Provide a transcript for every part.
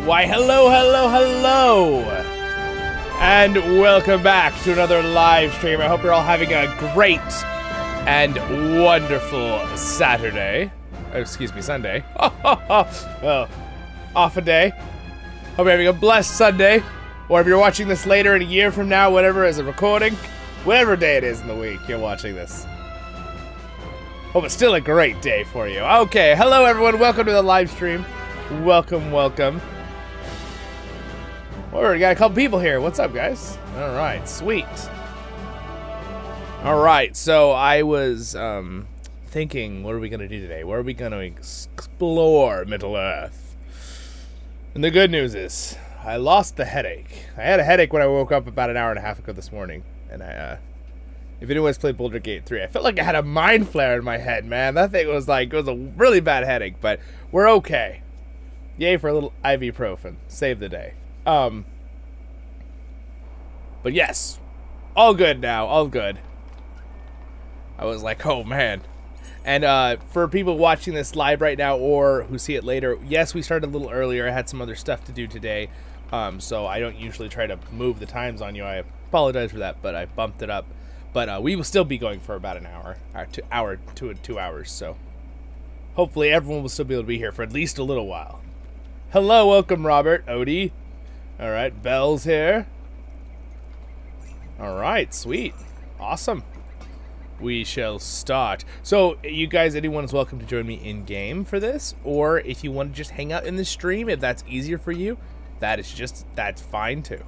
Why, hello, hello, hello! And welcome back to another live stream. I hope you're all having a great and wonderful Saturday. Oh, excuse me, Sunday. Well, off a day. Hope you're having a blessed Sunday. Or if you're watching this later in a year from now, whatever, as a recording, whatever day it is in the week you're watching this. Hope it's still a great day for you. Okay, hello everyone, welcome to the live stream. Welcome, welcome. We already got a couple people here. What's up, guys? All right, sweet. All right, so I was thinking, what are we gonna do today? Where are we gonna explore Middle Earth? And the good news is, I lost the headache. I had a headache when I woke up about an hour and a half ago this morning, and if anyone's played Baldur's Gate 3, I felt like I had a mind flare in my head, man. That thing was like, it was a really bad headache, but we're okay. Yay for a little ibuprofen. Save the day. But yes, all good now, all good. I was like, oh man. And for people watching this live right now or who see it later, yes, we started a little earlier. I had some other stuff to do today, so I don't usually try to move the times on you. I apologize for that, but I bumped it up. But we will still be going for about an hour, or 2 hours, so hopefully everyone will still be able to be here for at least a little while. Hello, welcome Robert, Odie. All right, Bell's here. All right, sweet, awesome. We shall start. So, you guys, anyone is welcome to join me in game for this, or if you want to just hang out in the stream, if that's easier for you, that's fine too.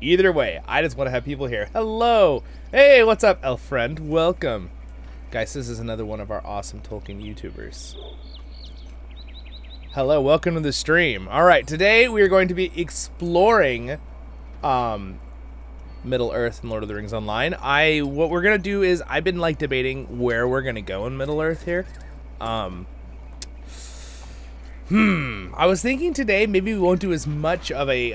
Either way, I just want to have people here. Hello, hey, what's up, elf friend? Welcome, guys. This is another one of our awesome Tolkien YouTubers. Hello, welcome to the stream. All right, today we are going to be exploring Middle Earth and Lord of the Rings Online. What we're gonna do is I've been like debating where we're gonna go in Middle Earth here. I was thinking today maybe we won't do as much of a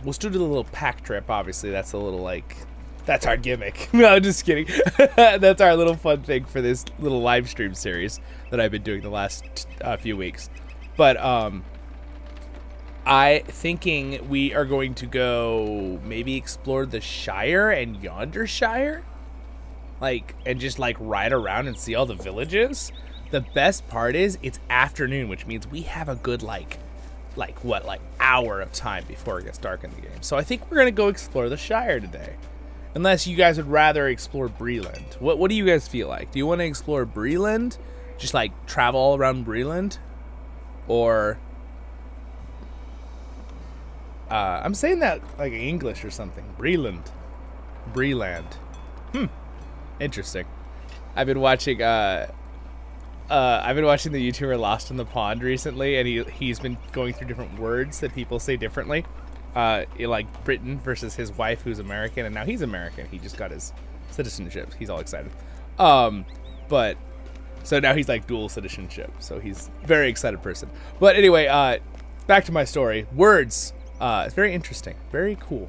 we'll still do a little pack trip. Obviously, that's a little like that's our gimmick. No, I'm just kidding. That's our little fun thing for this little live stream series that I've been doing the last few weeks. But I thinking we are going to go maybe explore the Shire and Yonder Shire, like, and just like ride around and see all the villages. The best part is it's afternoon, which means we have a good like hour of time before it gets dark in the game. So I think we're gonna go explore the Shire today, unless you guys would rather explore Breland. What do you guys feel like? Do you want to explore Breland, just like travel all around Breland, or I'm saying that like English or something. Breland. Interesting. I've been watching the YouTuber Lost in the Pond recently, and he's been going through different words that people say differently. Like Britain versus his wife who's American, and now he's American. He just got his citizenship. He's all excited. But so now he's like dual citizenship. So he's a very excited person. But anyway, back to my story. Words. It's very interesting, very cool.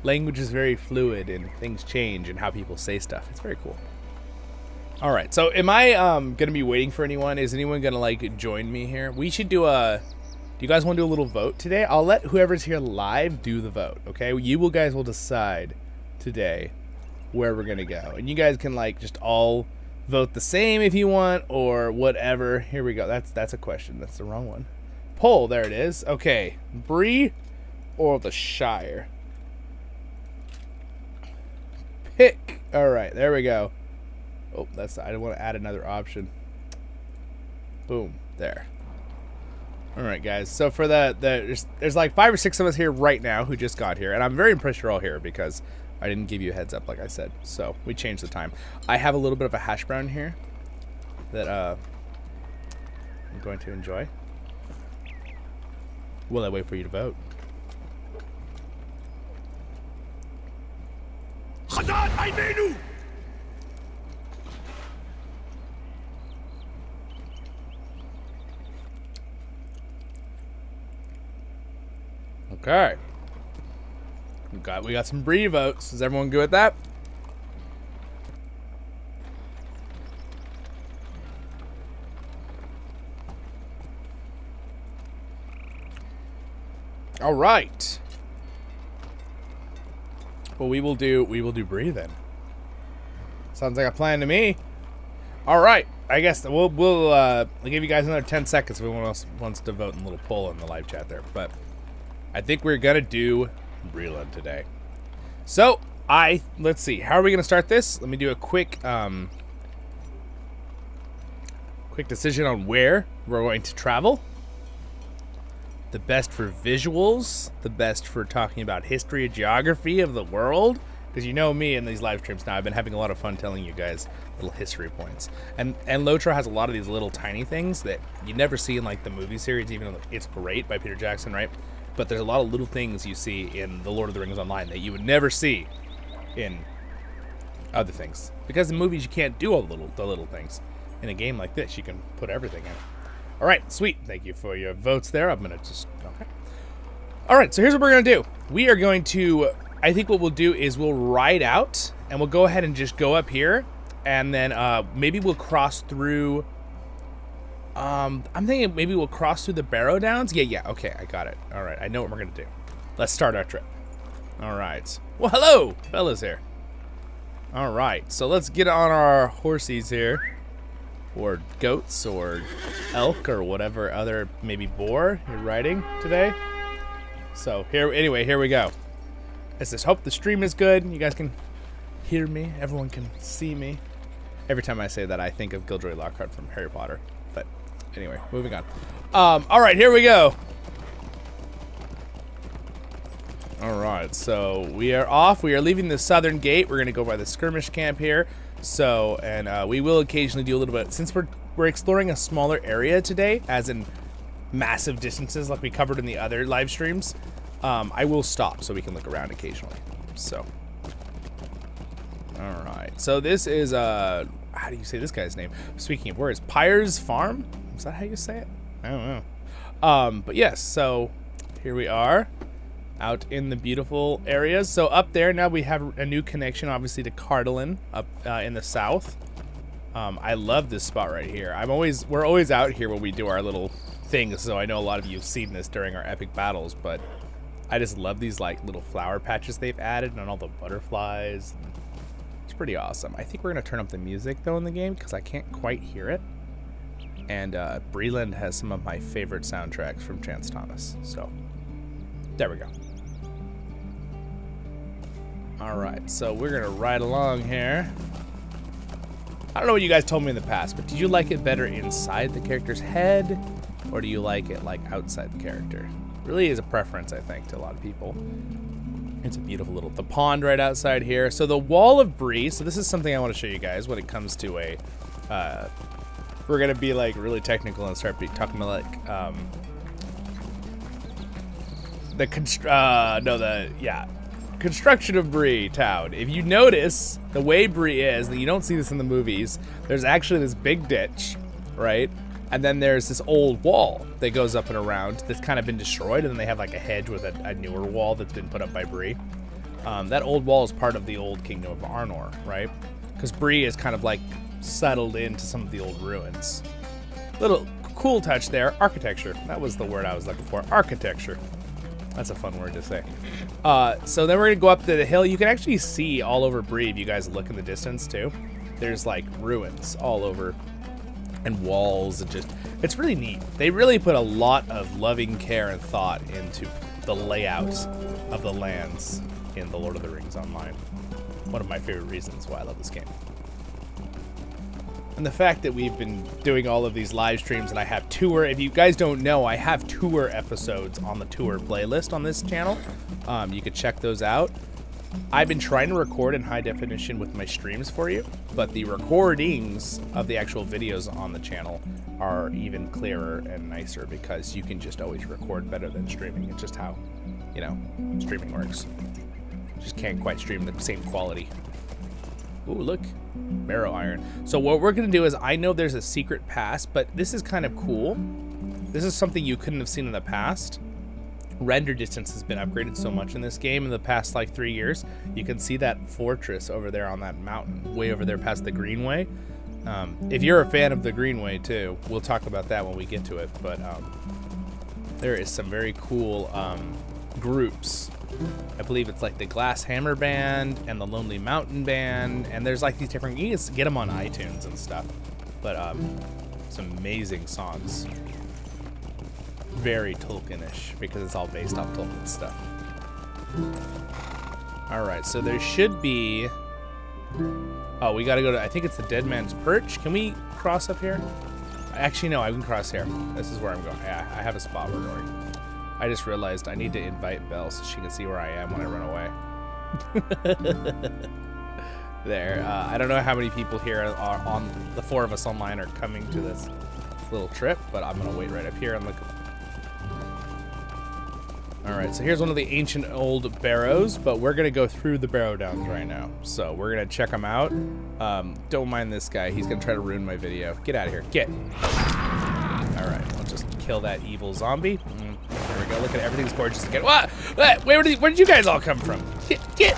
Language is very fluid and things change and how people say stuff. It's very cool. All right, so am I gonna be waiting for anyone? Is anyone gonna like join me here? We should do do you guys want to do a little vote today? I'll let whoever's here live do the vote, okay? You guys will decide today where we're gonna go, and you guys can like just all vote the same if you want or whatever. Here we go. That's a question. That's the wrong one. Poll, there it is. Okay, Bree or the Shire? Pick. All right, there we go. Oh, I don't want to add another option. Boom, there. All right, guys. So for there's like 5 or 6 of us here right now who just got here, and I'm very impressed you're all here because I didn't give you a heads up like I said. So we changed the time. I have a little bit of a hash brown here that I'm going to enjoy. Will I wait for you to vote? Okay. We got some Bree votes. Is everyone good with that? All right. Well, we will do Bree then. Sounds like a plan to me. All right. I guess we'll give you guys another 10 seconds if anyone else wants to vote in a little poll in the live chat there. But I think we're gonna do Breland today. So let's see. How are we gonna start this? Let me do a quick decision on where we're going to travel. The best for visuals, the best for talking about history and geography of the world. Because you know me in these live streams now, I've been having a lot of fun telling you guys little history points. And LOTRO has a lot of these little tiny things that you never see in like the movie series, even though it's great by Peter Jackson, right? But there's a lot of little things you see in the Lord of the Rings Online that you would never see in other things. Because in movies you can't do all the little things. In a game like this, you can put everything in. All right, sweet. Thank you for your votes there. I'm going to just... Okay. All right, so here's what we're going to do. We are going to... I think what we'll do is we'll ride out, and we'll go ahead and just go up here, and then maybe we'll cross through... I'm thinking maybe we'll cross through the Barrow Downs. Yeah, okay, I got it. All right, I know what we're going to do. Let's start our trip. All right. Well, hello! Bella's here. All right, so let's get on our horsies here. Or goats, or elk, or whatever other, maybe boar you're riding today. So, here we go. Let's just hope the stream is good. You guys can hear me. Everyone can see me. Every time I say that, I think of Gilderoy Lockhart from Harry Potter. But, anyway, moving on. All right, here we go. All right, so we are off. We are leaving the southern gate. We're going to go by the skirmish camp here. So, and we will occasionally do a little bit, since we're exploring a smaller area today, as in massive distances like we covered in the other live streams, I will stop so we can look around occasionally. So, all right. So this is, how do you say this guy's name? Speaking of words, Pyre's Farm? Is that how you say it? I don't know. But yes, so here we are. Out in the beautiful areas. So up there now we have a new connection, obviously, to Cardolin up in the south. I love this spot right here. We're always out here when we do our little things. So I know a lot of you have seen this during our epic battles, but I just love these like little flower patches they've added and all the butterflies. It's pretty awesome. I think we're gonna turn up the music though in the game because I can't quite hear it. And Breland has some of my favorite soundtracks from Chance Thomas. So there we go. Alright, so we're gonna ride along here. I don't know what you guys told me in the past, but did you like it better inside the character's head? Or do you like it like outside the character? Really is a preference, I think, to a lot of people. It's a beautiful little... The pond right outside here. So the Wall of Bree, so this is something I want to show you guys when it comes to a... we're gonna be like really technical and start talking about like... construction of Bree town. If you notice the way Bree is, and you don't see this in the movies, there's actually this big ditch, right? And then there's this old wall that goes up and around that's kind of been destroyed, and then they have like a hedge with a newer wall that's been put up by Bree. That old wall is part of the old kingdom of Arnor, right? Because Bree is kind of like settled into some of the old ruins. Little cool touch there. Architecture. That was the word I was looking for. Architecture. That's a fun word to say. So then we're going to go up to the hill. You can actually see all over Bree if you guys look in the distance too. There's like ruins all over and walls and just, it's really neat. They really put a lot of loving care and thought into the layouts of the lands in the Lord of the Rings Online. One of my favorite reasons why I love this game. And the fact that we've been doing all of these live streams and I have tour, if you guys don't know, I have tour episodes on the tour playlist on this channel. You could check those out. I've been trying to record in high definition with my streams for you, but the recordings of the actual videos on the channel are even clearer and nicer because you can just always record better than streaming. It's just how, you know, streaming works. Just can't quite stream the same quality. Ooh, look, barrow iron. So what we're gonna do is, I know there's a secret pass, but this is kind of cool. This is something you couldn't have seen in the past. Render distance has been upgraded so much in this game in the past like 3 years. You can see that fortress over there on that mountain, way over there past the Greenway. If you're a fan of the Greenway too, we'll talk about that when we get to it. But there is some very cool groups. I believe it's like the Glass Hammer Band and the Lonely Mountain Band, and there's like these different, you can get them on iTunes and stuff, but some amazing songs. Very Tolkien-ish because it's all based off Tolkien stuff. All right, so there should be, oh, we gotta go to, I think it's the Dead Man's Perch. Can we cross up here? Actually, no, I can cross here. This is where I'm going. Yeah, I have a spot we're going. I just realized I need to invite Belle so she can see where I am when I run away. There. I don't know how many people here are on, the 4 of us online are coming to this little trip, but I'm going to wait right up here and look. Alright, so here's one of the ancient old barrows, but we're going to go through the barrow downs right now. So we're going to check them out. Don't mind this guy. He's going to try to ruin my video. Get out of here. Get. Alright, we'll just kill that evil zombie. There we go. Look at it. Everything's gorgeous again. What? Where did you guys all come from? Get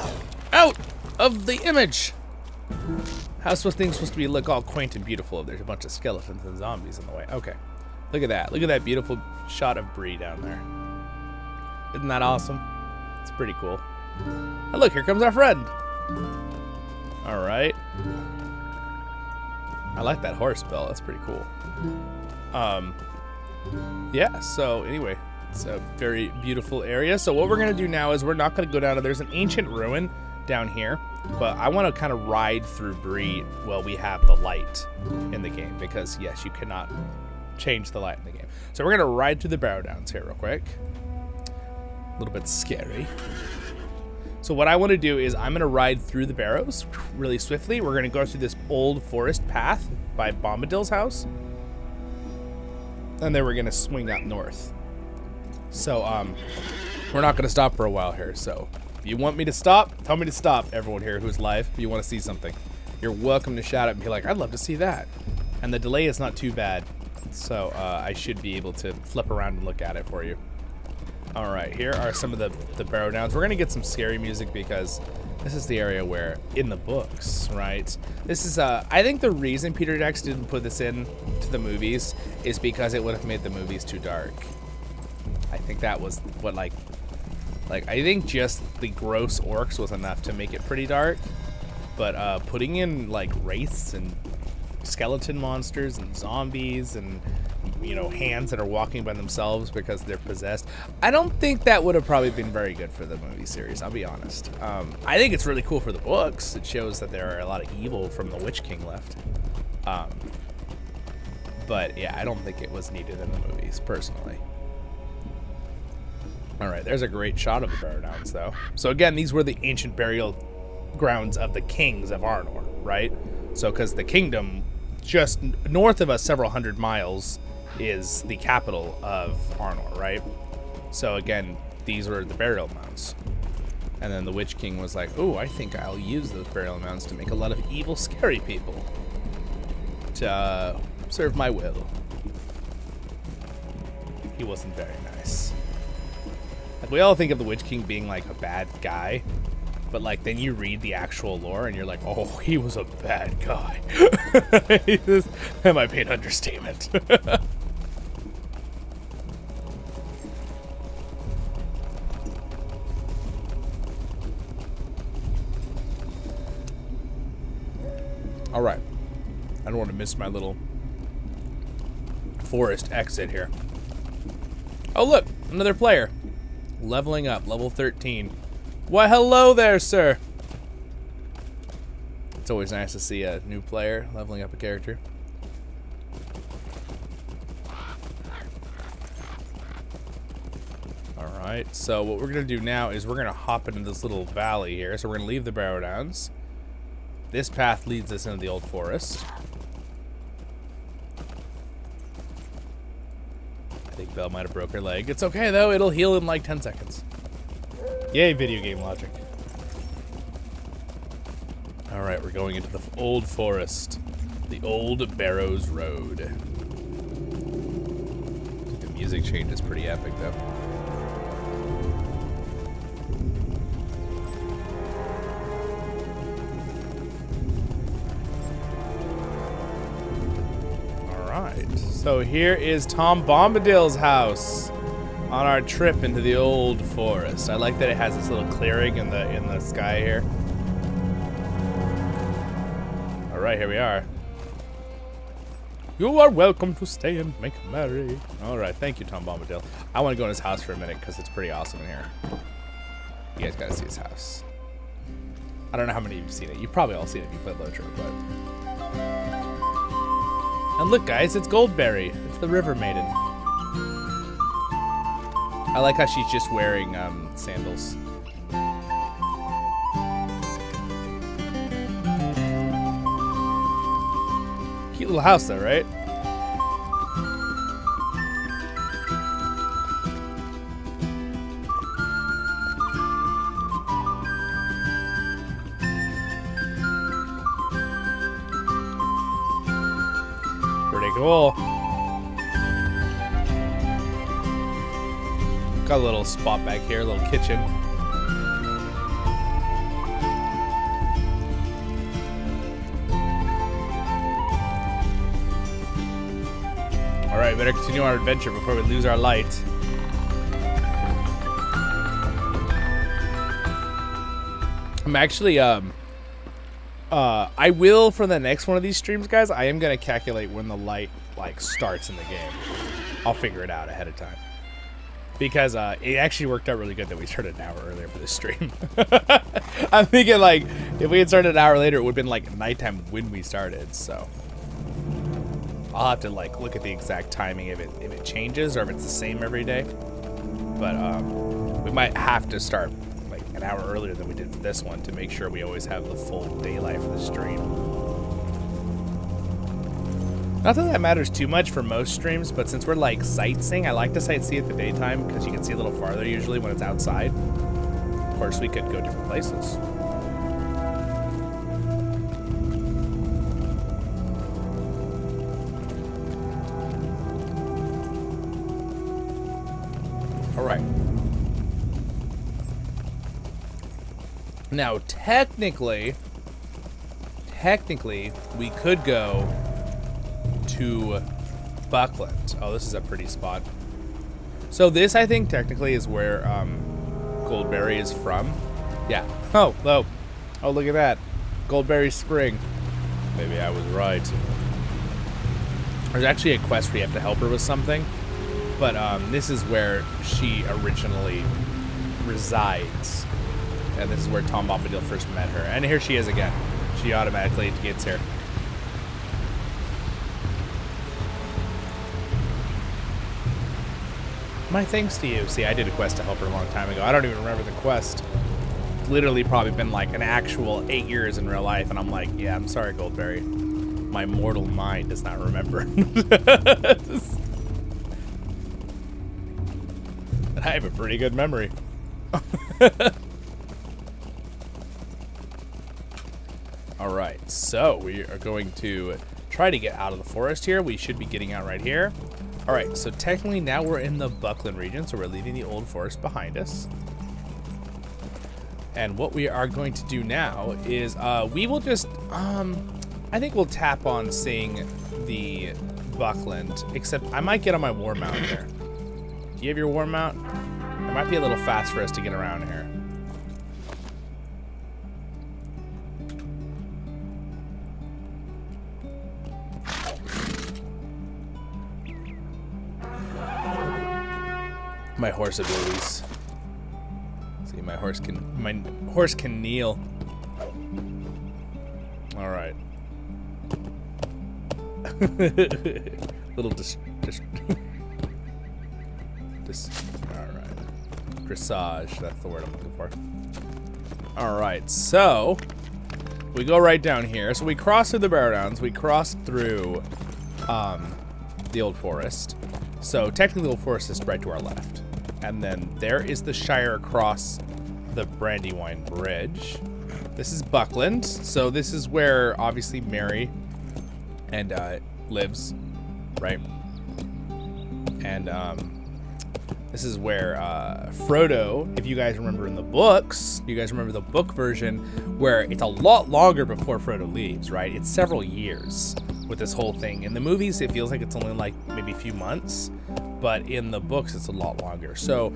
out of the image. How's things supposed to be look all quaint and beautiful if there's a bunch of skeletons and zombies in the way? Okay. Look at that. Look at that beautiful shot of Bree down there. Isn't that awesome? It's pretty cool. Oh, look, here comes our friend. All right. I like that horse, Belle. That's pretty cool. Yeah, so anyway, it's a very beautiful area. So what we're going to do now is we're not going to go down to, there's an ancient ruin down here, but I want to kind of ride through Bree while we have the light in the game because, yes, you cannot change the light in the game. So we're going to ride through the barrow downs here real quick. A little bit scary. So what I want to do is I'm going to ride through the barrows really swiftly. We're going to go through this old forest path by Bombadil's house. And then we're going to swing up north. So we're not going to stop for a while here. So if you want me to stop, tell me to stop, everyone here who's live. If you want to see something, you're welcome to shout out and be like, I'd love to see that. And the delay is not too bad. So I should be able to flip around and look at it for you. All right, here are some of the barrow downs. We're going to get some scary music because this is the area where, in the books, right? This is, I think the reason Peter Jackson didn't put this in to the movies is because it would have made the movies too dark. I think that was what, like, I think just the gross orcs was enough to make it pretty dark. But putting in, like, wraiths and skeleton monsters and zombies and, you know, hands that are walking by themselves because they're possessed, I don't think that would have probably been very good for the movie series, I'll be honest. I think it's really cool for the books. It shows that there are a lot of evil from the Witch King left. But yeah, I don't think it was needed in the movies, personally. All right, there's a great shot of the barrow downs, though. So again, these were the ancient burial grounds of the kings of Arnor, right? So because the kingdom just north of us several hundred miles is the capital of Arnor, right? So again, these were the burial mounds. And then the Witch King was like, oh, I think I'll use those burial mounds to make a lot of evil, scary people to serve my will. He wasn't very nice. Like, we all think of the Witch King being like a bad guy, but like then you read the actual lore and you're like, oh, he was a bad guy. That might be an understatement. All right, I don't want to miss my little forest exit here. Oh, look, another player. Leveling up, level 13. Why, hello there, sir. It's always nice to see a new player leveling up a character. All right, so what we're gonna do now is we're gonna hop into this little valley here. So we're gonna leave the barrow downs. This path leads us into the old forest. I think Belle might have broke her leg. It's okay though, it'll heal in like 10 seconds. Yay, video game logic. All right, we're going into the old forest. The old Barrows Road. The music change is pretty epic though. So here is Tom Bombadil's house. on our trip into the old forest. I like that it has this little clearing in the sky here. All right, here we are. You are welcome to stay and make merry. All right, thank you, Tom Bombadil. I want to go in his house for a minute because it's pretty awesome in here. You guys gotta see his house. I don't know how many of you've seen it. You've probably all seen it if you played LOTRO, but... And look, guys, it's Goldberry. It's the River Maiden. I like how she's just wearing sandals. Cute little house though, right? Pretty cool. Got a little spot back here, a little kitchen. Alright, better continue our adventure before we lose our light. I'm actually, I will, for the next one of these streams, guys, I am going to calculate when the light, like, starts in the game. I'll figure it out ahead of time. Because it actually worked out really good that we started an hour earlier for this stream. I'm thinking, like, if we had started an hour later, it would have been, like, nighttime when we started, so. I'll have to, like, look at the exact timing if it changes or if it's the same every day. But we might have to start, like, an hour earlier than we did for this one to make sure we always have the full daylight for the stream. Not that that matters too much for most streams, but since we're like sightseeing, I like to sightsee at the daytime because you can see a little farther usually when it's outside. Of course, we could go different places. All right. Now, technically, we could go to Buckland. Oh, this is a pretty spot. So this, I think, technically is where Goldberry is from. Yeah. Oh, look at that. Goldberry Spring. Maybe I was right. There's actually a quest where you have to help her with something. But this is where she originally resides. And this is where Tom Bombadil first met her. And here she is again. She automatically gets here. My thanks to you. See, I did a quest to help her a long time ago. I don't even remember the quest. It's literally probably been like an actual 8 years in real life, and I'm like, yeah, I'm sorry, Goldberry. My mortal mind does not remember. I have a pretty good memory. All right, so we are going to try to get out of the forest here. We should be getting out right here. All right, so technically now we're in the Buckland region, so we're leaving the old forest behind us. And what we are going to do now is we will just, I think we'll tap on seeing the Buckland, except I might get on my war mount here. Do you have your war mount? It might be a little fast for us to get around here. My horse abilities. See, my horse can kneel. All right. Little all right. Dressage, that's the word I'm looking for. All right, so we go right down here. So we cross through the Barrow-downs. We cross through the old forest. So technically the old forest is right to our left. And then there is the Shire across the Brandywine Bridge. This is Buckland. So this is where obviously Mary and lives, right? And this is where Frodo, if you guys remember in the books, you guys remember the book version where it's a lot longer before Frodo leaves, right? It's several years. with this whole thing. In the movies, it feels like it's only like maybe a few months, but in the books, it's a lot longer. So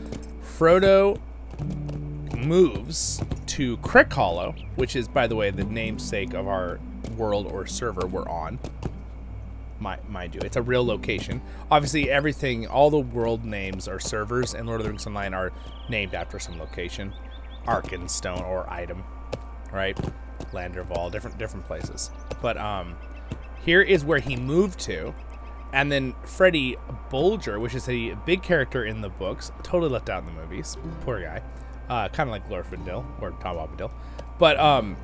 Frodo moves to CrickHollow, which is, by the way, the namesake of our world or server we're on. Mind you, it's a real location. Obviously, everything, all the world names or servers in Lord of the Rings Online are named after some location. Arkenstone or item, right? Landerval, different places. But here is where he moved to. And then Freddie Bolger, which is a big character in the books, totally left out in the movies. Poor guy. Kind of like Glorfindel or Tom Bombadil. But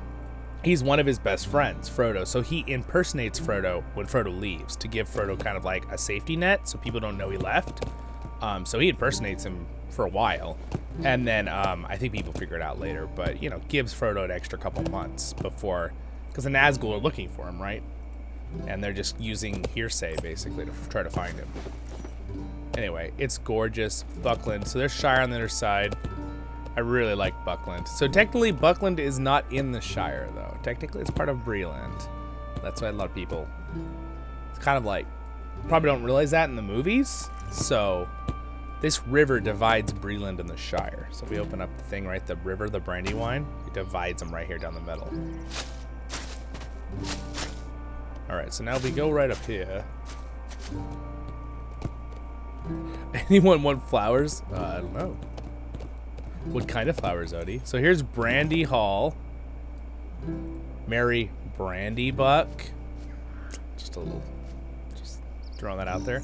he's one of his best friends, Frodo. So he impersonates Frodo when Frodo leaves to give Frodo kind of like a safety net so people don't know he left. So he impersonates him for a while. And then I think people figure it out later. But, you know, gives Frodo an extra couple months before. Because the Nazgul are looking for him, right? And they're just using hearsay, basically, to try to find him. Anyway, it's gorgeous. Buckland. So there's Shire on the other side. I really like Buckland. So technically, Buckland is not in the Shire, though. Technically, it's part of Breland. That's why a lot of people... It's kind of like... Probably don't realize that in the movies. So, this river divides Breland and the Shire. So we open up the thing, right? The river, the Brandywine. It divides them right here down the middle. Alright, so now we go right up here. Anyone want flowers? I don't know. What kind of flowers, Odie? So here's Brandy Hall. Mary Brandybuck. Just throwing that out there.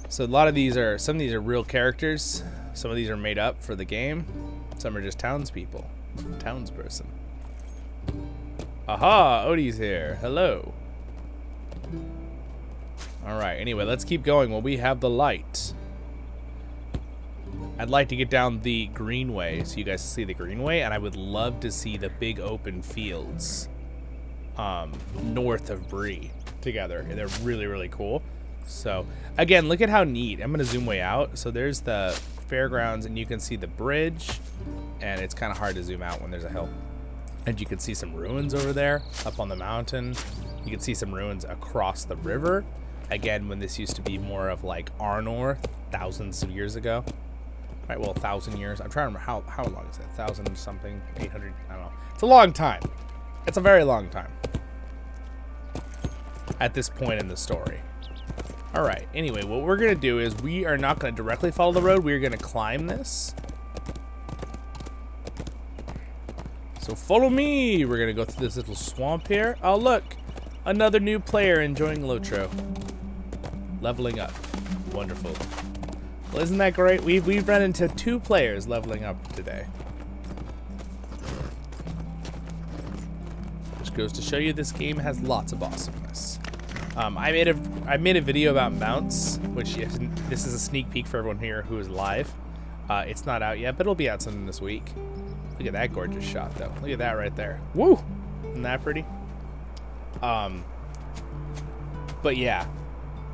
So a lot of these are, some of these are real characters. Some of these are made up for the game. Some are just townspeople. Townsperson. Aha, Odie's here. Hello. Alright, anyway, let's keep going while we have the light. I'd like to get down the greenway so you guys see the greenway, and I would love to see the big open fields north of Bree together. They're really, really cool. So, again, look at how neat. I'm going to zoom way out. So there's the fairgrounds, and you can see the bridge, and it's kind of hard to zoom out when there's a hill. And you can see some ruins over there up on the mountain. You can see some ruins across the river. Again, when this used to be more of like Arnor, thousands of years ago. Right, well, 1,000 years. I'm trying to remember how long is it? 1,000 something, 800, I don't know. It's a long time. It's a very long time. At this point in the story. All right, anyway, what we're going to do is we are not going to directly follow the road. We're going to climb this. So follow me. We're going to go through this little swamp here. Oh, look. Another new player enjoying LOTRO. Leveling up. Wonderful. Well, isn't that great? We've run into 2 players leveling up today. Which goes to show you this game has lots of awesomeness. I made a video about mounts, which this is a sneak peek for everyone here who is live. It's not out yet, but it'll be out sometime this week. Look at that gorgeous shot, though. Look at that right there. Woo! Isn't that pretty? But yeah,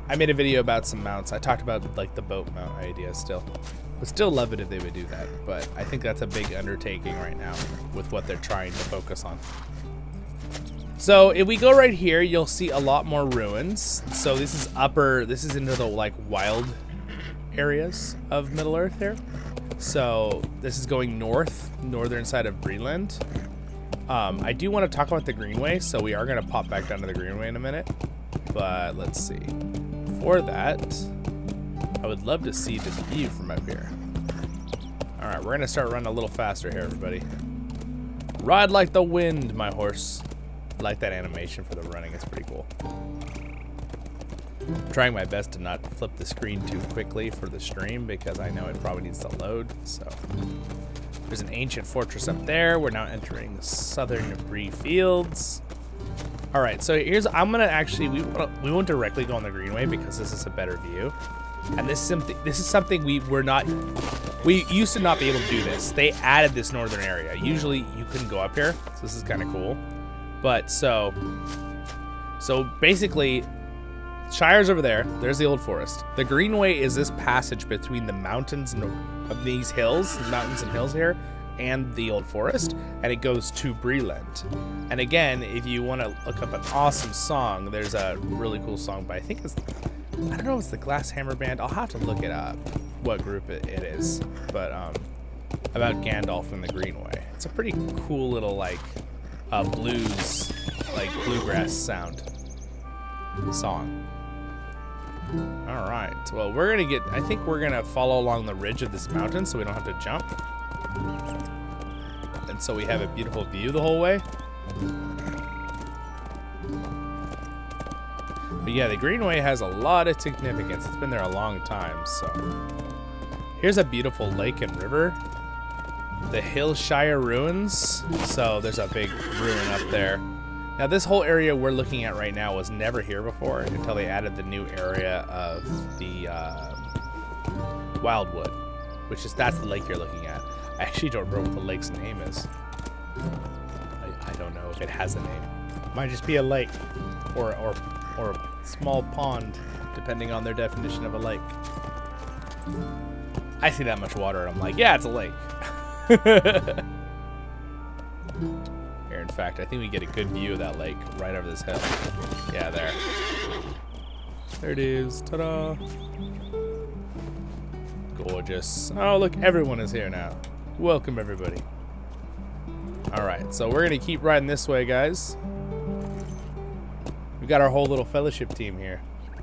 I made a video about some mounts. I talked about like the boat mount idea still. Would still love it if they would do that, but I think that's a big undertaking right now with what they're trying to focus on. So if we go right here, you'll see a lot more ruins. So this is into the like wild areas of Middle Earth here. So this is going northern side of Breland. I do want to talk about the Greenway, so we are going to pop back down to the Greenway in a minute. But let's see. For that, I would love to see this view from up here. Alright, we're going to start running a little faster here, everybody. Ride like the wind, my horse. I like that animation for the running. It's pretty cool. I'm trying my best to not flip the screen too quickly for the stream because I know it probably needs to load. So there's an ancient fortress up there. We're now entering the southern Bree Fields. All right, so I'm gonna actually we won't directly go on the Greenway because this is a better view, and this is something we used to not be able to do this. They added this northern area. Usually you couldn't go up here, so this is kind of cool. But so basically, Shire's over there. There's the old forest. The Greenway is this passage between the mountains of these hills, mountains and hills here, and the Old Forest, and it goes to Breland. And again, if you want to look up an awesome song, there's a really cool song by, I don't know if it's the Glass Hammer Band. I'll have to look it up, what group it is, but about Gandalf and the Greenway. It's a pretty cool little like blues, like bluegrass sound song. All right, well, I think we're gonna follow along the ridge of this mountain so we don't have to jump. And so we have a beautiful view the whole way. But yeah, the Greenway has a lot of significance. It's been there a long time, so. Here's a beautiful lake and river. The Hillshire Ruins. So there's a big ruin up there. Now this whole area we're looking at right now was never here before until they added the new area of the Wildwood, that's the lake you're looking at. I actually don't remember what the lake's name is. I don't know if it has a name. Might just be a lake or a small pond, depending on their definition of a lake. I see that much water and I'm like, yeah, it's a lake. Here, in fact, I think we get a good view of that lake right over this hill. Yeah, there. There it is. Ta-da. Gorgeous. Oh, look, everyone is here now. Welcome, everybody. All right, so we're going to keep riding this way, guys. We've got our whole little fellowship team here,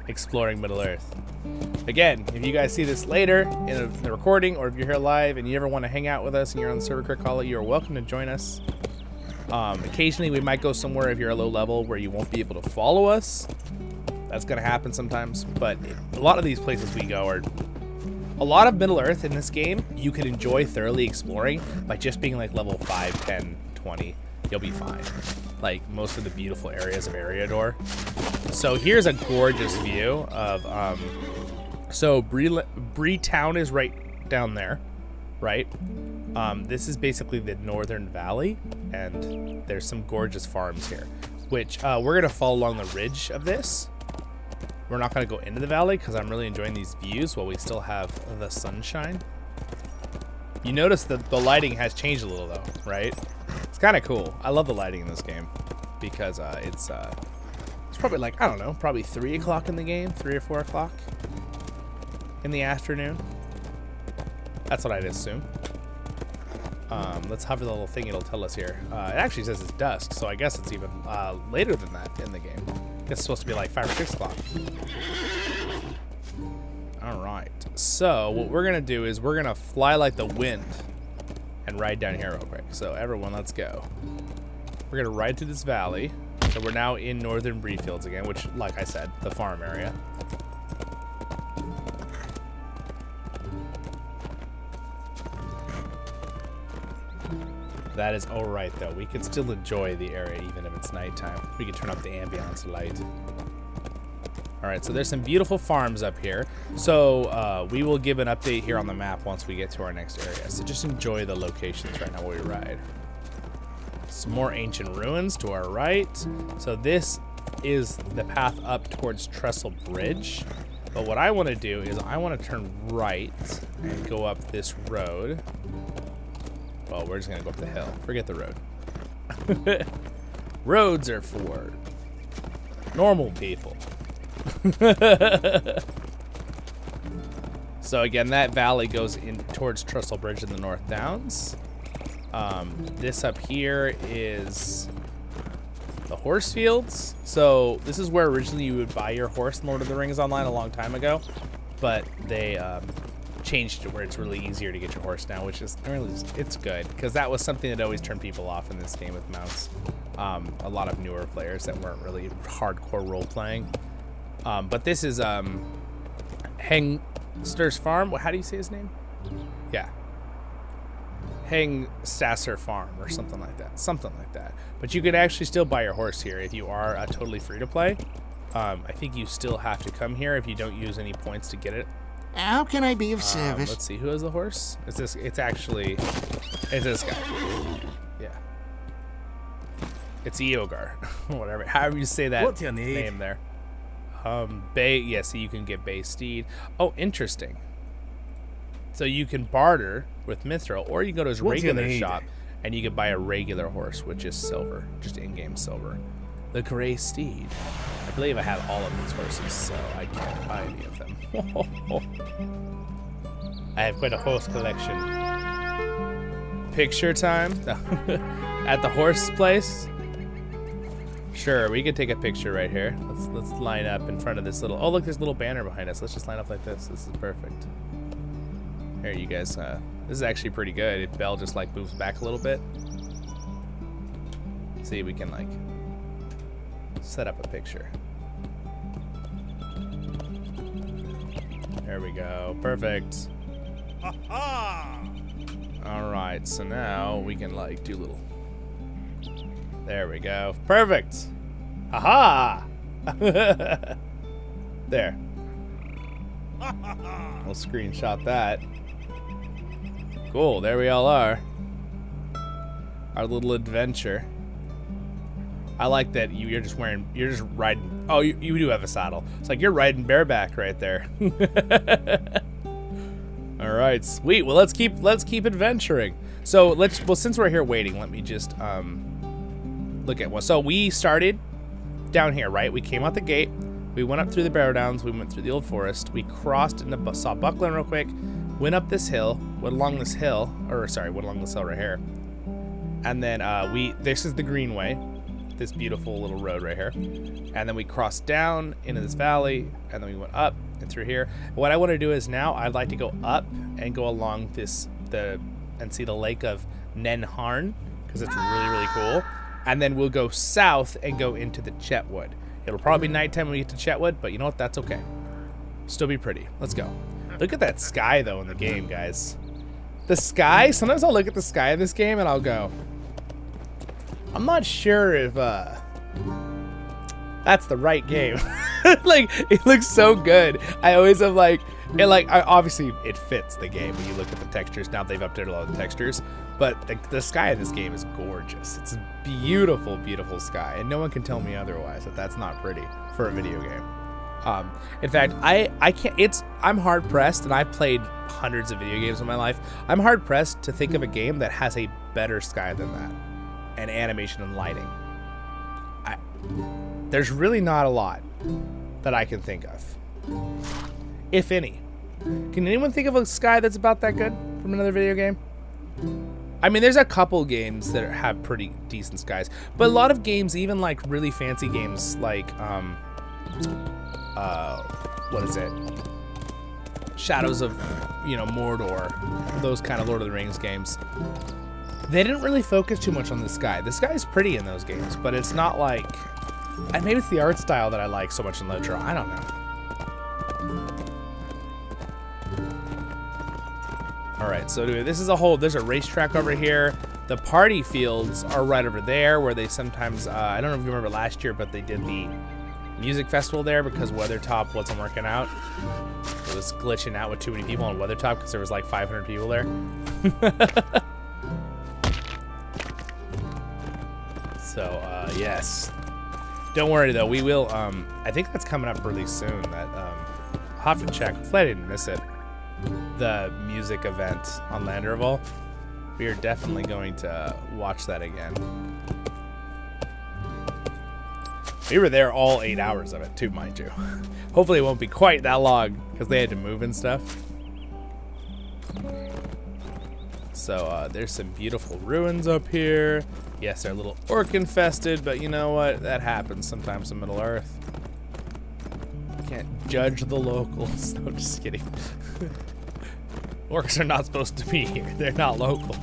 exploring Middle-earth. Again, if you guys see this later in the recording, or if you're here live and you ever want to hang out with us and you're on the server CrickHollow, you're welcome to join us. Occasionally, we might go somewhere if you're a low level where you won't be able to follow us. That's going to happen sometimes, but a lot of these places we go are... A lot of Middle-earth in this game, you can enjoy thoroughly exploring by just being like level 5, 10, 20. You'll be fine. Like most of the beautiful areas of Eriador. So here's a gorgeous view of... So Bree Town is right down there, right? This is basically the Northern Valley, and there's some gorgeous farms here, which we're going to follow along the ridge of this. We're not going to go into the valley because I'm really enjoying these views while we still have the sunshine. You notice that the lighting has changed a little though, right? It's kind of cool. I love the lighting in this game because it's probably like, I don't know, probably 3 o'clock in the game, 3 or 4 o'clock in the afternoon. That's what I'd assume. Let's hover the little thing, it'll tell us here. It actually says it's dusk, so I guess it's even later than that in the game. I guess it's supposed to be like 5 or 6 o'clock. Alright, so what we're gonna do is we're gonna fly like the wind and ride down here real quick. So everyone, let's go. We're gonna ride through this valley. So we're now in Northern Breefields again, which, like I said, the farm area. That is alright though. We can still enjoy the area even if it's nighttime. We can turn up the ambiance light. Alright, so there's some beautiful farms up here. So we will give an update here on the map once we get to our next area. So just enjoy the locations right now while we ride. Some more ancient ruins to our right. So this is the path up towards Trestle Bridge. But what I want to do is I want to turn right and go up this road. Well, we're just going to go up the hill. Forget the road. Roads are for normal people. So again, that valley goes in towards Trestle Bridge in the North Downs. This up here is the horse fields. So this is where originally you would buy your horse in Lord of the Rings Online a long time ago. But they... changed it where it's really easier to get your horse now, which is really, it's good because that was something that always turned people off in this game with mounts. A lot of newer players that weren't really hardcore role playing. But this is Hengster's Farm. How do you say his name? Yeah, Hengstasser Farm or something like that. Something like that. But you could actually still buy your horse here if you are totally free to play. I think you still have to come here if you don't use any points to get it. How can I be of service? Let's see, who has the horse? It's this. It's this guy. Yeah. It's Eogar. Whatever. However you say that What's your name there. Bay. Yeah, see, you can get Bay Steed. Oh, interesting. So you can barter with Mithril, or you can go to his What's your regular need? shop and you can buy a regular horse, which is silver, just in-game silver. The Gray Steed. I believe I have all of these horses, so I can't buy any of them. I have quite a horse collection. Picture time at the horse place. Sure, we could take a picture right here. Let's line up in front of this little. Oh, look, there's a little banner behind us. Let's just line up like this. This is perfect. Here, you guys. This is actually pretty good. Bell just like moves back a little bit. See, we can like set up a picture. There we go. Perfect. All right, so now we can like do little. There we go. Perfect. Aha! There. We'll screenshot that. Cool. There we all are. Our little adventure. I like that you're just riding. Oh, you do have a saddle. It's like you're riding bareback right there. All right, sweet. Well, let's keep adventuring. So since we're here waiting, let me just look at one. So we started down here, right? We came out the gate. We went up through the Barrow Downs. We went through the Old Forest. We crossed into saw Buckland real quick. Went up this hill. Went along this hill right here. And then this is the Greenway. This beautiful little road right here. And then we crossed down into this valley, and then we went up and through here. What I want to do is now I'd like to go up and go along and see the lake of Nenharn, because it's really, really cool. And then we'll go south and go into the Chetwood. It'll probably be nighttime when we get to Chetwood, but you know what? That's okay. Still be pretty. Let's go. Look at that sky, though, in the game, guys. The sky, sometimes I'll look at the sky in this game and I'll go, I'm not sure if that's the right game. Like, it looks so good. I always am like, obviously it fits the game when you look at the textures. Now they've updated a lot of the textures, but the sky in this game is gorgeous. It's a beautiful, beautiful sky, and no one can tell me otherwise that that's not pretty for a video game. In fact, I can't. I'm hard pressed, and I've played hundreds of video games in my life. I'm hard pressed to think of a game that has a better sky than that, and animation and lighting. There's really not a lot that I can think of, if any. Can anyone think of a sky that's about that good from another video game? I mean, there's a couple games that have pretty decent skies, but a lot of games, even like really fancy games like, what is it? Shadows of, Mordor, those kind of Lord of the Rings games. They didn't really focus too much on the sky. The sky is pretty in those games, but it's not like, and maybe it's the art style that I like so much in LOTRO. I don't know. All right, so this is there's a racetrack over here. The party fields are right over there where they sometimes, I don't know if you remember last year, but they did the music festival there because Weathertop wasn't working out. It was glitching out with too many people on Weathertop because there was like 500 people there. So, yes. Don't worry though, we will, I think that's coming up really soon. That, I'll have to check. Hopefully I didn't miss it. The music event on Landerval. We are definitely going to watch that again. We were there all 8 hours of it too, mind you. Hopefully it won't be quite that long because they had to move and stuff. So there's some beautiful ruins up here. Yes, they're a little orc infested, but you know what? That happens sometimes in Middle Earth. Can't judge the locals. No, just kidding. Orcs are not supposed to be here. They're not local.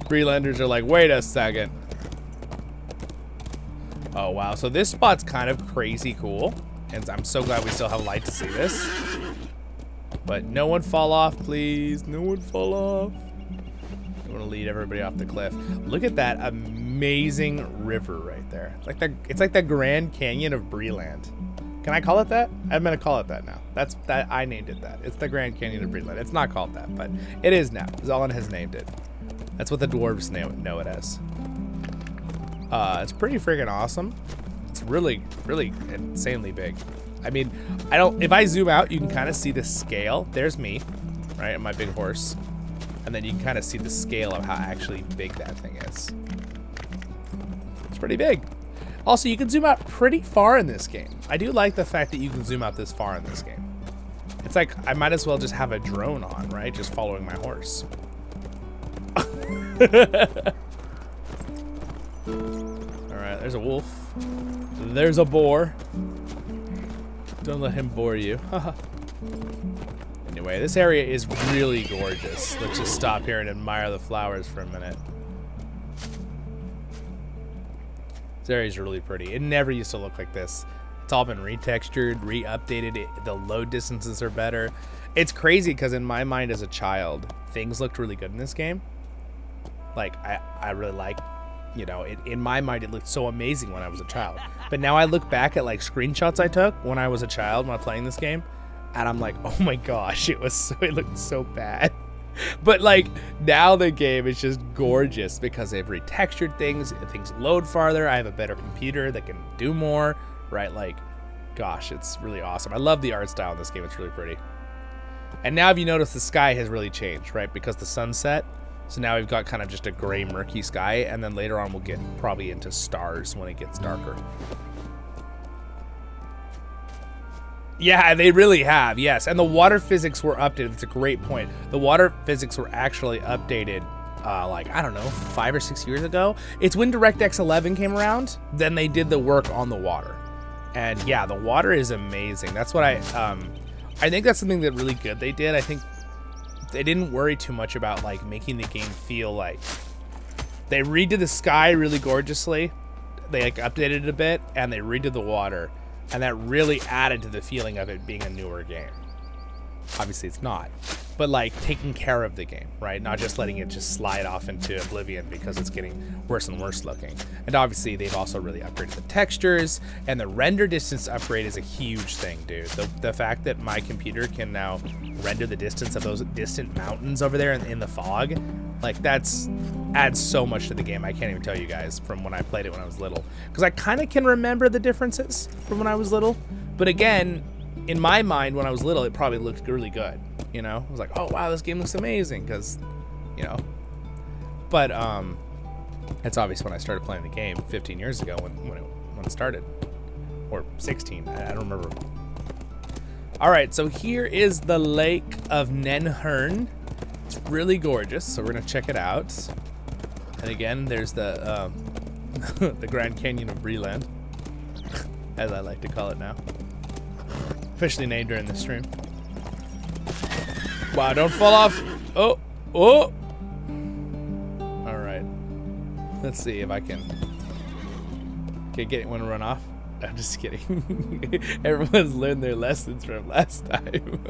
Freelanders are like, wait a second. Oh, wow. So this spot's kind of crazy cool. And I'm so glad we still have light to see this. But no one fall off, please. No one fall off. I want to lead everybody off the cliff. Look at that amazing river right there. It's like the Grand Canyon of Breland. Can I call it that? I'm gonna call it that now. I named it that. It's the Grand Canyon of Breland. It's not called that, but it is now. Zollin has named it. That's what the dwarves know it as. It's pretty freaking awesome. It's really, really insanely big. I mean, if I zoom out, you can kind of see the scale. There's me, right, and my big horse. And then you can kind of see the scale of how actually big that thing is. It's pretty big. Also, you can zoom out pretty far in this game. I do like the fact that you can zoom out this far in this game. It's like, I might as well just have a drone on, right? Just following my horse. Alright, there's a wolf. There's a boar. Don't let him bore you. Anyway, this area is really gorgeous. Let's just stop here and admire the flowers for a minute. This area is really pretty. It never used to look like this. It's all been retextured, re-updated. The load distances are better. It's crazy because in my mind as a child, things looked really good in this game. Like, I really like, you know, in my mind it looked so amazing when I was a child. But now I look back at like screenshots I took when I was a child when I was playing this game, and I'm like, oh my gosh, it looked so bad. But like now the game is just gorgeous because they've retextured things load farther. I have a better computer that can do more, right? Like, gosh, it's really awesome. I love the art style in this game. It's really pretty. And now if you notice, the sky has really changed, right? Because the sunset. So now we've got kind of just a gray, murky sky, and then later on we'll get probably into stars when it gets darker. Yeah, they really have, yes. And the water physics were updated. It's a great point. The water physics were actually updated, like, I don't know, 5 or 6 years ago. It's when DirectX 11 came around, then they did the work on the water. And yeah, the water is amazing. That's what I think that's something that really good they did. I think they didn't worry too much about like making the game feel like they redid the sky really gorgeously. They like updated it a bit and they redid the water, and that really added to the feeling of it being a newer game. Obviously it's not, but like taking care of the game, right? Not just letting it just slide off into oblivion because it's getting worse and worse looking. And obviously they've also really upgraded the textures, and the render distance upgrade is a huge thing, dude. The fact that my computer can now render the distance of those distant mountains over there in the fog, like adds so much to the game. I can't even tell you guys from when I played it when I was little, because I kind of can remember the differences from when I was little, but again, in my mind, when I was little, it probably looked really good, you know? I was like, oh, wow, this game looks amazing, because, you know. But, it's obvious when I started playing the game 15 years ago when it started. Or 16, I don't remember. All right, so here is the Lake of Nenhern. It's really gorgeous, so we're going to check it out. And again, there's the, the Grand Canyon of Breland, as I like to call it now. Officially named during the stream. Wow, don't fall off. Oh. All right. Let's see if I can get one to run off. I'm just kidding. Everyone's learned their lessons from last time.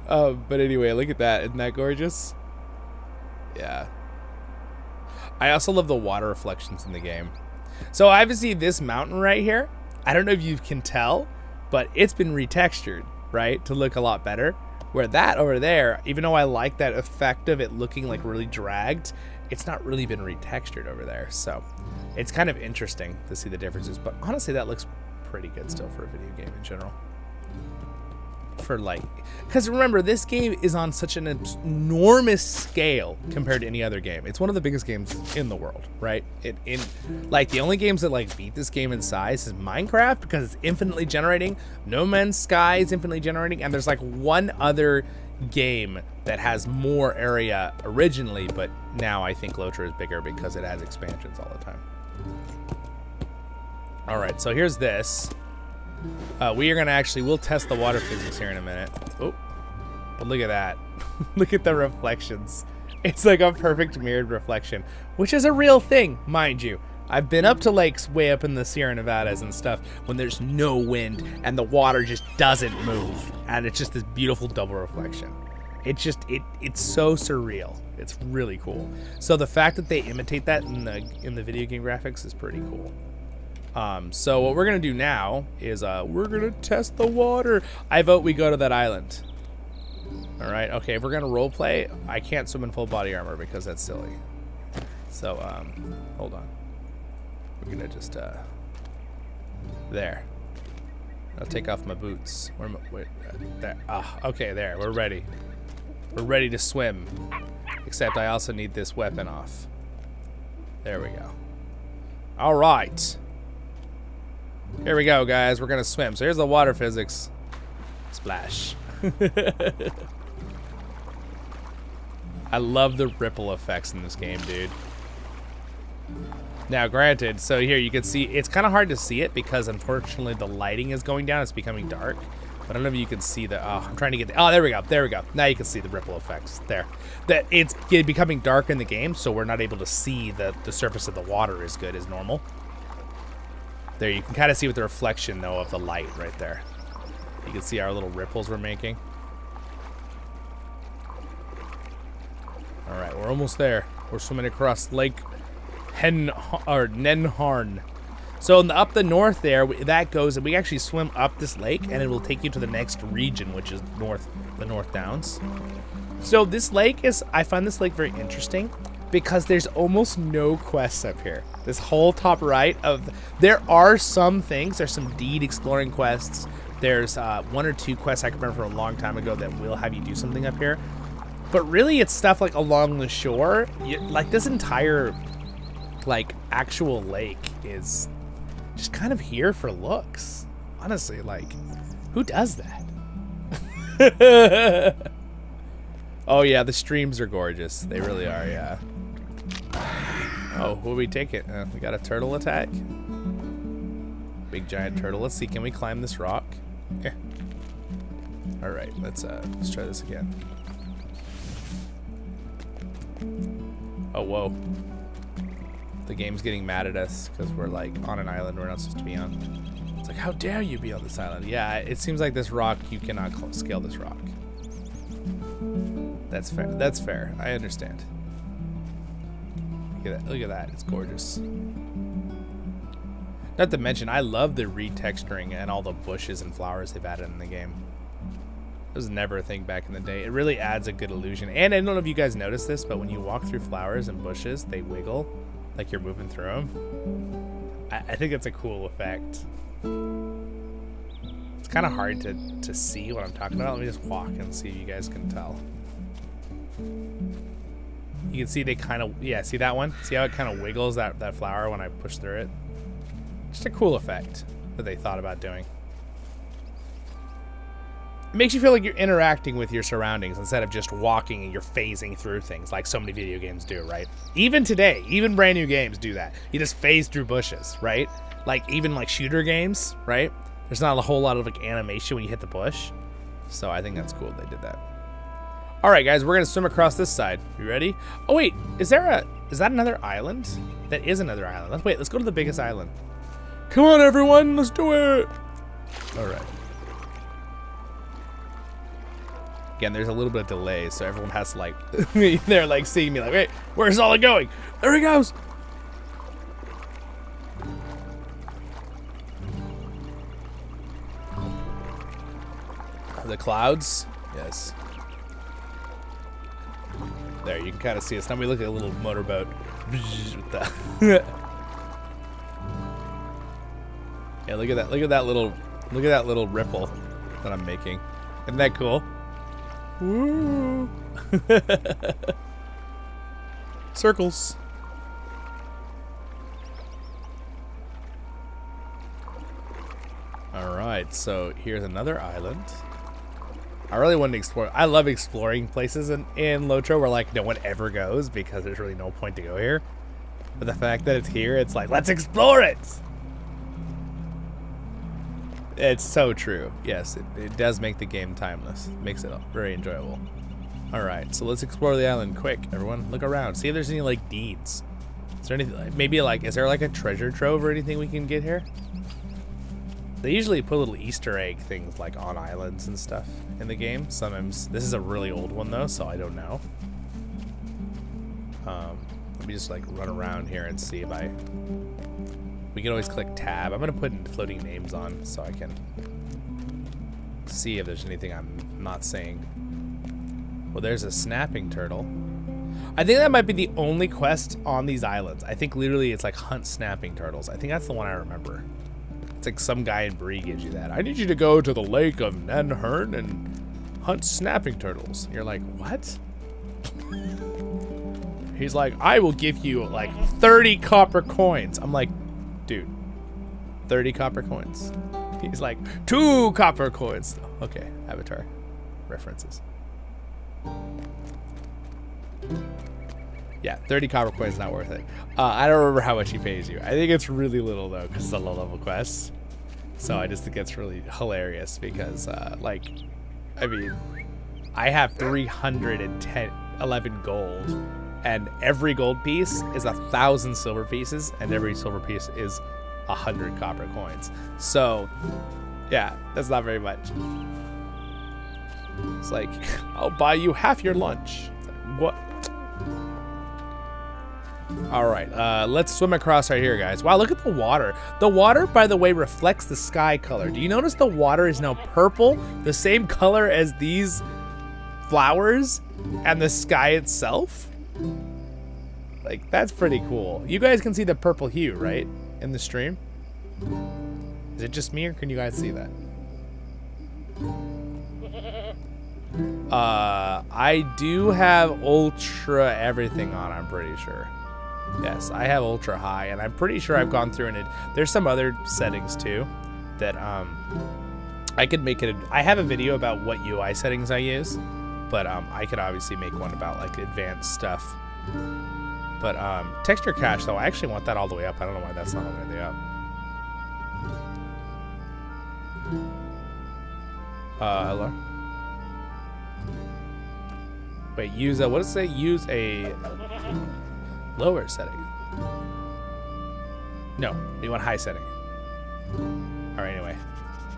But anyway, look at that. Isn't that gorgeous? Yeah. I also love the water reflections in the game. So obviously this mountain right here, I don't know if you can tell, but it's been retextured, right, to look a lot better. Where that over there, even though I like that effect of it looking like really dragged, it's not really been retextured over there. So it's kind of interesting to see the differences. But honestly, that looks pretty good still for a video game in general. For like, because remember, this game is on such an enormous scale compared to any other game. It's one of the biggest games in the world, right? Like the only games that like beat this game in size is Minecraft, because it's infinitely generating. No Man's Sky is infinitely generating, and there's like one other game that has more area originally, but now I think LOTRO is bigger because it has expansions all the time. All right, so here's this. We are gonna we'll test the water physics here in a minute. Oh, but look at that. Look at the reflections. It's like a perfect mirrored reflection, which is a real thing, mind you. I've been up to lakes way up in the Sierra Nevadas and stuff when there's no wind and the water just doesn't move, and it's just this beautiful double reflection. It's just it's so surreal. It's really cool. So the fact that they imitate that in the video game graphics is pretty cool. So what we're gonna do now is we're gonna test the water. I vote we go to that island. All right, okay, if we're gonna role play, I can't swim in full body armor because that's silly. So hold on. We're gonna just there. I'll take off my boots. There. Ah, okay, there. We're ready. We're ready to swim. Except I also need this weapon off. There we go. All right. Here we go, guys. We're gonna swim. So here's the water physics. Splash. I love the ripple effects in this game, dude. Now, granted, so here you can see, it's kind of hard to see it because unfortunately the lighting is going down. It's becoming dark. But I don't know if you can see the, oh, I'm trying to get, oh, there we go. There we go. Now you can see the ripple effects there. That it's becoming dark in the game, so we're not able to see the surface of the water as good as normal. There, you can kind of see with the reflection, though, of the light right there. You can see our little ripples we're making. All right, we're almost there. We're swimming across Lake Nenharn. So up the north there, that goes, and we actually swim up this lake, and it will take you to the next region, which is the North Downs. So this lake is, I find this lake very interesting because there's almost no quests up here. This whole top right of, there are some things, there's some deed exploring quests. There's 1 or 2 quests I can remember from a long time ago that will have you do something up here. But really it's stuff like along the shore. Like this entire like actual lake is just kind of here for looks. Honestly, like, who does that? Oh yeah, the streams are gorgeous. They really are, yeah. Oh, what do we take it? We got a turtle attack. Big giant turtle. Let's see, can we climb this rock? Yeah. All right, let's try this again. Oh, whoa. The game's getting mad at us because we're like on an island we're not supposed to be on. It's like, how dare you be on this island? Yeah, it seems like this rock, you cannot scale this rock. That's fair. That's fair. I understand. Look at that. Look at that. It's gorgeous. Not to mention, I love the retexturing and all the bushes and flowers they've added in the game. It was never a thing back in the day. It really adds a good illusion. And I don't know if you guys noticed this, but when you walk through flowers and bushes, they wiggle like you're moving through them. I think it's a cool effect. It's kind of hard to see what I'm talking about. Let me just walk and see if you guys can tell. You can see they kind of, yeah, see that one? See how it kind of wiggles that flower when I push through it? Just a cool effect that they thought about doing. It makes you feel like you're interacting with your surroundings instead of just walking and you're phasing through things like so many video games do, right? Even today, even brand new games do that. You just phase through bushes, right? Like even like shooter games, right? There's not a whole lot of like animation when you hit the bush. So I think that's cool they did that. All right, guys, we're gonna swim across this side. You ready? Oh wait, is that another island? That is another island. Let's go to the biggest island. Come on, everyone, let's do it. All right. Again, there's a little bit of delay, so everyone has to like, they're like seeing me like, hey, where's Zollin going? There he goes. The clouds, yes. There, you can kind of see us. Now we look at a little motorboat. With the yeah, look at that. Look at that little ripple that I'm making. Isn't that cool? Woo! Circles. All right, so here's another island. I really want to explore. I love exploring places in LOTRO where like no one ever goes because there's really no point to go here. But the fact that it's here, it's like, let's explore it. It's so true. Yes, it does make the game timeless. It makes it very enjoyable. All right, so let's explore the island quick. Everyone, look around. See if there's any like deeds. Is there anything? Maybe like, is there like a treasure trove or anything we can get here? They usually put little Easter egg things like on islands and stuff in the game. Sometimes this is a really old one though, so I don't know. Let me just like run around here and see if we can always click tab. I'm gonna put floating names on so I can see if there's anything I'm not saying. Well, there's a snapping turtle. I think that might be the only quest on these islands. I think literally it's like hunt snapping turtles. I think that's the one I remember. It's like some guy in Bree gives you that. I need you to go to the lake of Nenhern and hunt snapping turtles. You're like, what? He's like, I will give you like 30 copper coins. I'm like, dude, 30 copper coins. He's like, 2 copper coins. Okay, Avatar references. Yeah, 30 copper coins is not worth it. I don't remember how much he pays you. I think it's really little though, because it's a low-level quest. So I just think it's really hilarious because, like, I mean, I have 311 gold, and every gold piece is 1,000 silver pieces, and every silver piece is 100 copper coins. So, yeah, that's not very much. It's like, I'll buy you half your lunch. It's like, what? All right, let's swim across right here, guys. Wow, look at the water. The water, by the way, reflects the sky color. Do you notice the water is now purple, the same color as these flowers and the sky itself? Like, that's pretty cool. You guys can see the purple hue, right, in the stream? Is it just me, or can you guys see that? I do have ultra everything on, I'm pretty sure. Yes, I have ultra high, and I'm pretty sure I've gone through and there's some other settings too that I could make it. I have a video about what UI settings I use, but I could obviously make one about like advanced stuff. But texture cache though, I actually want that all the way up. I don't know why that's not all the way up. Hello. Wait, use a, what does it say? Use a lower setting. No, we want high setting. All right, anyway.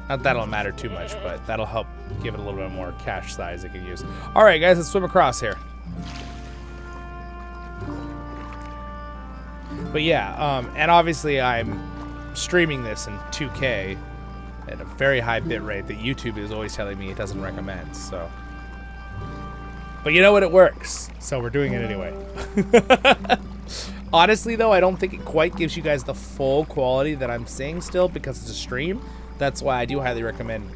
Not that'll matter too much, but that'll help give it a little bit more cache size it can use. All right, guys, let's swim across here. But yeah, and obviously I'm streaming this in 2K at a very high bit rate that YouTube is always telling me it doesn't recommend, so. But you know what, it works, so we're doing it anyway. Honestly though, I don't think it quite gives you guys the full quality that I'm seeing still because it's a stream. That's why I do highly recommend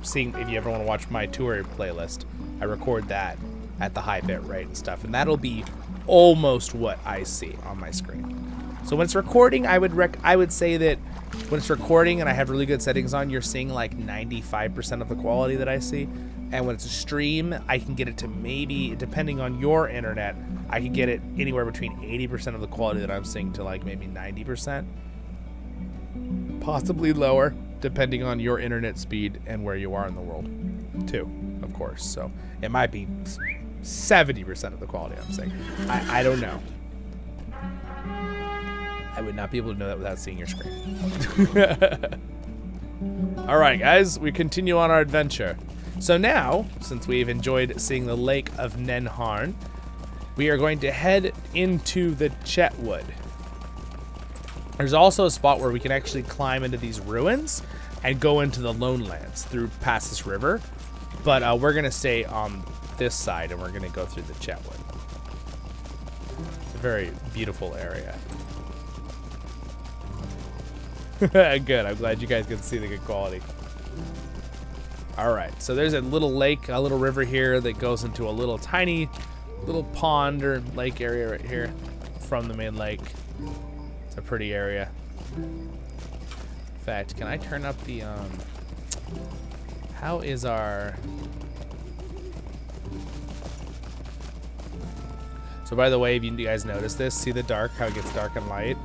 seeing, if you ever want to watch my tour playlist, I record that at the high bit rate and stuff, and that'll be almost what I see on my screen. So when it's recording, I would say that when it's recording and I have really good settings on, you're seeing like 95% of the quality that I see. And when it's a stream, I can get it to maybe, depending on your internet, I can get it anywhere between 80% of the quality that I'm seeing to like maybe 90%. Possibly lower, depending on your internet speed and where you are in the world, too, of course. So it might be 70% of the quality I'm saying. I don't know. I would not be able to know that without seeing your screen. All right, guys, we continue on our adventure. So now, since we've enjoyed seeing the Lake of Nenhern, we are going to head into the Chetwood. There's also a spot where we can actually climb into these ruins and go into the Lone Lands through past this river. But we're going to stay on this side and we're going to go through the Chetwood. It's a very beautiful area. Good, I'm glad you guys can see the good quality. All right, so there's a little lake, a little river here that goes into a little tiny little pond or lake area right here from the main lake. It's a pretty area. In fact, can I turn up the, how is our... So by the way, if you guys notice this, see the dark, how it gets dark and light?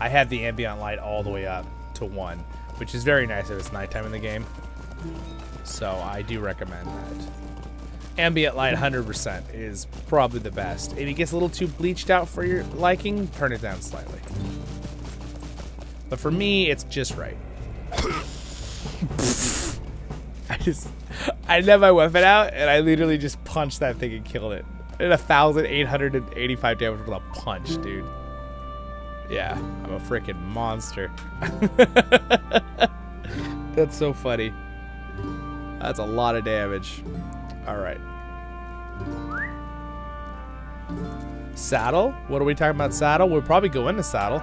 I have the ambient light all the way up to 1, which is very nice if it's nighttime in the game. So I do recommend that. Ambient light 100% is probably the best. If it gets a little too bleached out for your liking, turn it down slightly. But for me, it's just right. I let my weapon out and I literally just punched that thing and killed it. I did 1,885 damage with a punch, dude. Yeah, I'm a freaking monster. That's so funny. That's a lot of damage. All right. Saddle? What are we talking about, saddle? We'll probably go into saddle.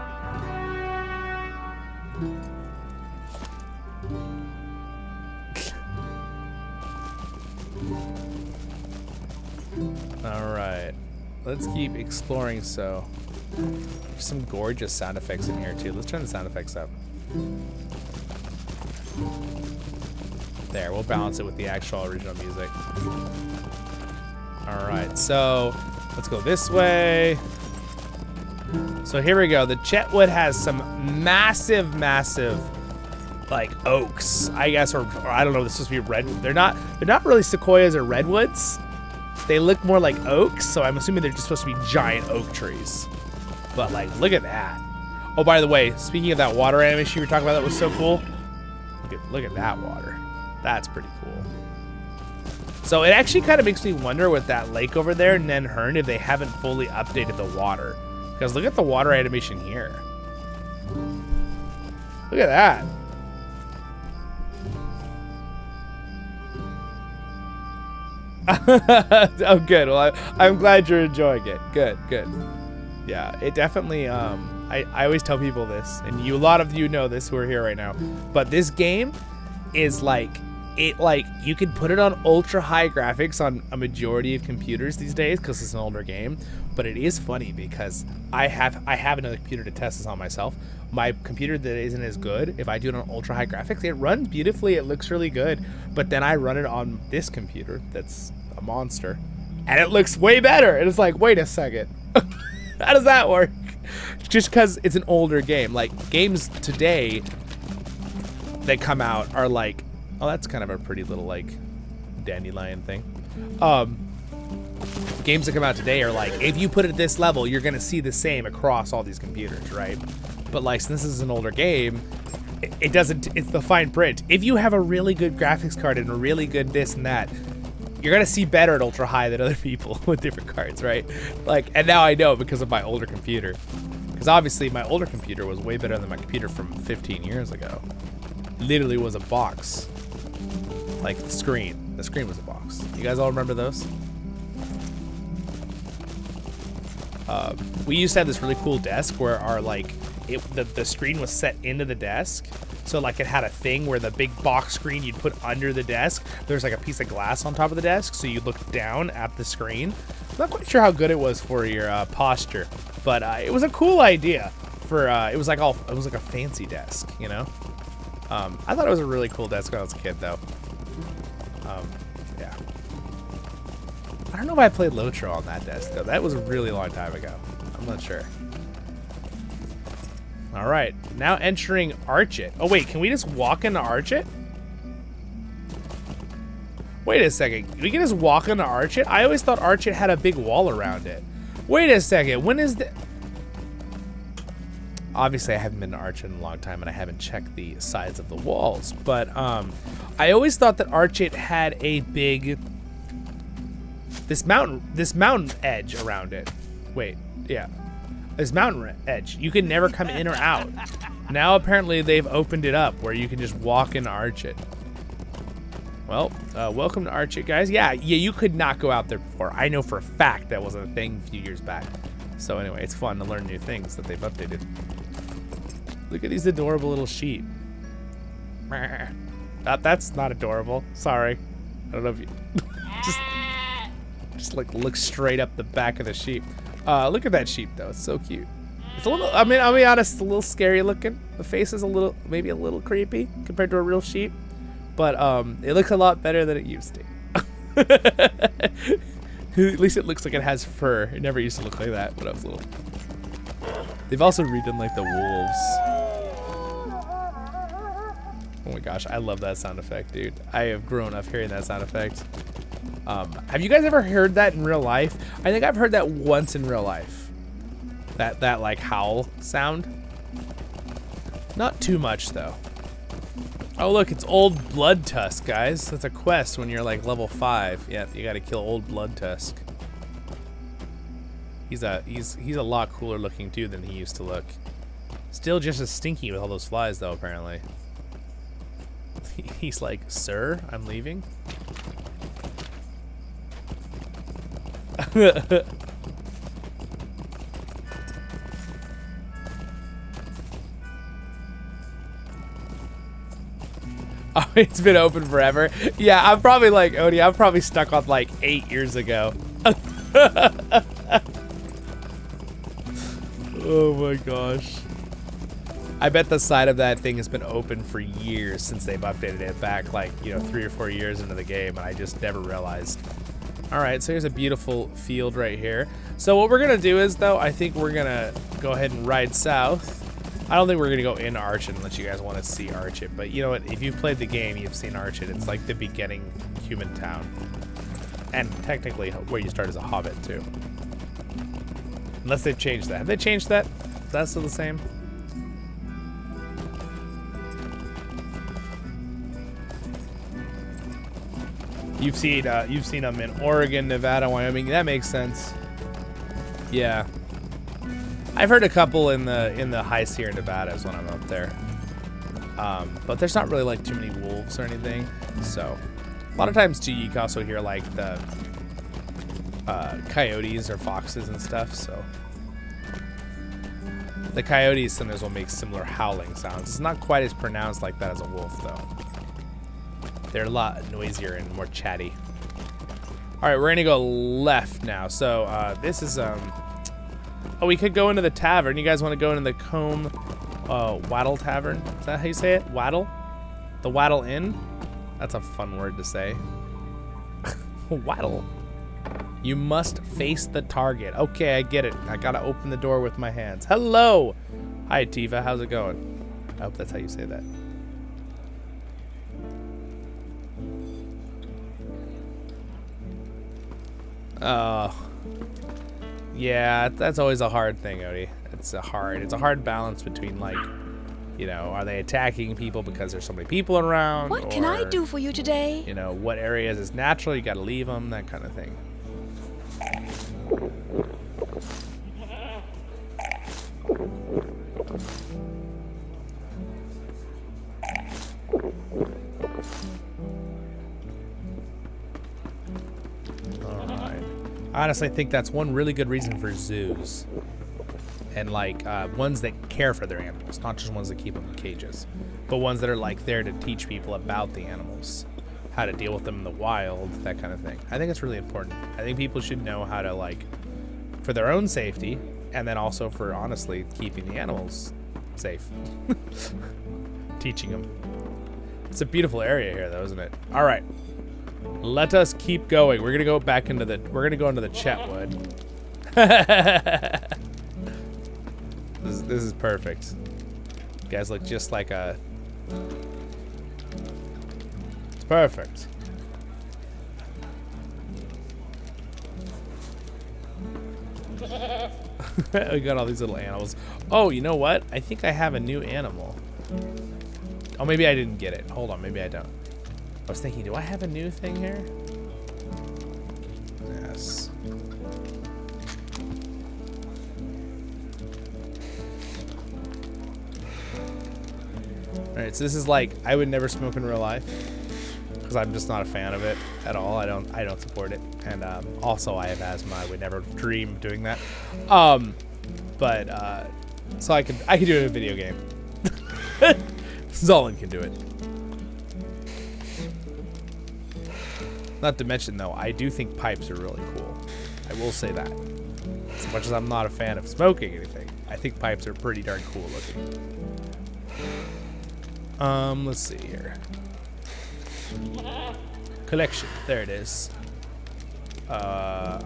Alright. Let's keep exploring, so. There's some gorgeous sound effects in here, too. Let's turn the sound effects up. There, we'll balance it with the actual original music. Alright, so let's go this way. So here we go. The Chetwood has some massive, like oaks, I guess, or I don't know. This is supposed to be red. They're not really sequoias or redwoods. They look more like oaks, so I'm assuming they're just supposed to be giant oak trees. But like, look at that. Oh, by the way, speaking of that water animation you were talking about, that was so cool. Look at that water. That's pretty cool. So it actually kind of makes me wonder with that lake over there, Nen Hern, if they haven't fully updated the water. Because look at the water animation here. Look at that. Oh, good. Well, I'm glad you're enjoying it. Good. Yeah, it definitely, I always tell people this, and a lot of you know this who are here right now, but this game is like, you can put it on ultra high graphics on a majority of computers these days because it's an older game, but it is funny because I have another computer to test this on myself. My computer that isn't as good, if I do it on ultra high graphics, it runs beautifully, it looks really good, but then I run it on this computer that's a monster, and it looks way better, and it's like, wait a second. How does that work? Just because it's an older game. Like, games today that come out are like, oh, that's kind of a pretty little, like, dandelion thing. Games that come out today are like, if you put it at this level, you're going to see the same across all these computers, right? But, like, since this is an older game, it doesn't, it's the fine print. If you have a really good graphics card and a really good this and that, you're gonna see better at ultra high than other people with different cards, right? Like, and now I know because of my older computer. Because obviously my older computer was way better than my computer from 15 years ago. Literally was a box. Like the screen. The screen was a box. You guys all remember those? We used to have this really cool desk where our the screen was set into the desk. So like it had a thing where the big box screen you'd put under the desk, there's like a piece of glass on top of the desk, so you look down at the screen. I'm not quite sure how good it was for your posture, but it was a cool idea for it was like a fancy desk, you know. I thought it was a really cool desk when I was a kid, though. Yeah. I don't know if I played LOTRO on that desk though. That was a really long time ago. I'm not sure. All right, now entering Archit. Oh wait, can we just walk into Archit? Wait a second, we can just walk into Archit? I always thought Archit had a big wall around it. Wait a second, when is the... Obviously I haven't been to Archit in a long time and I haven't checked the sides of the walls, but I always thought that Archit had a big... This mountain edge around it. Wait, yeah. This mountain edge. You can never come in or out. Now apparently they've opened it up where you can just walk into Archit. Well, welcome to Archit, guys. Yeah, you could not go out there before. I know for a fact that was a thing a few years back. So anyway, it's fun to learn new things that they've updated. Look at these adorable little sheep. That's not adorable. Sorry. I don't know if you... just like look straight up the back of the sheep. Look at that sheep though, it's so cute. It's a little, I mean, I'll be honest, it's a little scary looking. The face is maybe a little creepy compared to a real sheep, but it looks a lot better than it used to. At least it looks like it has fur. It never used to look like that when I was little. They've also redone like the wolves. Oh my gosh, I love that sound effect, dude. I have grown up hearing that sound effect. Have you guys ever heard that in real life? I think I've heard that once in real life. That like howl sound. Not too much though. Oh look, it's Old Blood Tusk, guys. That's a quest when you're like level 5. Yeah, you gotta kill Old Blood Tusk. He's a lot cooler looking too than he used to look. Still just as stinky with all those flies though, apparently. He's like, sir, I'm leaving. Oh, it's been open forever. Yeah, I'm probably like Odie. I'm probably stuck on like 8 years ago. Oh my gosh. I bet the side of that thing has been open for years since they've updated it back like, you know, 3 or 4 years into the game, and I just never realized. All right, so here's a beautiful field right here. So what we're gonna do is, though, I think we're gonna go ahead and ride south. I don't think we're gonna go into Archit unless you guys want to see Archit, but you know what? If you've played the game, you've seen Archit. It's like the beginning human town, and technically where you start as a hobbit too. Unless they've changed that. Have they changed that? Is that still the same? You've seen them in Oregon, Nevada, Wyoming. That makes sense. Yeah, I've heard a couple in the high Sierra Nevadas when I'm up there. But there's not really like too many wolves or anything. So a lot of times too, you can also hear like the coyotes or foxes and stuff. So the coyotes sometimes will make similar howling sounds. It's not quite as pronounced like that as a wolf though. They're a lot noisier and more chatty. All right, we're gonna go left now. So this is oh, we could go into the tavern. You guys want to go into the Combe Wattle Tavern? Is that how you say it? Wattle? The Wattle Inn? That's a fun word to say. Wattle. You must face the target. Okay, I get it. I gotta open the door with my hands. Hello. Hi, Tiva. How's it going? I hope that's how you say that. Yeah, that's always a hard thing, Odie. It's a hard balance between, like, you know, are they attacking people because there's so many people around? What can I do for you today? You know, what areas is natural, you gotta leave them, that kind of thing. I honestly think that's one really good reason for zoos. And like ones that care for their animals, not just ones that keep them in cages, but ones that are like there to teach people about the animals, how to deal with them in the wild, that kind of thing. I think it's really important. I think people should know how to, like, for their own safety, and then also for, honestly, keeping the animals safe. Teaching them. It's a beautiful area here, though, isn't it? All right. Let us keep going. We're gonna go back into the. We're gonna go into the Chetwood. This is perfect. You guys look just like a. It's perfect. We got all these little animals. Oh, you know what? I think I have a new animal. Oh, maybe I didn't get it. Hold on, maybe I don't. I was thinking, do I have a new thing here? Yes. Alright, so this is like, I would never smoke in real life, because I'm just not a fan of it at all. I don't support it. And also I have asthma. I would never dream of doing that. So I could do it in a video game. Zollin can do it. Not to mention, though, I do think pipes are really cool. I will say that. As much as I'm not a fan of smoking anything, I think pipes are pretty darn cool looking. Let's see here. Collection. There it is. I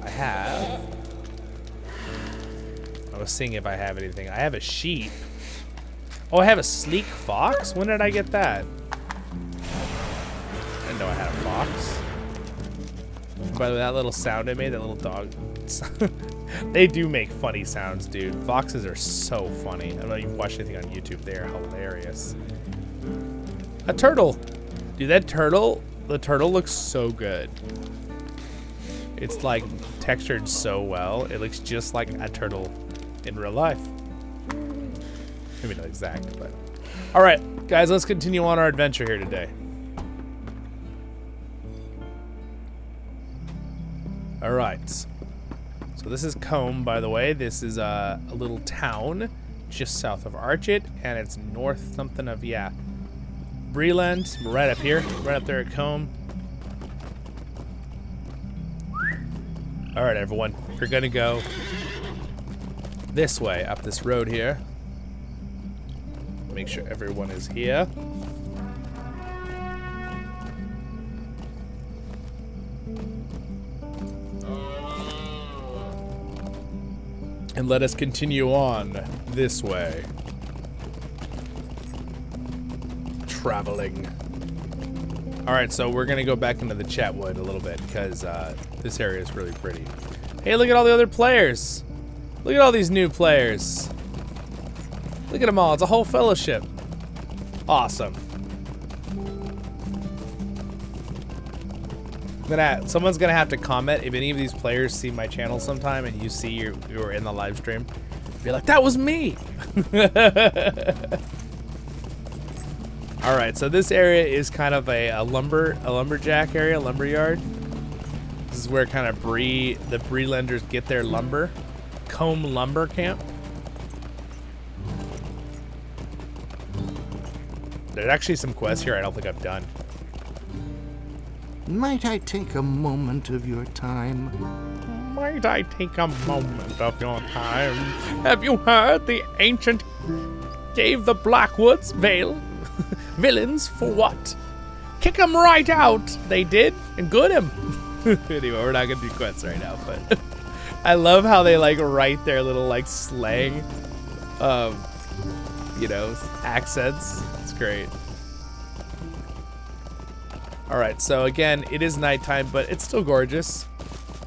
was seeing if I have anything. I have a sheep. Oh, I have a sleek fox? When did I get that? I didn't know I had a fox. By the way, that little sound I made, that little dog. They do make funny sounds, dude. Foxes are so funny. I don't know if you've watched anything on YouTube. They are hilarious. A turtle. Dude, that turtle, the turtle looks so good. It's like textured so well. It looks just like a turtle in real life. Maybe not exact, but. All right, guys, let's continue on our adventure here today. All right. So this is Combe, by the way. This is a little town just south of Archit, and it's north something of, yeah, Breland. We're right up here, right up there at Combe. All right, everyone, we're gonna go this way, up this road here. Make sure everyone is here. And let us continue on this way. Traveling. All right, so we're gonna go back into the Chatwood a little bit because this area is really pretty. Hey, look at all the other players. Look at all these new players. Look at them all. It's a whole fellowship. Awesome. Someone's gonna have to comment if any of these players see my channel sometime and you see you're in the live stream. Be like, that was me. All right, so this area is kind of a lumberjack area, lumberyard. This is where kind of the Brelanders get their lumber. Combe Lumber Camp. There's actually some quests here I don't think I've done. Might I take a moment of your time? Might I take a moment of your time? Have you heard the ancient gave the Blackwoods villains for what? Kick 'em right out. They did, and good 'em. Anyway, we're not gonna do quests right now, but I love how they like write their little like slang, you know, accents. It's great. All right, so again, it is nighttime, but it's still gorgeous.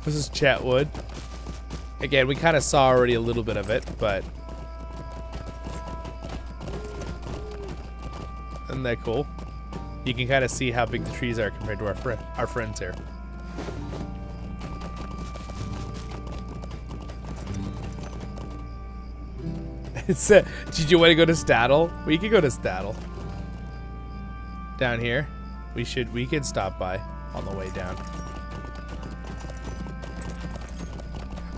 This is Chatwood. Again, we kind of saw already a little bit of it, but isn't that cool? You can kind of see how big the trees are compared to our friends here. It's did you want to go to Staddle? We could go to Staddle. Down here. We could stop by on the way down.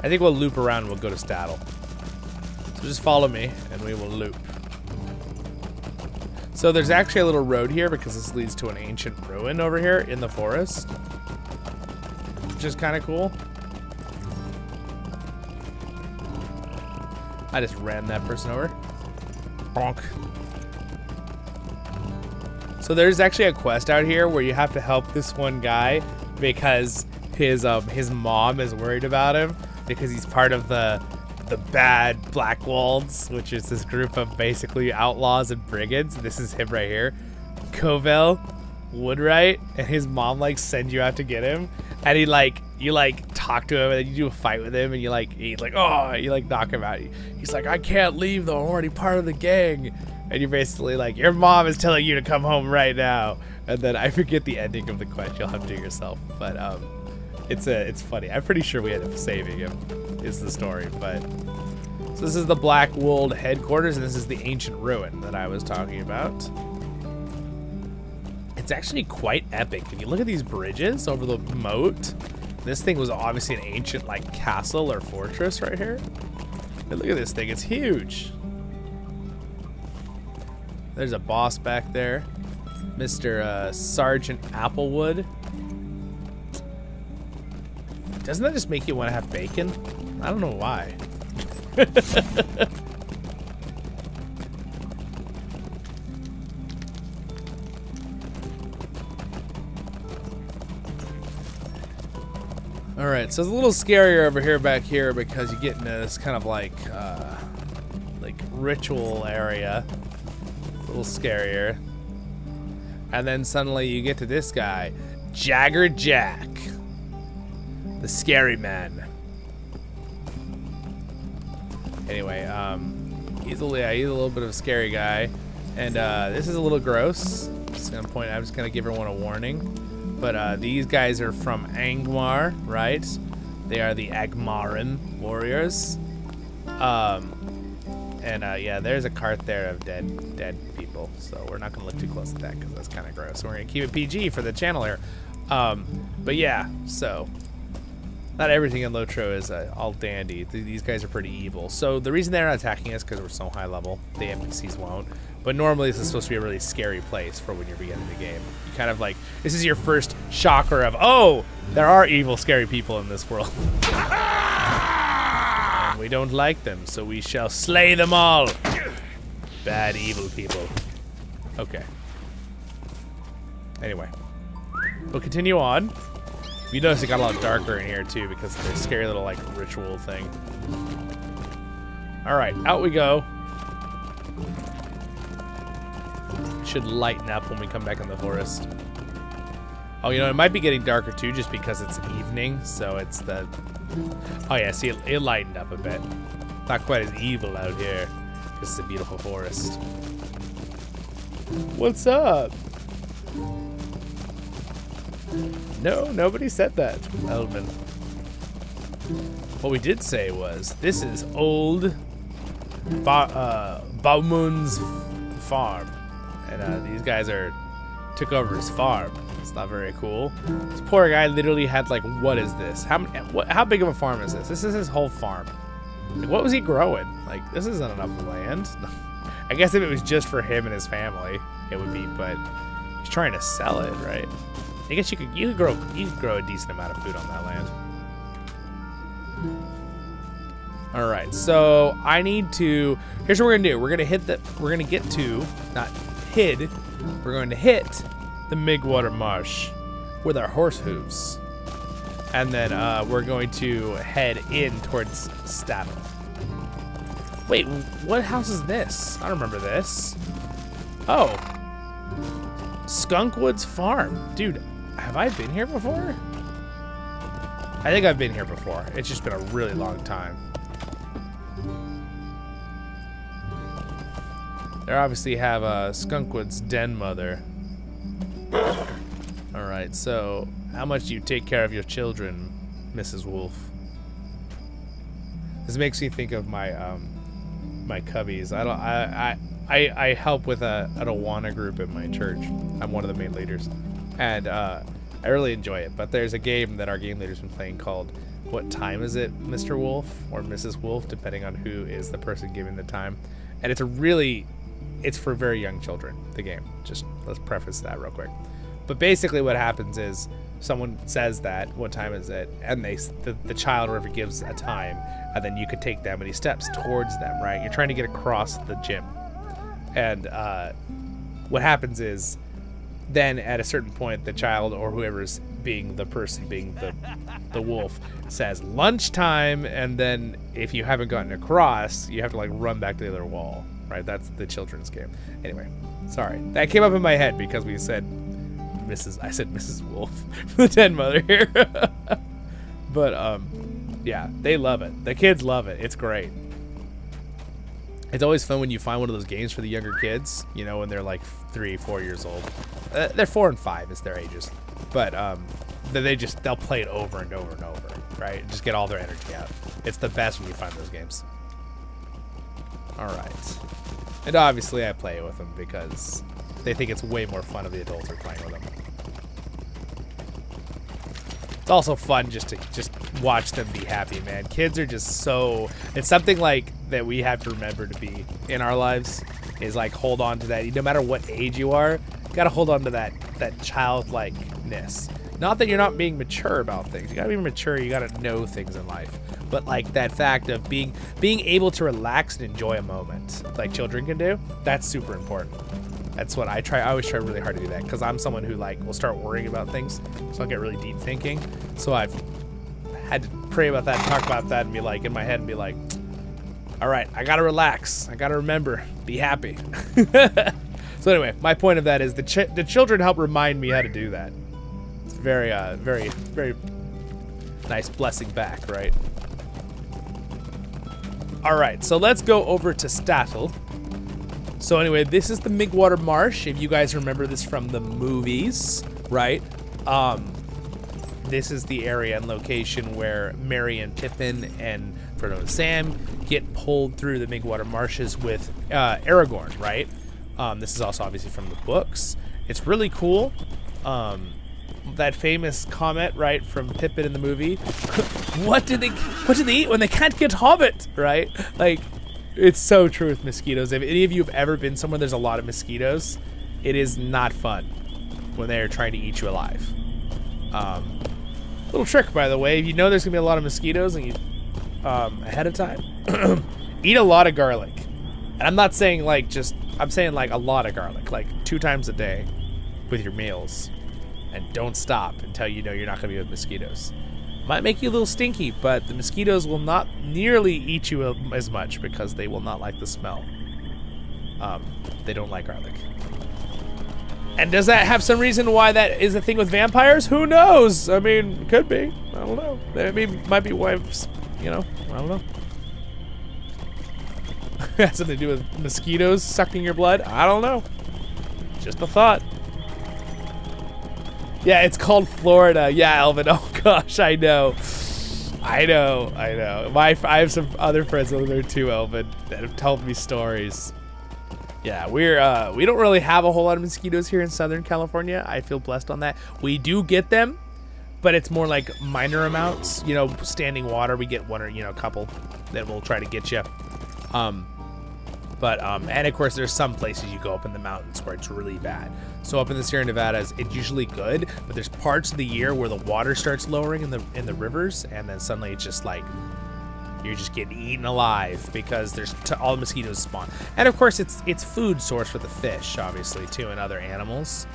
I think we'll loop around and we'll go to Staddle. So just follow me and we will loop. So there's actually a little road here because this leads to an ancient ruin over here in the forest. Which is kind of cool. I just ran that person over. Bonk. So there's actually a quest out here where you have to help this one guy because his mom is worried about him because he's part of the bad Blackwolds, which is this group of basically outlaws and brigands. This is him right here, Covell Woodwright, and his mom like sends you out to get him, and you talk to him and then you do a fight with him and he's like, oh, you like knock him out. He's like, I can't leave though, I'm already part of the gang. And you're basically like, your mom is telling you to come home right now. And then I forget the ending of the quest. You'll have to do yourself. But it's funny. I'm pretty sure we end up saving him, is the story. But so this is the Blackwold headquarters, and this is the ancient ruin that I was talking about. It's actually quite epic. If you look at these bridges over the moat, this thing was obviously an ancient like castle or fortress right here. And look at this thing. It's huge. There's a boss back there, Mr. Sergeant Applewood. Doesn't that just make you want to have bacon? I don't know why. All right, so it's a little scarier over here back here because you get into this kind of like ritual area. A little scarier. And then suddenly you get to this guy, Jagger Jack, the scary man. Anyway, he's a little bit of a scary guy, and this is a little gross. I'm just gonna give everyone a warning. But these guys are from Angmar, right? They are the Agmaran warriors. Yeah, there's a cart there of dead people, so we're not gonna look too close at that because that's kind of gross. So we're gonna keep it PG for the channel here. But yeah, so not everything in LOTRO is all dandy. These guys are pretty evil. So the reason they're not attacking us because we're so high level. The NPCs won't. But normally this is supposed to be a really scary place for when you're beginning the game. You kind of like, this is your first shocker of, oh, there are evil, scary people in this world. And we don't like them, so we shall slay them all. Bad, evil people. Okay. Anyway. We'll continue on. You notice it got a lot darker in here too because of the scary little like ritual thing. Alright, out we go. Should lighten up when we come back in the forest. Oh, you know, it might be getting darker too just because it's evening, so it's the... Oh yeah, see, it lightened up a bit. Not quite as evil out here. This is a beautiful forest. What's up? No, nobody said that, Elvin. What we did say was, this is old Baumund's farm. And these guys took over his farm. It's not very cool. This poor guy literally had like, what is this? How big of a farm is this? This is his whole farm. Like, what was he growing? Like, this isn't enough land. I guess if it was just for him and his family, it would be, but he's trying to sell it, right? I guess you could grow a decent amount of food on that land. All right, so I need to. Here's what we're gonna do. We're gonna hit the. We're gonna get to We're going to hit the Migwater Marsh with our horse hooves, and then we're going to head in towards Staddle. Wait, what house is this? I don't remember this. Oh, Skunkwood's farm, dude. Have I been here before? I think I've been here before. It's just been a really long time. They obviously have Skunkwood's den mother. All right, so how much do you take care of your children, Mrs. Wolf? This makes me think of my my cubbies. I help with an Awana group in my church. I'm one of the main leaders, and I really enjoy it. But there's a game that our game leader's been playing called "What Time Is It, Mr. Wolf?" or Mrs. Wolf, depending on who is the person giving the time. And it's for very young children, the game. Just let's preface that real quick. But basically what happens is someone says that, what time is it? And the child or whoever gives a time, and then you could take them and he steps towards them, right? You're trying to get across the gym. And what happens is then at a certain point, the child or whoever's being the person being the wolf says lunchtime, and then if you haven't gotten across, you have to like run back to the other wall. Right, that's the children's game. Anyway, sorry. That came up in my head because we said I said Mrs. Wolf, the den mother here. But yeah, they love it. The kids love it. It's great. It's always fun when you find one of those games for the younger kids, you know, when they're like 3, 4 years old. They're 4 and 5 is their ages. But they'll play it over and over and over, right? Just get all their energy out. It's the best when you find those games. All right. And obviously I play it with them because they think it's way more fun if the adults are playing with them. It's also fun just to watch them be happy, man. Kids are just so... It's something like that we have to remember to be in our lives is like hold on to that. No matter what age you are, you got to hold on to that childlikeness. Not that you're not being mature about things. You got to be mature. You got to know things in life. But like that fact of being able to relax and enjoy a moment like children can do, that's super important. That's what I try. I always try really hard to do that because I'm someone who like will start worrying about things. So I'll get really deep thinking. So I've had to pray about that and talk about that and be like in my head and be like, all right, I got to relax. I got to remember, be happy. So anyway, my point of that is the children help remind me how to do that. It's very, very, very nice blessing back, right? All right, so let's go over to Staddle. So anyway, this is the Migwater Marsh. If you guys remember this from the movies, right? This is the area and location where Merry and Pippin and Frodo and Sam get pulled through the Migwater Marshes with Aragorn, right? This is also obviously from the books. It's really cool. that famous comment, right, from Pippin in the movie. What do they eat when they can't get Hobbit, right? Like, it's so true with mosquitoes. If any of you have ever been somewhere there's a lot of mosquitoes, it is not fun when they're trying to eat you alive. Little trick, by the way, if you know there's gonna be a lot of mosquitoes and you ahead of time, eat a lot of garlic. And I'm not saying like I'm saying like a lot of garlic, like 2 times a day with your meals. And don't stop until you know you're not gonna be with mosquitoes. Might make you a little stinky, but the mosquitoes will not nearly eat you as much because they will not like the smell. They don't like garlic. And does that have some reason why that is a thing with vampires? Who knows? I mean, could be. I don't know. I mean, might be wives, you know, I don't know. Has something to do with mosquitoes sucking your blood? I don't know. Just a thought. Yeah, it's called Florida. Yeah, Elvin. Oh gosh, I know. I know. I have some other friends over there too, Elvin, that have told me stories. Yeah, we don't really have a whole lot of mosquitoes here in Southern California. I feel blessed on that. We do get them, but it's more like minor amounts. You know, standing water, we get one or a couple that will try to get you. And of course, there's some places you go up in the mountains where it's really bad. So up in the Sierra Nevadas, it's usually good, but there's parts of the year where the water starts lowering in the rivers, and then suddenly it's just like you're just getting eaten alive because there's all the mosquitoes spawn. And of course, it's food source for the fish, obviously too, and other animals.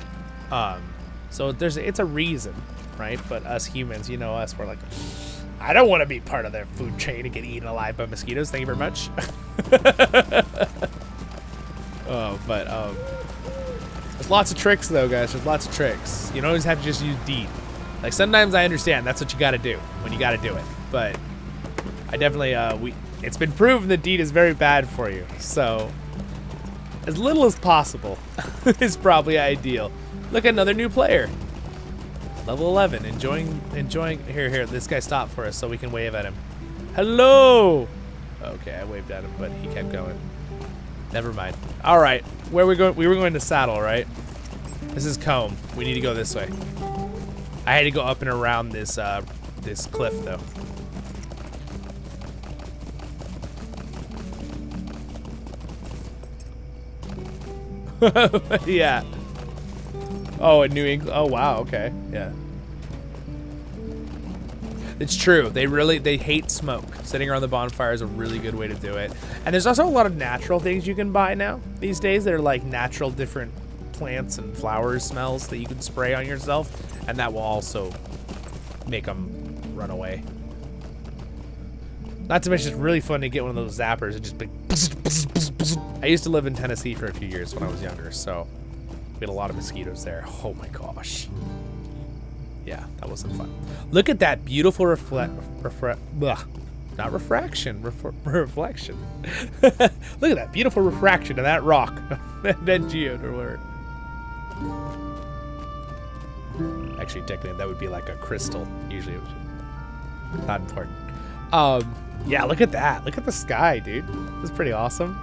So it's a reason, right? But us humans, you know us, we're like, I don't want to be part of their food chain and get eaten alive by mosquitoes. Thank you very much. There's lots of tricks though, guys. There's lots of tricks. You don't always have to just use deed. Like sometimes I understand that's what you got to do when you got to do it, but I definitely it's been proven that deed is very bad for you. So as little as possible is probably ideal. Look, another new player. Level 11, enjoying. Here, this guy stopped for us so we can wave at him. Hello. Okay, I waved at him, but he kept going. Never mind. All right, where we going? We were going to Saddle, right? This is Combe. We need to go this way. I had to go up and around this this cliff though. Yeah. Oh, in New England. Oh, wow. Okay. Yeah. It's true. They hate smoke. Sitting around the bonfire is a really good way to do it. And there's also a lot of natural things you can buy now these days that are like natural different plants and flowers smells that you can spray on yourself, and that will also make them run away. Not to mention, it's really fun to get one of those zappers and just be. I used to live in Tennessee for a few years when I was younger, so we had a lot of mosquitoes there. Oh my gosh. Yeah, that wasn't fun. Look at that beautiful reflection. Look at that beautiful refraction of that rock. That geode or whatever. Actually, technically, that would be like a crystal. Usually, it was not important. Yeah, look at that. Look at the sky, dude. That's pretty awesome.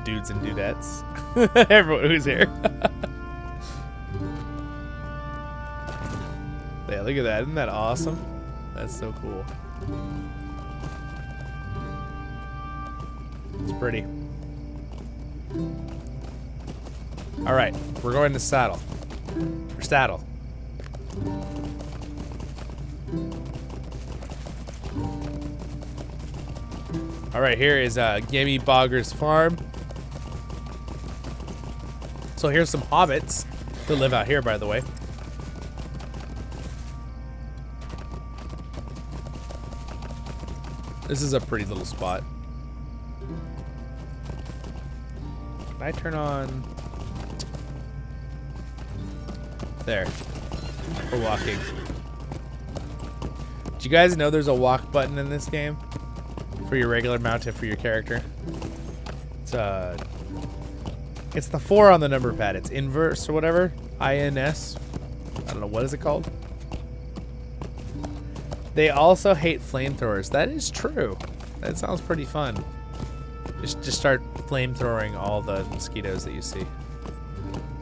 Dudes and dudettes. Everyone who's here. Yeah, look at that. Isn't that awesome? That's so cool. It's pretty. All right, we're going to Saddle. Or Saddle. All right, here is Gimme Bogger's farm. So here's some hobbits that live out here, by the way. This is a pretty little spot. Can I turn on? There. We're walking. Do you guys know there's a walk button in this game? For your regular mount and for your character. It's the 4 on the number pad. It's inverse or whatever. INS. I don't know, what is it called? They also hate flamethrowers. That is true. That sounds pretty fun. Just start flamethrowing all the mosquitoes that you see.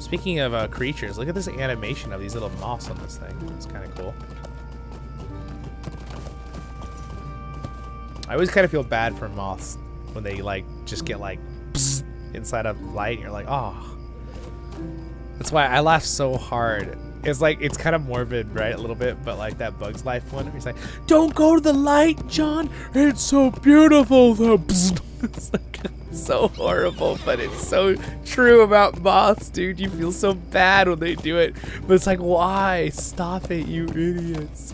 Speaking of creatures, look at this animation of these little moths on this thing. It's kind of cool. I always kind of feel bad for moths when they like just get like inside of light and you're like, oh. That's why I laugh so hard. It's like, it's kind of morbid, right? A little bit, but like that Bug's Life one, he's like, don't go to the light, John. It's so beautiful. It's like so horrible, but it's so true about moths, dude. You feel so bad when they do it, but it's like, why? Stop it, you idiots.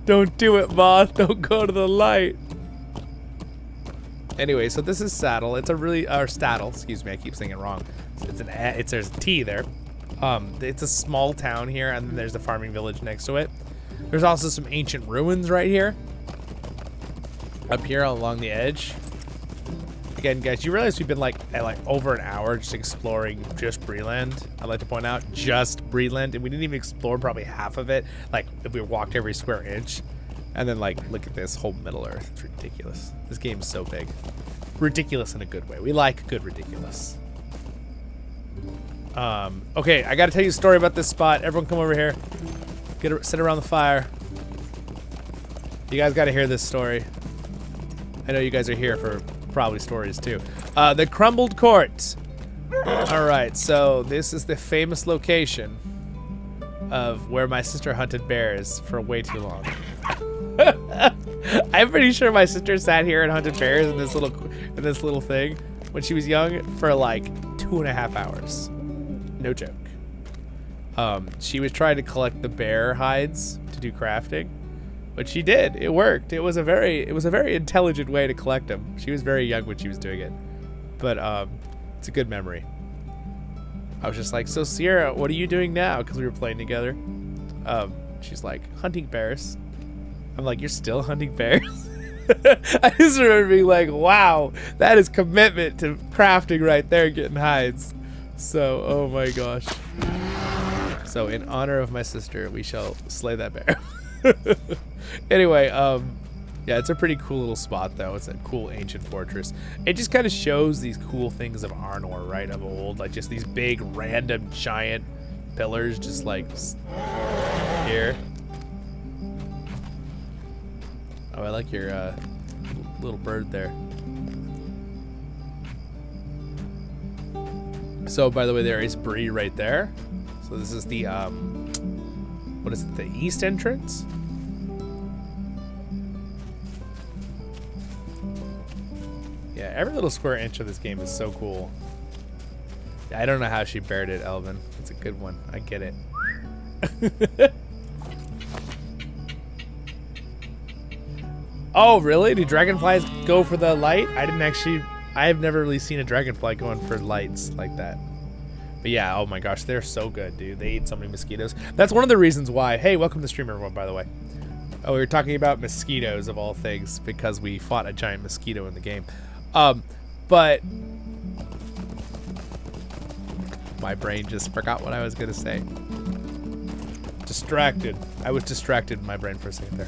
Don't do it, moth. Don't go to the light. Anyway, so this is Saddle. It's a really, or Staddle, excuse me. I keep saying it wrong. There's a T there. It's a small town here, and then there's the farming village next to it. There's also some ancient ruins right here. Up here along the edge. Again, guys, you realize we've been like at over an hour just exploring just Breland. I'd like to point out just Breland, and we didn't even explore probably half of it. Like if we walked every square inch, and then like look at this whole Middle Earth. It's ridiculous. This game is so big, ridiculous in a good way. We like good ridiculous. Okay, I gotta tell you a story about this spot. Everyone come over here. Sit around the fire. You guys gotta hear this story. I know you guys are here for probably stories too. The Crumbled Court. Alright, so this is the famous location of where my sister hunted bears for way too long. I'm pretty sure my sister sat here and hunted bears in this little thing when she was young for like 2.5 hours. No joke. She was trying to collect the bear hides to do crafting, but she did. It worked. It was a very intelligent way to collect them. She was very young when she was doing it, but it's a good memory. I was just like, so Sierra, what are you doing now? Because we were playing together. She's like, hunting bears. I'm like, you're still hunting bears? I just remember being like, wow, that is commitment to crafting right there, getting hides. So, oh my gosh. So in honor of my sister, we shall slay that bear. Anyway, yeah, it's a pretty cool little spot though. It's a cool ancient fortress. It just kind of shows these cool things of Arnor, right, of old, like just these big random giant pillars just like here. Oh, I like your little bird there. So, by the way, there is Bree right there. So this is the, what is it, the east entrance? Yeah, every little square inch of this game is so cool. I don't know how she bared it, Elvin. It's a good one. I get it. Oh, really? Do dragonflies go for the light? I have never really seen a dragonfly going for lights like that. But yeah, oh my gosh, they're so good, dude. They eat so many mosquitoes. That's one of the reasons why. Hey, welcome to the stream, everyone, by the way. Oh, we were talking about mosquitoes of all things because we fought a giant mosquito in the game. But my brain just forgot what I was gonna say. Distracted. I was distracted in my brain for a second there.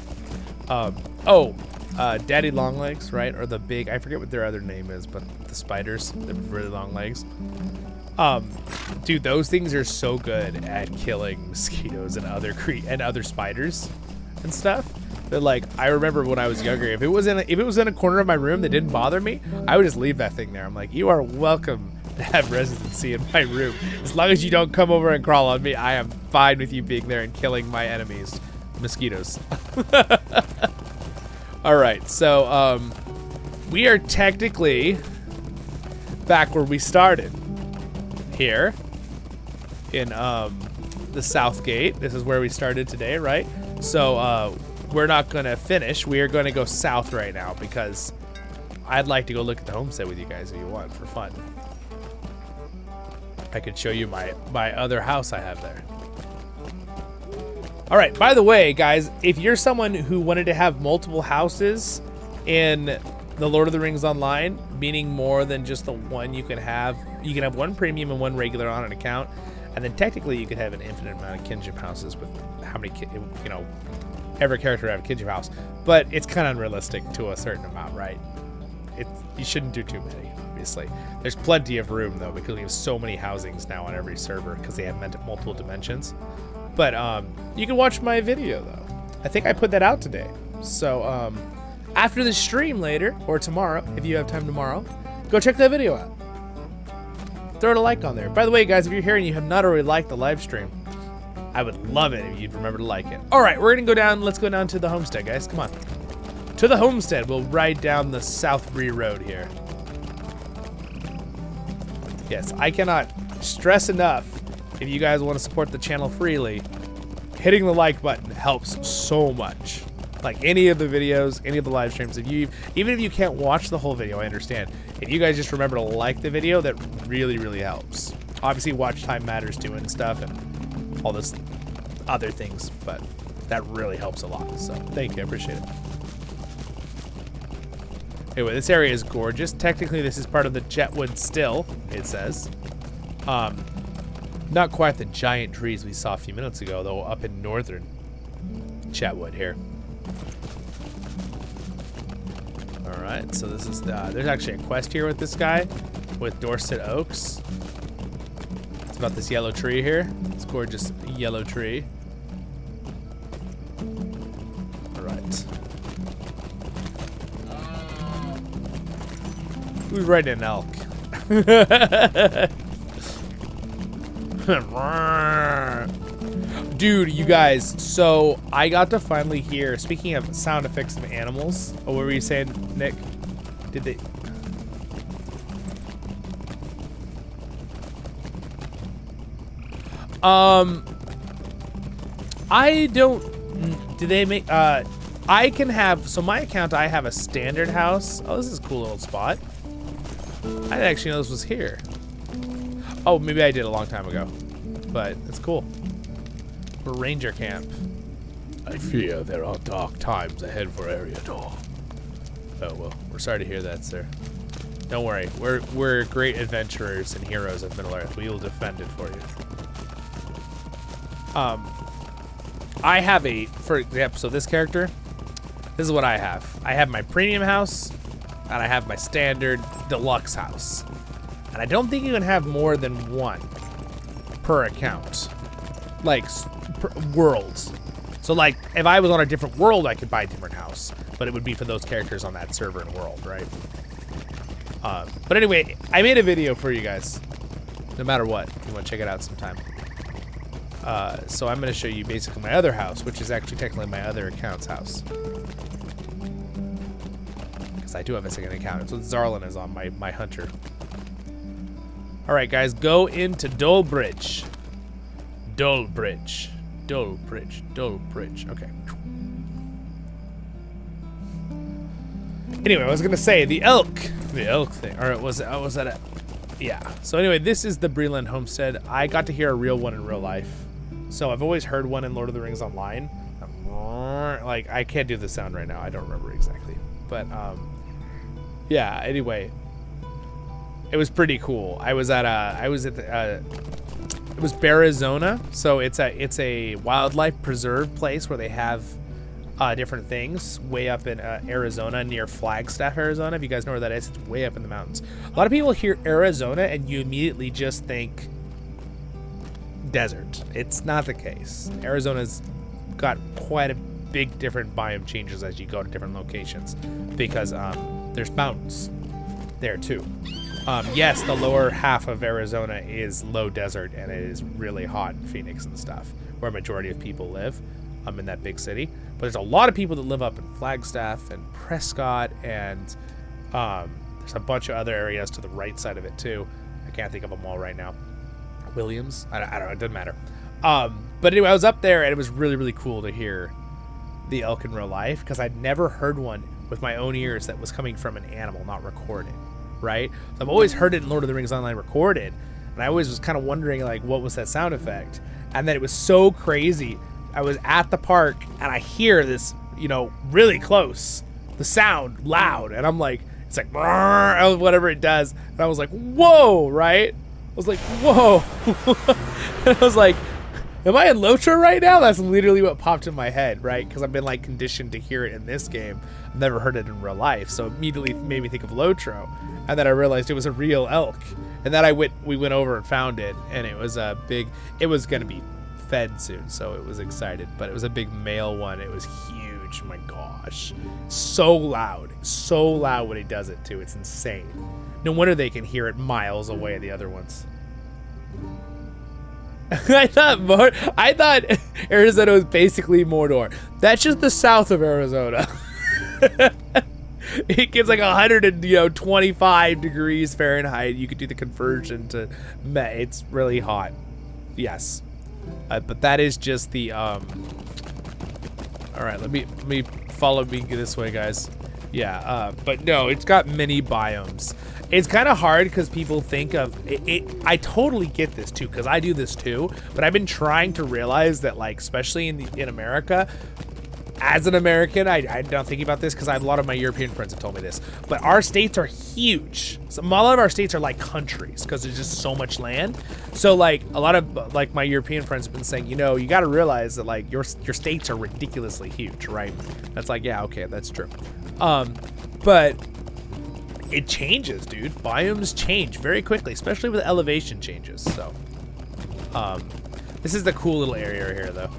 Daddy Longlegs, right? Or the big, I forget what their other name is, but the spiders, the really long legs. Dude, those things are so good at killing mosquitoes and other spiders and stuff. That like, I remember when I was younger, if it was in a corner of my room that didn't bother me, I would just leave that thing there. I'm like, you are welcome to have residency in my room. As long as you don't come over and crawl on me, I am fine with you being there and killing my enemies, mosquitoes. All right, so we are technically back where we started here in the South Gate. This is where we started today, right? So we're not gonna finish. We are gonna go south right now because I'd like to go look at the homestead with you guys if you want for fun. I could show you my other house I have there. All right, by the way, guys, if you're someone who wanted to have multiple houses in the Lord of the Rings Online, meaning more than just the one you can have one premium and one regular on an account, and then technically you could have an infinite amount of kinship houses with how many, every character have a kinship house, but it's kind of unrealistic to a certain amount, right? You shouldn't do too many, obviously. There's plenty of room, though, because we have so many housings now on every server because they have multiple dimensions. But you can watch my video, though. I think I put that out today. So after the stream later, or tomorrow, if you have time tomorrow, go check that video out. Throw a like on there. By the way, guys, if you're here and you have not already liked the live stream, I would love it if you'd remember to like it. All right, we're gonna go down. Let's go down to the homestead, guys. Come on. To the homestead. We'll ride down the South Bree Road here. Yes, I cannot stress enough, if you guys want to support the channel freely, hitting the like button helps so much. Like any of the videos, any of the live streams, even if you can't watch the whole video, I understand. If you guys just remember to like the video, that really, really helps. Obviously, watch time matters too and stuff, and all this other things, but that really helps a lot. So thank you, I appreciate it. Anyway, this area is gorgeous. Technically, this is part of the Jetwood still, it says. Not quite the giant trees we saw a few minutes ago, though, up in northern Chetwood here. All right, so this is there's actually a quest here with this guy, with Dorset Oaks. It's about this yellow tree here. This gorgeous yellow tree. All right. Who's riding an elk? Dude, you guys, so I got to finally hear, speaking of sound effects of animals. Oh, what were you saying, Nick? Did they... I don't... Do they make... I can have... So my account, I have a standard house. Oh, this is a cool little spot. I didn't actually know this was here. Oh, maybe I did a long time ago. But it's cool. We're Ranger Camp. I fear there are dark times ahead for Ariador. Oh, well, we're sorry to hear that, sir. Don't worry. We're great adventurers and heroes of Middle-earth. We will defend it for you. I have a... For example, so this character, this is what I have. I have my premium house, and I have my standard deluxe house. And I don't think you can have more than one per account. Like, worlds. So, like, if I was on a different world, I could buy a different house. But it would be for those characters on that server and world, right? But anyway, I made a video for you guys. No matter what. If you want to check it out sometime. So I'm going to show you basically my other house, which is actually technically my other account's house. Because I do have a second account. It's what Zollin is on, my hunter. Alright, guys, go into Dullbridge. Dullbridge. Dullbridge. Dullbridge. Okay. Anyway, I was gonna say the elk thing. Or was that a... Yeah. So anyway, this is the Breland Homestead. I got to hear a real one in real life. So I've always heard one in Lord of the Rings Online. Like, I can't do the sound right now. I don't remember exactly. But, yeah, anyway. It was pretty cool. It was Arizona, so it's a wildlife preserve place where they have different things way up in Arizona near Flagstaff, Arizona. If you guys know where that is, it's way up in the mountains. A lot of people hear Arizona and you immediately just think desert. It's not the case. Arizona's got quite a big different biome changes as you go to different locations because there's mountains there too. Yes, the lower half of Arizona is low desert, and it is really hot in Phoenix and stuff, where a majority of people live in that big city. But there's a lot of people that live up in Flagstaff and Prescott, and there's a bunch of other areas to the right side of it, too. I can't think of them all right now. Williams? I don't know. It doesn't matter. But anyway, I was up there, and it was really, really cool to hear the elk in real life, because I'd never heard one with my own ears that was coming from an animal, not recorded. Right? So I've always heard it in Lord of the Rings Online recorded, and I always was kind of wondering, like, what was that sound effect? And then it was so crazy. I was at the park, and I hear this, you know, really close, the sound loud, and I'm like, it's like, whatever it does, and I was like, whoa, right? I was like, whoa. And I was like, Am I in LOTRO right now? That's literally what popped in my head, right? Because I've been like conditioned to hear it in this game. I've never heard it in real life, so immediately made me think of LOTRO. And then I realized it was a real elk. And then we went over and found it, and it was a big. It was gonna be fed soon, so it was excited. But it was a big male one. It was huge. Oh my gosh, so loud when he does it too. It's insane. No wonder they can hear it miles away. The other ones. I thought Arizona was basically Mordor. That's just the south of Arizona. It gets like 125 degrees Fahrenheit. You could do the conversion to it's really hot. Yes, but that is just the all right, let me follow me this way, guys. Yeah, but no, it's got many biomes. It's kind of hard because people think of it. I totally get this too, because I do this too. But I've been trying to realize that, like, especially in America, as an American, I'm not thinking about this because a lot of my European friends have told me this. But our states are huge. So a lot of our states are like countries because there's just so much land. So like a lot of like my European friends have been saying, you know, you got to realize that like your states are ridiculously huge, right? That's like, yeah, okay, that's true. But it changes, dude. Biomes change very quickly, especially with elevation changes. So, this is the cool little area right here, though.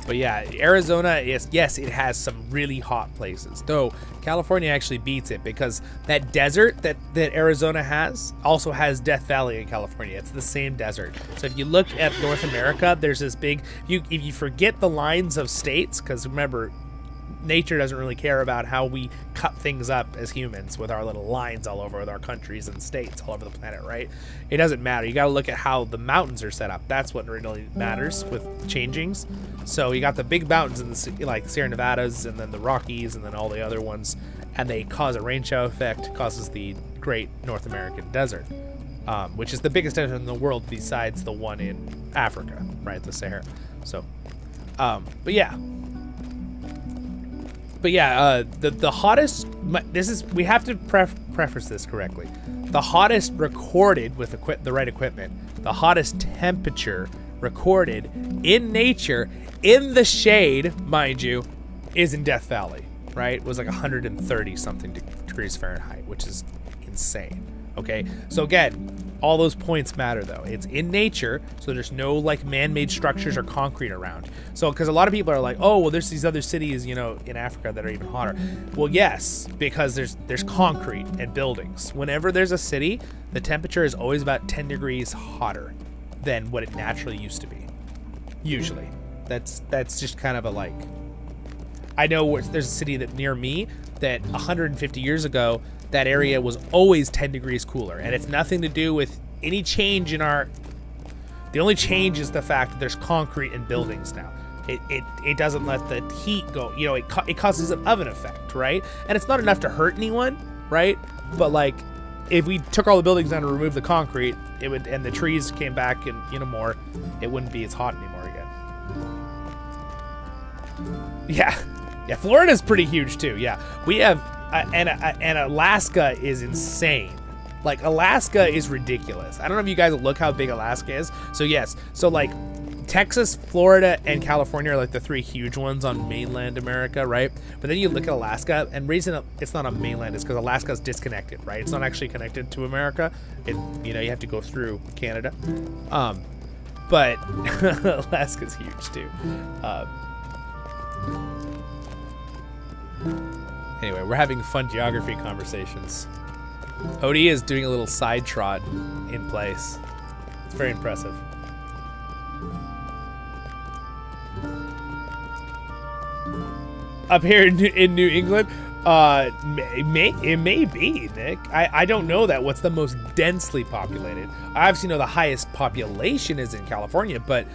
But yeah, Arizona is, yes, it has some really hot places. Though California actually beats it because that desert that Arizona has also has Death Valley in California. It's the same desert. So if you look at North America, there's this big. If you forget the lines of states, because remember, nature doesn't really care about how we cut things up as humans with our little lines all over with our countries and states all over the planet, right? It doesn't matter. You got to look at how the mountains are set up. That's what really matters with changings. So you got the big mountains in the like Sierra Nevadas, and then the Rockies, and then all the other ones, and they cause a rain shower effect, causes the Great North American Desert, which is the biggest desert in the world besides the one in Africa, right? The Sahara. So, but yeah. But yeah, the hottest. We have to preface this correctly. The hottest recorded with the right equipment. The hottest temperature recorded in nature, in the shade, mind you, is in Death Valley. Right? It was like 130 something degrees Fahrenheit, which is insane. Okay, so again, all those points matter though. It's in nature, so there's no like man-made structures or concrete around. So because a lot of people are like, oh, well, there's these other cities, you know, in Africa that are even hotter. Well, yes, because there's concrete and buildings. Whenever there's a city, the temperature is always about 10 degrees hotter than what it naturally used to be. Usually, that's just kind of a like. I know there's a city that near me that 150 years ago, that area was always 10 degrees cooler, and it's nothing to do with any change in our. The only change is the fact that there's concrete and buildings now. It doesn't let the heat go. You know, it causes an oven effect, right? And it's not enough to hurt anyone, right? But like, if we took all the buildings down and removed the concrete, it would, and the trees came back and more, it wouldn't be as hot anymore again. Yeah, Florida's pretty huge too. Yeah, we have. And Alaska is insane. Like, Alaska is ridiculous. I don't know if you guys look how big Alaska is. So yes, so like Texas, Florida, and California are like the three huge ones on mainland America, right? But then you look at Alaska, and reason it's not on mainland is because Alaska's disconnected, right? It's not actually connected to America. You have to go through Canada. But Alaska's huge too. Anyway, we're having fun geography conversations. Odie is doing a little side trot in place. It's very impressive. Up here in New England, it may be, Nick. I don't know that. What's the most densely populated? I obviously know the highest population is in California, but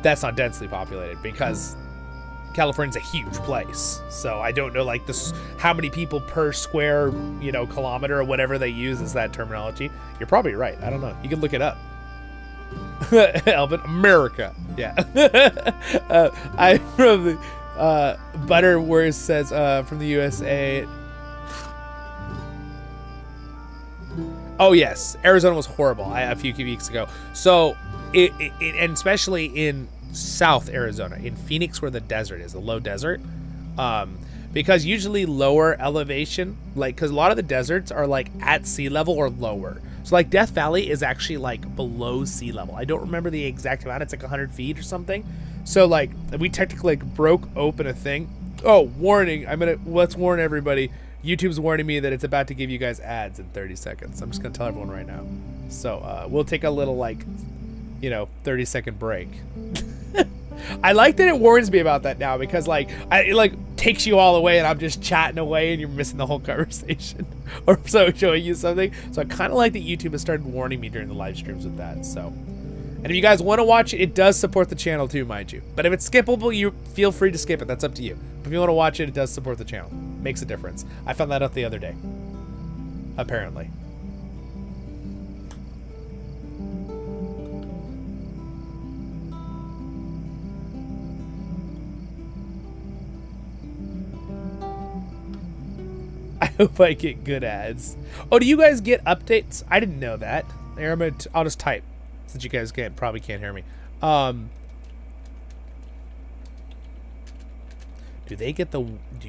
that's not densely populated because California's a huge place, so I don't know like this how many people per square kilometer or whatever they use as that terminology. You're probably right. I don't know. You can look it up. Elvin, America. Yeah. I'm from the Butterworth says from the USA. Oh yes, Arizona was horrible a few weeks ago. So and especially in South Arizona, in Phoenix, where the desert is, the low desert, because usually lower elevation, like because a lot of the deserts are like at sea level or lower. So like Death Valley is actually like below sea level. I don't remember the exact amount. It's like 100 feet or something. So like we technically like broke open a thing. Oh, warning! Let's warn everybody. YouTube's warning me that it's about to give you guys ads in 30 seconds. I'm just gonna tell everyone right now. So we'll take a little 30-second break. I like that it warns me about that now, because it takes you all away and I'm just chatting away and you're missing the whole conversation or so showing you something. So I kind of like that YouTube has started warning me during the live streams with that. So, and if you guys want to watch it, it does support the channel too, mind you. But if it's skippable, you feel free to skip it. That's up to you. But if you want to watch it, it does support the channel. Makes a difference. I found that out the other day. Apparently. I hope I get good ads. Oh, do you guys get updates? I didn't know that. I'll just type, since you guys probably can't hear me. Do you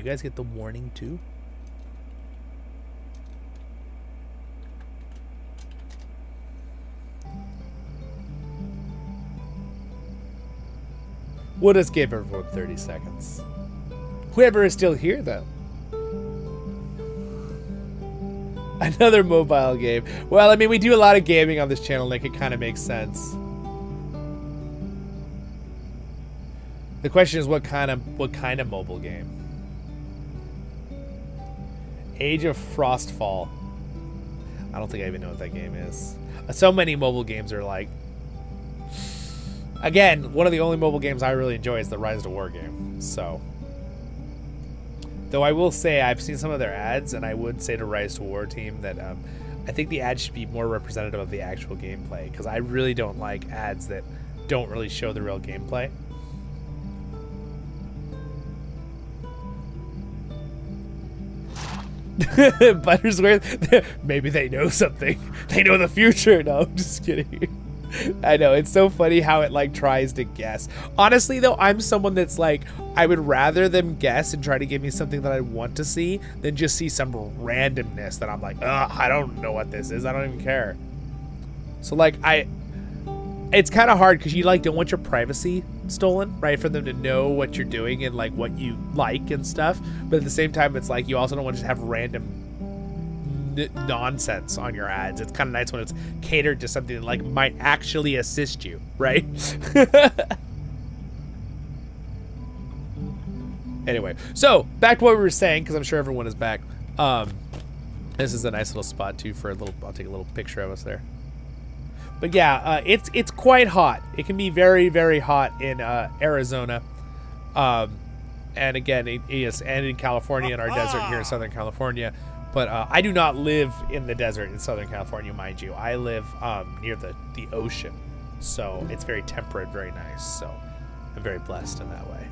guys get the warning too? We'll just give everyone 30 seconds. Whoever is still here, though. Another mobile game. Well, I mean, we do a lot of gaming on this channel, Nick. It kind of makes sense. The question is, what kind of mobile game? Age of Frostfall. I don't think I even know what that game is. So many mobile games are like... Again, one of the only mobile games I really enjoy is the Rise to War game. So... Though I will say I've seen some of their ads, and I would say to Rise to War team that I think the ads should be more representative of the actual gameplay, because I really don't like ads that don't really show the real gameplay. Buttersworth, maybe they know something. They know the future. No, I'm just kidding. I know, it's so funny how it tries to guess. Honestly though, I'm someone that's I would rather them guess and try to give me something that I want to see than just see some randomness that I'm like, ugh, I don't know what this is. I don't even care. So it's kind of hard because you don't want your privacy stolen, right? For them to know what you're doing and what you like and stuff. But at the same time, it's you also don't want to just have random nonsense on your ads. It's kind of nice when it's catered to something that might actually assist you, right? Anyway, so back to what we were saying, because I'm sure everyone is back. This is a nice little spot too for I'll take a little picture of us there. But yeah, it's quite hot. It can be very, very hot in Arizona. And again, and in California, in our desert here in Southern California. But I do not live in the desert in Southern California, mind you. I live near the ocean, so it's very temperate, very nice. So I'm very blessed in that way.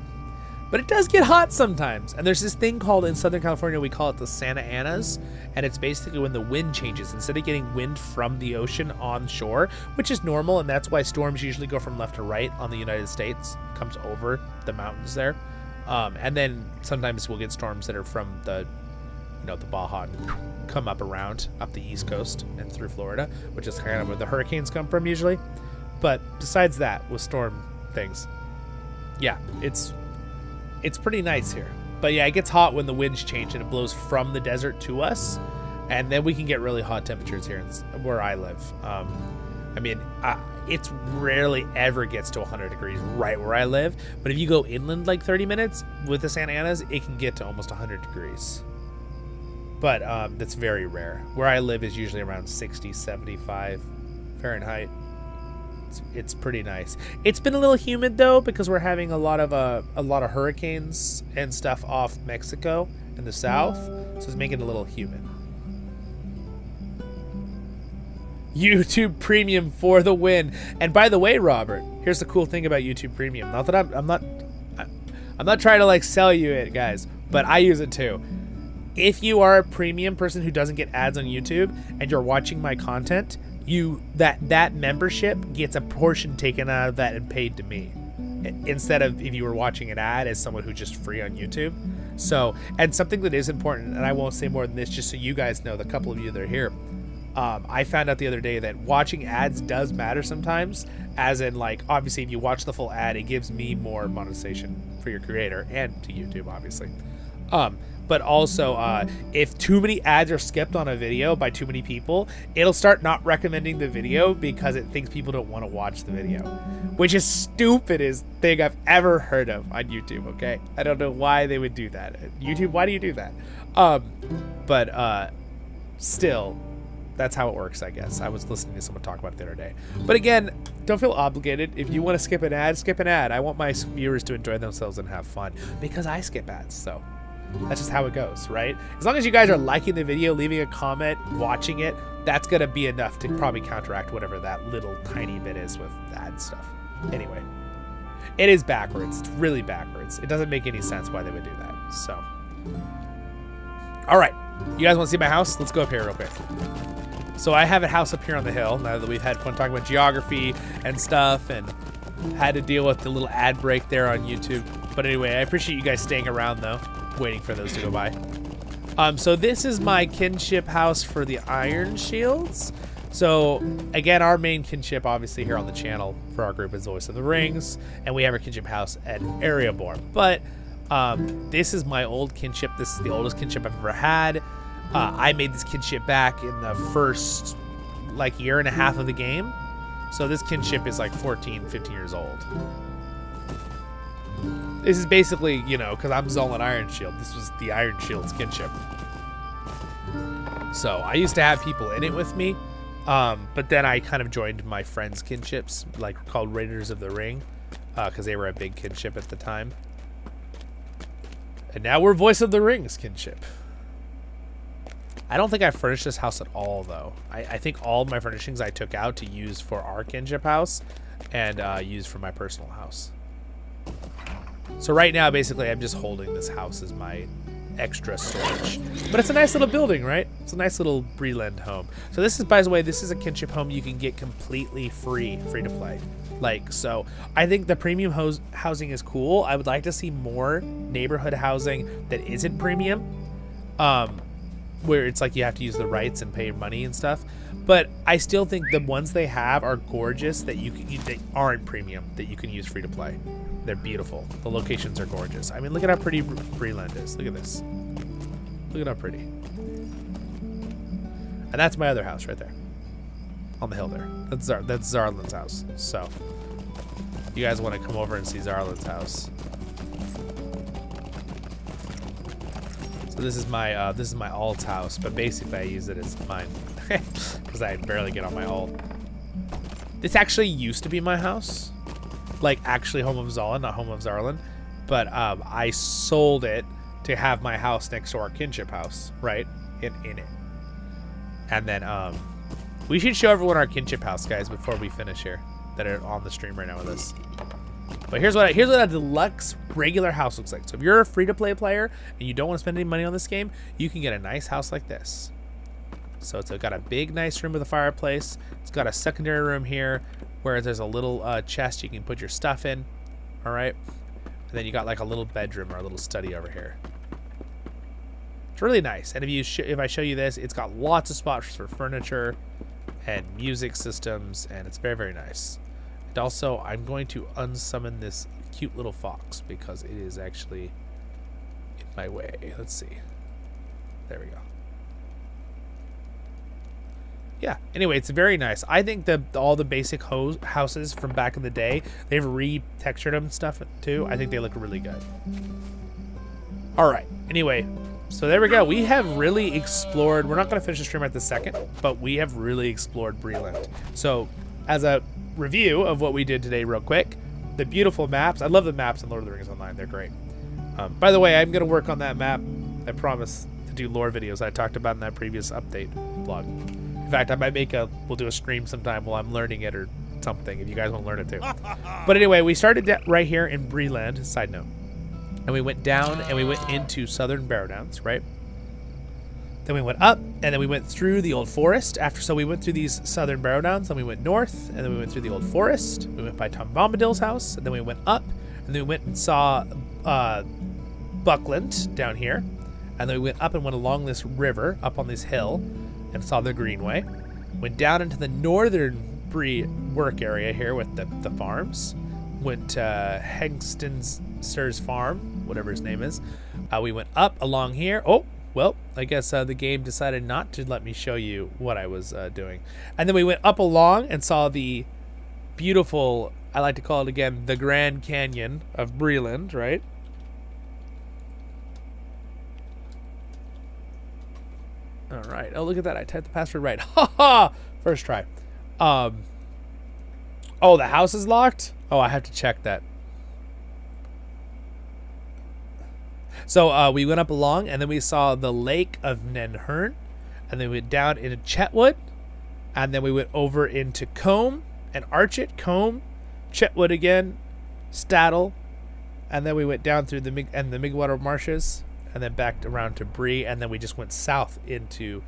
But it does get hot sometimes. And there's this thing called, in Southern California, we call it the Santa Anas. And it's basically when the wind changes. Instead of getting wind from the ocean on shore, which is normal, and that's why storms usually go from left to right on the United States, comes over the mountains there. And then sometimes we'll get storms that are from the Baja and come up the East Coast and through Florida, which is kind of where the hurricanes come from usually. But besides that, with storm things, yeah, it's pretty nice here. But yeah, it gets hot when the winds change and it blows from the desert to us, and then we can get really hot temperatures here where I live. I mean, it rarely ever gets to 100 degrees right where I live, but if you go inland 30 minutes with the Santa Anas, it can get to almost 100 degrees. But that's very rare. Where I live is usually around 60, 75 Fahrenheit. It's pretty nice. It's been a little humid though, because we're having a lot of hurricanes and stuff off Mexico in the south, so it's making it a little humid. YouTube Premium for the win. And by the way, Robert, here's the cool thing about YouTube Premium. Not that I'm not trying to sell you it, guys, but I use it too. if you are a premium person who doesn't get ads on YouTube and you're watching my content, that membership gets a portion taken out of that and paid to me, instead of if you were watching an ad as someone who's just free on YouTube. So, and something that is important, and I won't say more than this, just so you guys know, the couple of you that are here, I found out the other day that watching ads does matter sometimes, as in, like, obviously if you watch the full ad, it gives me more monetization for your creator and to YouTube, obviously. But also, if too many ads are skipped on a video by too many people, it'll start not recommending the video because it thinks people don't want to watch the video, which is stupidest thing I've ever heard of on YouTube, okay? I don't know why they would do that. YouTube, why do you do that? But still, that's how it works, I guess. I was listening to someone talk about it the other day. But again, don't feel obligated. If you want to skip an ad, skip an ad. I want my viewers to enjoy themselves and have fun because I skip ads, so that's just how it goes, right? As long as you guys are liking the video, leaving a comment, watching it, that's going to be enough to probably counteract whatever that little tiny bit is with ad stuff. Anyway, it is backwards. It's really backwards. It doesn't make any sense why they would do that. So, all right. You guys want to see my house? Let's go up here real quick. So I have a house up here on the hill now that we've had fun talking about geography and stuff and had to deal with the little ad break there on YouTube. But anyway, I appreciate you guys staying around though, waiting for those to go by. So this is my kinship house for the Ironshields. So again, our main kinship obviously here on the channel for our group is Voice of the Rings, and we have our kinship house at Areaborn. But this is my old kinship. This is the oldest kinship I've ever had. I made this kinship back in the first like year and a half of the game. So this kinship is like 14, 15 years old. This is basically, you know, because I'm Zollin Ironshield. This was the Ironshield's kinship. So I used to have people in it with me. But then I kind of joined my friends' kinships, like called Raiders of the Ring, because they were a big kinship at the time. And now we're Voice of the Rings kinship. I don't think I furnished this house at all, though. I think all of my furnishings I took out to use for our kinship house and use for my personal house. So right now, basically, I'm just holding this house as my extra storage. But it's a nice little building, right? It's a nice little Breland home. So this is, by the way, this is a kinship home you can get completely free to play. Like, so I think the premium housing is cool. I would like to see more neighborhood housing that isn't premium. Where it's like you have to use the rights and pay money and stuff, but I still think the ones they have are gorgeous that they aren't premium that you can use free to play. They're beautiful. The locations are gorgeous. I mean, look at how pretty Breland is. Look at this. Look at how pretty. And that's my other house right there, on the hill there. That's Zarlin's house. So, you guys want to come over and see Zarlin's house? This is my alt's house, but basically I use it as mine because I barely get on my alt. This actually used to be my house, like actually home of Zollin, not home of Zarlin, but I sold it to have my house next to our kinship house, right in it. And then we should show everyone our kinship house, guys, before we finish here that are on the stream right now with us. But here's what a deluxe regular house looks like. So if you're a free-to-play player and you don't want to spend any money on this game, you can get a nice house like this. So it's got a big, nice room with a fireplace. It's got a secondary room here where there's a little chest you can put your stuff in. All right. And then you got like a little bedroom or a little study over here. It's really nice. And if I show you this, it's got lots of spots for furniture and music systems, and it's very, very nice. And also, I'm going to unsummon this cute little fox because it is actually in my way. Let's see. There we go. Yeah, anyway, it's very nice. I think that all the basic houses from back in the day, they've retextured them and stuff too. I think they look really good. All right, anyway, so there we go. We have really explored, we're not going to finish the stream at the second, but we have really explored Breland. So as a review of what we did today real quick, the beautiful maps. I love the maps in Lord of the Rings Online. They're great. By the way, I'm going to work on that map. I promise to do lore videos I talked about in that previous update vlog. In fact, I might we'll do a stream sometime while I'm learning it or something if you guys want to learn it too. But anyway, we started right here in Breland, side note. And we went down and we went into Southern Barrow Downs, right? Then we went up, and then we went through the old forest. So we went through these southern barrow downs, then we went north, and then we went through the old forest. We went by Tom Bombadil's house, and then we went up, and then we went and saw Buckland down here. And then we went up and went along this river, up on this hill, and saw the Greenway. Went down into the northern work area here with the farms. Went to Hengstenster's farm, whatever his name is. We went up along here. Oh, well, I guess the game decided not to let me show you what I was doing. And then we went up along and saw the beautiful, I like to call it again, the Grand Canyon of Breland, right? All right. Oh, look at that. I typed the password right. Ha ha! First try. Oh, the house is locked? Oh, I have to check that. So we went up along, and then we saw the Lake of Nenhern, and then we went down into Chetwood, and then we went over into Combe and Archet, Combe, Chetwood again, Staddle, and then we went down through the Migwater Marshes, and then back around to Bree, and then we just went south into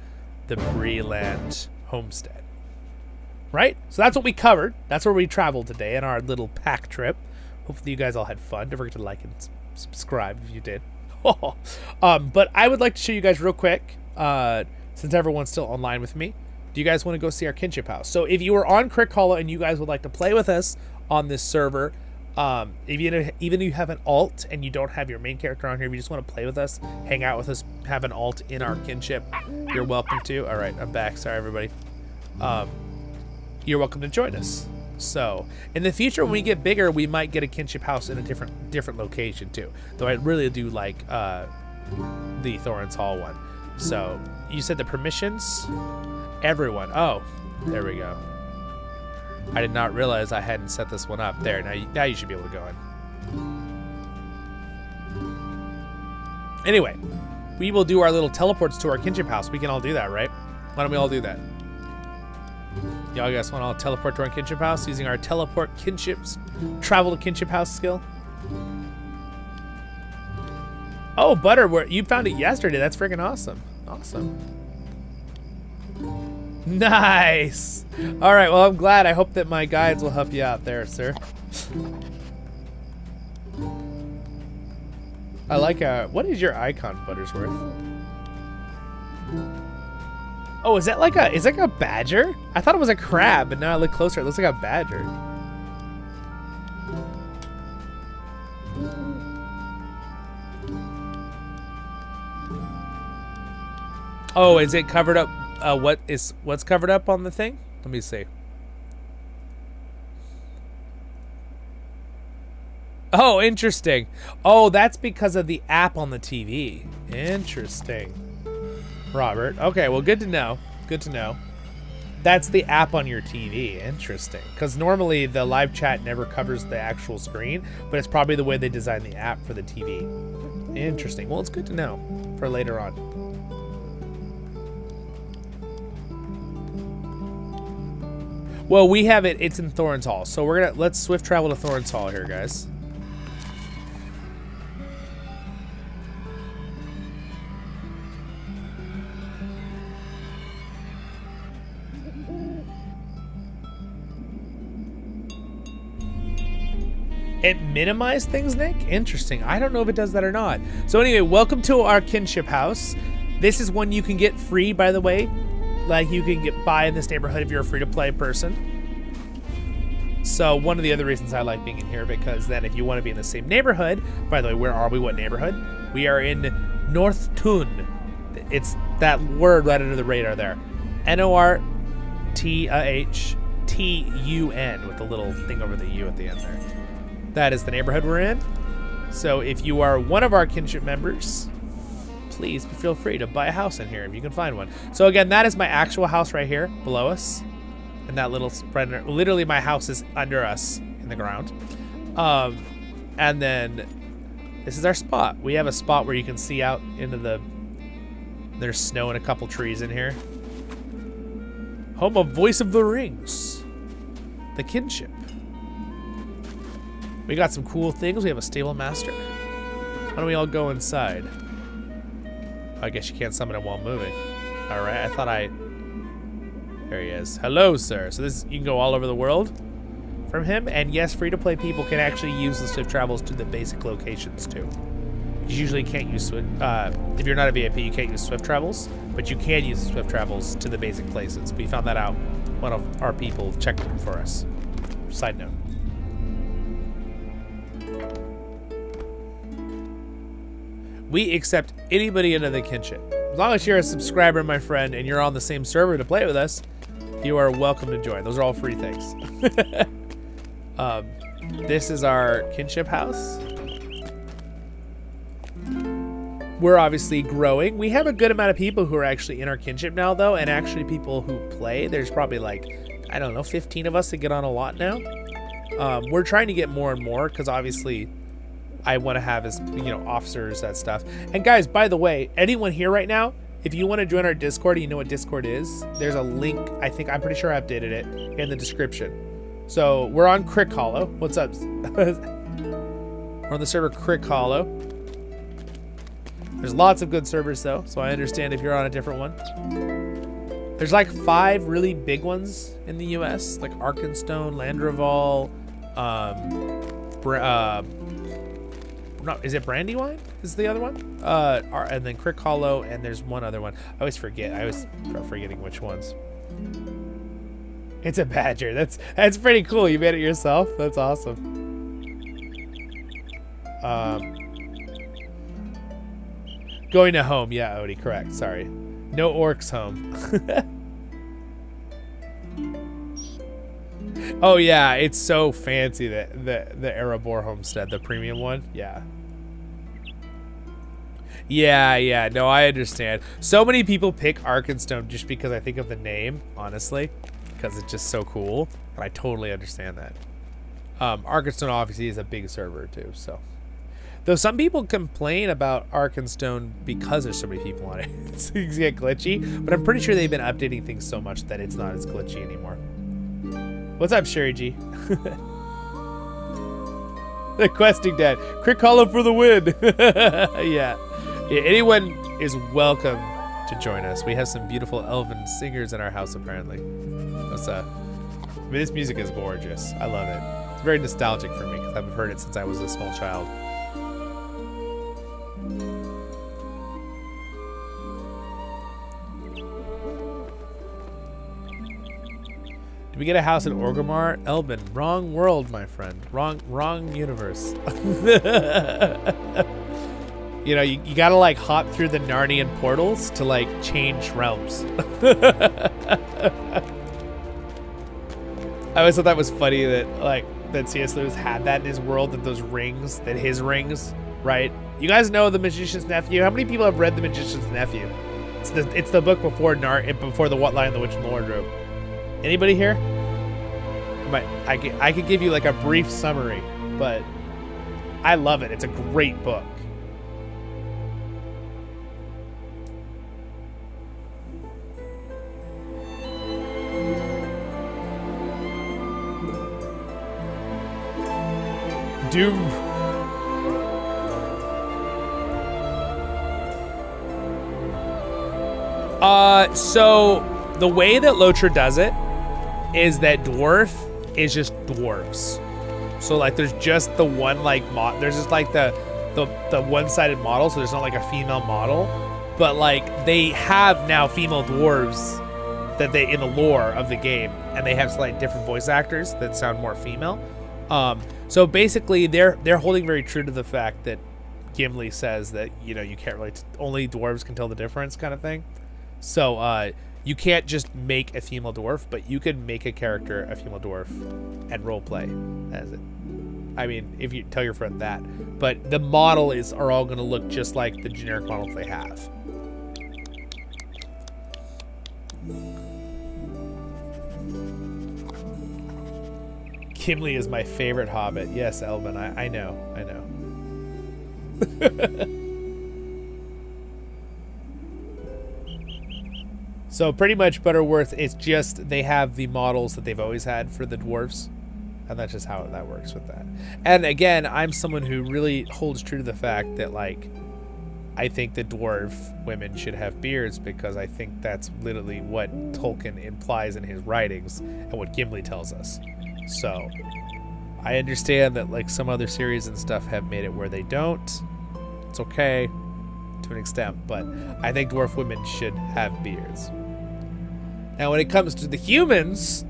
the Breeland homestead. Right? So that's what we covered. That's where we traveled today in our little pack trip. Hopefully you guys all had fun. Don't forget to like and subscribe if you did. But I would like to show you guys real quick, since everyone's still online with me. Do you guys want to go see our kinship house? So if you are on CrickHollow and you guys would like to play with us on this server, even if you have an alt and you don't have your main character on here, if you just want to play with us, hang out with us, have an alt in our kinship, you're welcome to. All right, I'm back. Sorry, everybody. You're welcome to join us. So in the future, when we get bigger, we might get a kinship house in a different location too. Though I really do like the Thorin's Hall one. So you said the permissions, everyone. Oh, there we go. I did not realize I hadn't set this one up. There, now you should be able to go in. Anyway, we will do our little teleports to our kinship house. We can all do that, right? Why don't we all do that? Y'all guys want to all teleport to our kinship house using our teleport travel to kinship house skill? Oh, Butter, you found it yesterday. That's freaking awesome. Awesome. Nice. All right, well, I'm glad. I hope that my guides will help you out there, sir. I like what is your icon, Buttersworth? Oh, is that like a badger? I thought it was a crab, but now I look closer, it looks like a badger. Oh, is it covered up? What's covered up on the thing? Let me see. Oh, interesting. Oh, that's because of the app on the TV. Interesting. Robert. Okay, well, good to know. Good to know. That's the app on your TV. Interesting. Because normally the live chat never covers the actual screen, but it's probably the way they designed the app for the TV. Interesting. Well, it's good to know for later on. Well, we have it. It's in Thorin's Hall. So let's swift travel to Thorin's Hall here, guys. It minimized things, Nick? Interesting. I don't know if it does that or not. So anyway, welcome to our kinship house. This is one you can get free, by the way. Like, you can buy in this neighborhood if you're a free-to-play person. So one of the other reasons I like being in here, because then if you want to be in the same neighborhood, by the way, where are we? What neighborhood? We are in North Tun. It's that word right under the radar there. NorthTun with the little thing over the U at the end there. That is the neighborhood we're in. So if you are one of our kinship members, please feel free to buy a house in here if you can find one. So again, that is my actual house right here below us. And that little spreader, literally my house is under us in the ground. And then this is our spot. We have a spot where you can see out into there's snow and a couple trees in here. Home of Voice of the Rings. The kinship. We got some cool things. We have a stable master. Why don't we all go inside? I guess you can't summon him while moving. All right, I thought there he is. Hello, sir. So you can go all over the world from him. And yes, free-to-play people can actually use the Swift Travels to the basic locations too. You usually can't use Swift, if you're not a VIP, you can't use Swift Travels, but you can use the Swift Travels to the basic places. We found that out. One of our people checked them for us. Side note. We accept anybody into the kinship. As long as you're a subscriber, my friend, and you're on the same server to play with us, you are welcome to join. Those are all free things. This is our kinship house. We're obviously growing. We have a good amount of people who are actually in our kinship now, though, and actually people who play. There's probably like, I don't know, 15 of us that get on a lot now. We're trying to get more and more because obviously I want to have as, you know, officers, that stuff. And guys, by the way, anyone here right now, if you want to join our Discord and you know what Discord is, there's a link. I'm pretty sure I updated it in the description. So we're on CrickHollow. What's up? We're on the server CrickHollow. There's lots of good servers though, so I understand if you're on a different one. There's like 5 really big ones in the US, like Arkenstone, Landreval, is it Brandywine? Is the other one? And then CrickHollow, and there's one other one. I always forget. I always start forgetting which ones. It's a badger. That's pretty cool. You made it yourself. That's awesome. Going to home. Yeah, Odie, correct. Sorry. No orcs home. Oh yeah, it's so fancy, the Erebor homestead, the premium one. Yeah. Yeah, no, I understand. So many people pick Arkenstone just because I think of the name, honestly, because it's just so cool, and I totally understand that. Arkenstone obviously is a big server too, so. Though some people complain about Arkenstone because there's so many people on it. It's get glitchy, but I'm pretty sure they've been updating things so much that it's not as glitchy anymore. What's up, Sherry G? The questing dad. CrickHollow for the win. Yeah. Anyone is welcome to join us. We have some beautiful elven singers in our house, apparently. This music is gorgeous. I love it. It's very nostalgic for me because I've heard it since I was a small child. We get a house in Orgrimmar, Elbin. Wrong world, my friend. Wrong universe. You know, you gotta like hop through the Narnian portals to like change realms. I always thought that was funny that C.S. Lewis had that in his world, that those rings, that his rings, right? You guys know The Magician's Nephew? How many people have read The Magician's Nephew? It's the book before the What Lion, the Witch, and the Wardrobe. Anybody here? I could give you like a brief summary, but I love it. It's a great book. Doom. So the way that LOTRO does it is that dwarf is just dwarves. So like there's just the one like there's just like the one-sided model, so there's not like a female model, but like they have now female dwarves that they in the lore of the game, and they have slightly different voice actors that sound more female. So basically they're holding very true to the fact that Gimli says that, you know, you can't really only dwarves can tell the difference kind of thing. So you can't just make a female dwarf, but you can make a character a female dwarf and roleplay as it. I mean, if you tell your friend that. But the model are all going to look just like the generic models they have. Gimli is my favorite hobbit. Yes, Elvin, I know. So pretty much Butterworth, it's just they have the models that they've always had for the dwarves, and that's just how that works with that. And again, I'm someone who really holds true to the fact that like I think the dwarf women should have beards because I think that's literally what Tolkien implies in his writings and what Gimli tells us. So I understand that like some other series and stuff have made it where they don't. It's okay to an extent, but I think dwarf women should have beards. Now when it comes to the humans,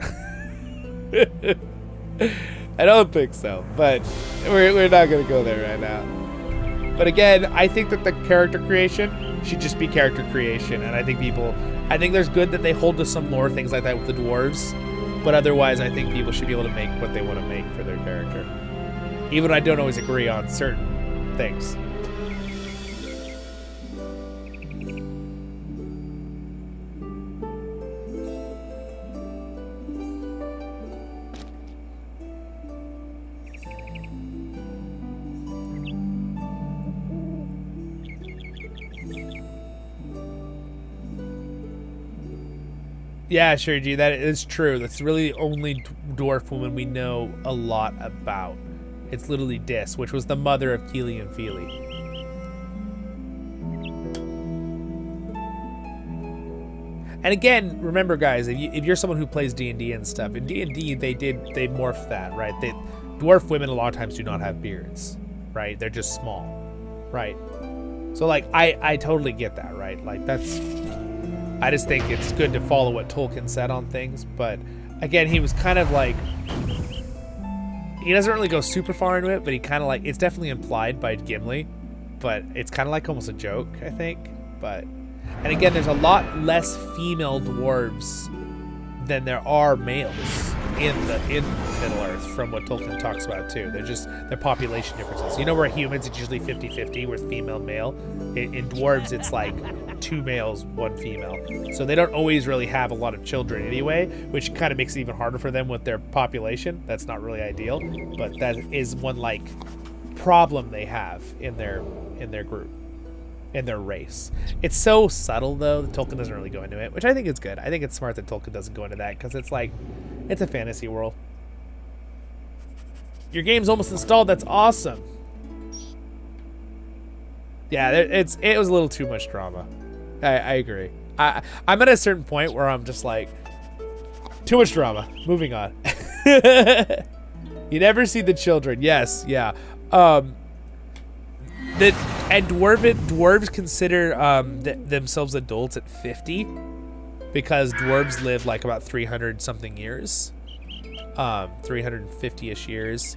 I don't think so, but we're not going to go there right now. But again, I think that the character creation should just be character creation, and I think there's good that they hold to some lore, things like that with the dwarves, but otherwise I think people should be able to make what they want to make for their character. Even I don't always agree on certain things. Yeah, sure, G. That is true. That's really the only dwarf woman we know a lot about. It's literally Dis, which was the mother of Keely and Feely. And again, remember, guys, if you're someone who plays D&D and stuff, in D&D they morphed that, right? Dwarf women a lot of times do not have beards, right? They're just small, right? So like, I totally get that, right? Like I just think it's good to follow what Tolkien said on things, but again, he was kind of like, he doesn't really go super far into it, but he kind of like, it's definitely implied by Gimli, but it's kind of like almost a joke, I think. But, and again, there's a lot less female dwarves than there are males in Middle-earth from what Tolkien talks about too. They're population differences. You know where humans it's usually 50-50 with female male. In dwarves it's like 2 males, 1 female. So they don't always really have a lot of children anyway, which kind of makes it even harder for them with their population. That's not really ideal, but that is one like problem they have in their group, in their race. It's so subtle though that Tolkien doesn't really go into it, which I think is good. I think it's smart that Tolkien doesn't go into that because it's like, it's a fantasy world. Your game's almost installed. That's awesome. Yeah, it was a little too much drama. I agree. I'm at a certain point where I'm just like, too much drama. Moving on. You never see the children. Yes, yeah. And dwarves consider themselves adults at 50 because dwarves live like about 300 something years. 350-ish years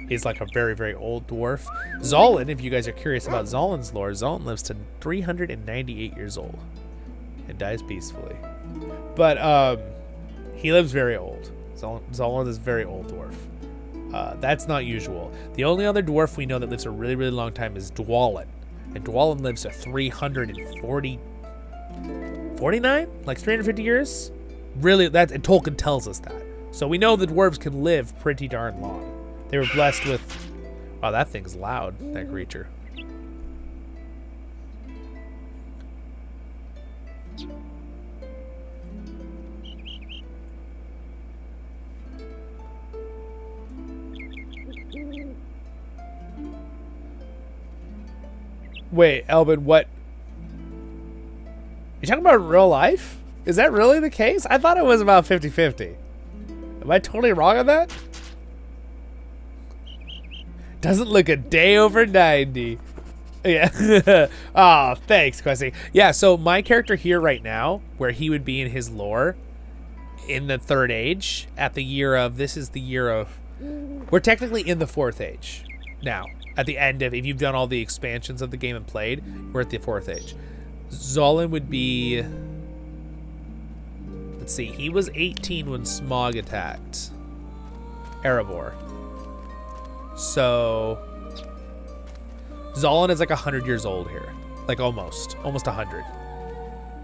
is like a very, very old dwarf. Zollin, if you guys are curious about Zollin's lore, Zollin lives to 398 years old and dies peacefully. But he lives very old. Zollin is a very old dwarf. That's not usual. The only other dwarf we know that lives a really, really long time is Dwalin. And Dwalin lives to 349? Like 350 years? Really, and Tolkien tells us that. So we know the dwarves can live pretty darn long. They were blessed with... Wow, that thing's loud, that creature. Wait, Elvin, what? You talking about real life? Is that really the case? I thought it was about 50-50. Am I totally wrong on that? Doesn't look a day over 90. Yeah. Oh, thanks, Quessy. Yeah, so my character here right now, where he would be in his lore, in the Third Age, at the year of, this is the year of, we're technically in the Fourth Age now. At the end of, if you've done all the expansions of the game and played, we're at the Fourth Age. Zollin would be, let's see, he was 18 when Smaug attacked Erebor. So Zollin is like 100 years old here, like almost 100.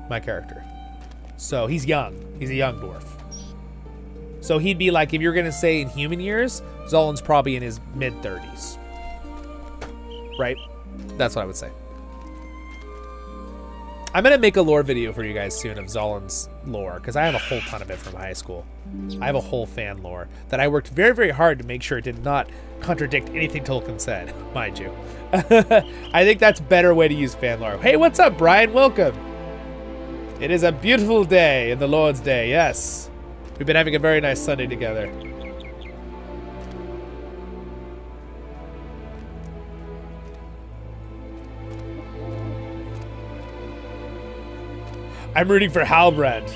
My character. So he's young. He's a young dwarf. So he'd be like, if you're gonna say in human years, Zollin's probably in his mid-30s. Right? That's what I would say. I'm going to make a lore video for you guys soon of Zollin's lore, because I have a whole ton of it from high school. I have a whole fan lore that I worked very, very hard to make sure it did not contradict anything Tolkien said, mind you. I think that's a better way to use fan lore. Hey, what's up, Brian? Welcome. It is a beautiful day in the Lord's Day, yes. We've been having a very nice Sunday together. I'm rooting for Halbrand.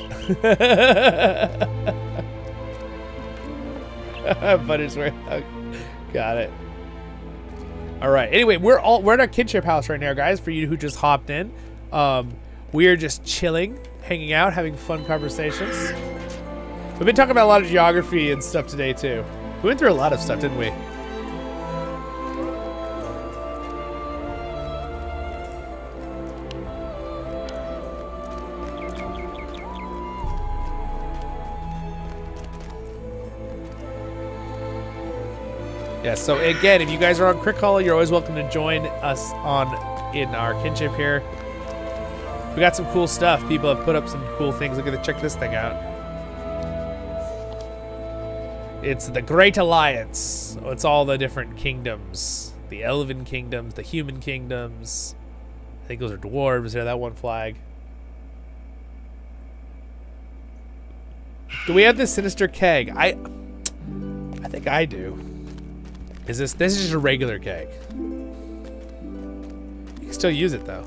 Buttersworth. Got it. All right. Anyway, we're at our kinship house right now, guys. For you who just hopped in, we are just chilling, hanging out, having fun conversations. We've been talking about a lot of geography and stuff today too. We went through a lot of stuff, didn't we? Yeah, so again, if you guys are on CrickHollow, you're always welcome to join us in our kinship here. We got some cool stuff. People have put up some cool things. Check this thing out. It's the Great Alliance. It's all the different kingdoms. The Elven kingdoms, the human kingdoms. I think those are dwarves. There, that one flag. Do we have the Sinister Keg? I think I do. This is just a regular keg. You can still use it though.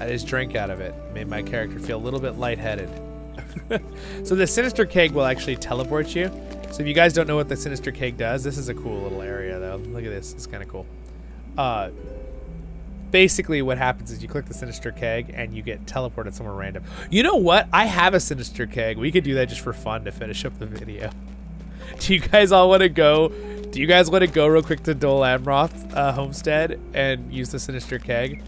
I just drank out of it. Made my character feel a little bit lightheaded. So the Sinister Keg will actually teleport you. So if you guys don't know what the Sinister Keg does, this is a cool little area though. Look at this, it's kind of cool. Basically what happens is you click the Sinister Keg and you get teleported somewhere random. You know what? I have a Sinister Keg. We could do that just for fun to finish up the video. Do you guys all want to go? Do you guys want to go real quick to Dol Amroth homestead and use the Sinister Keg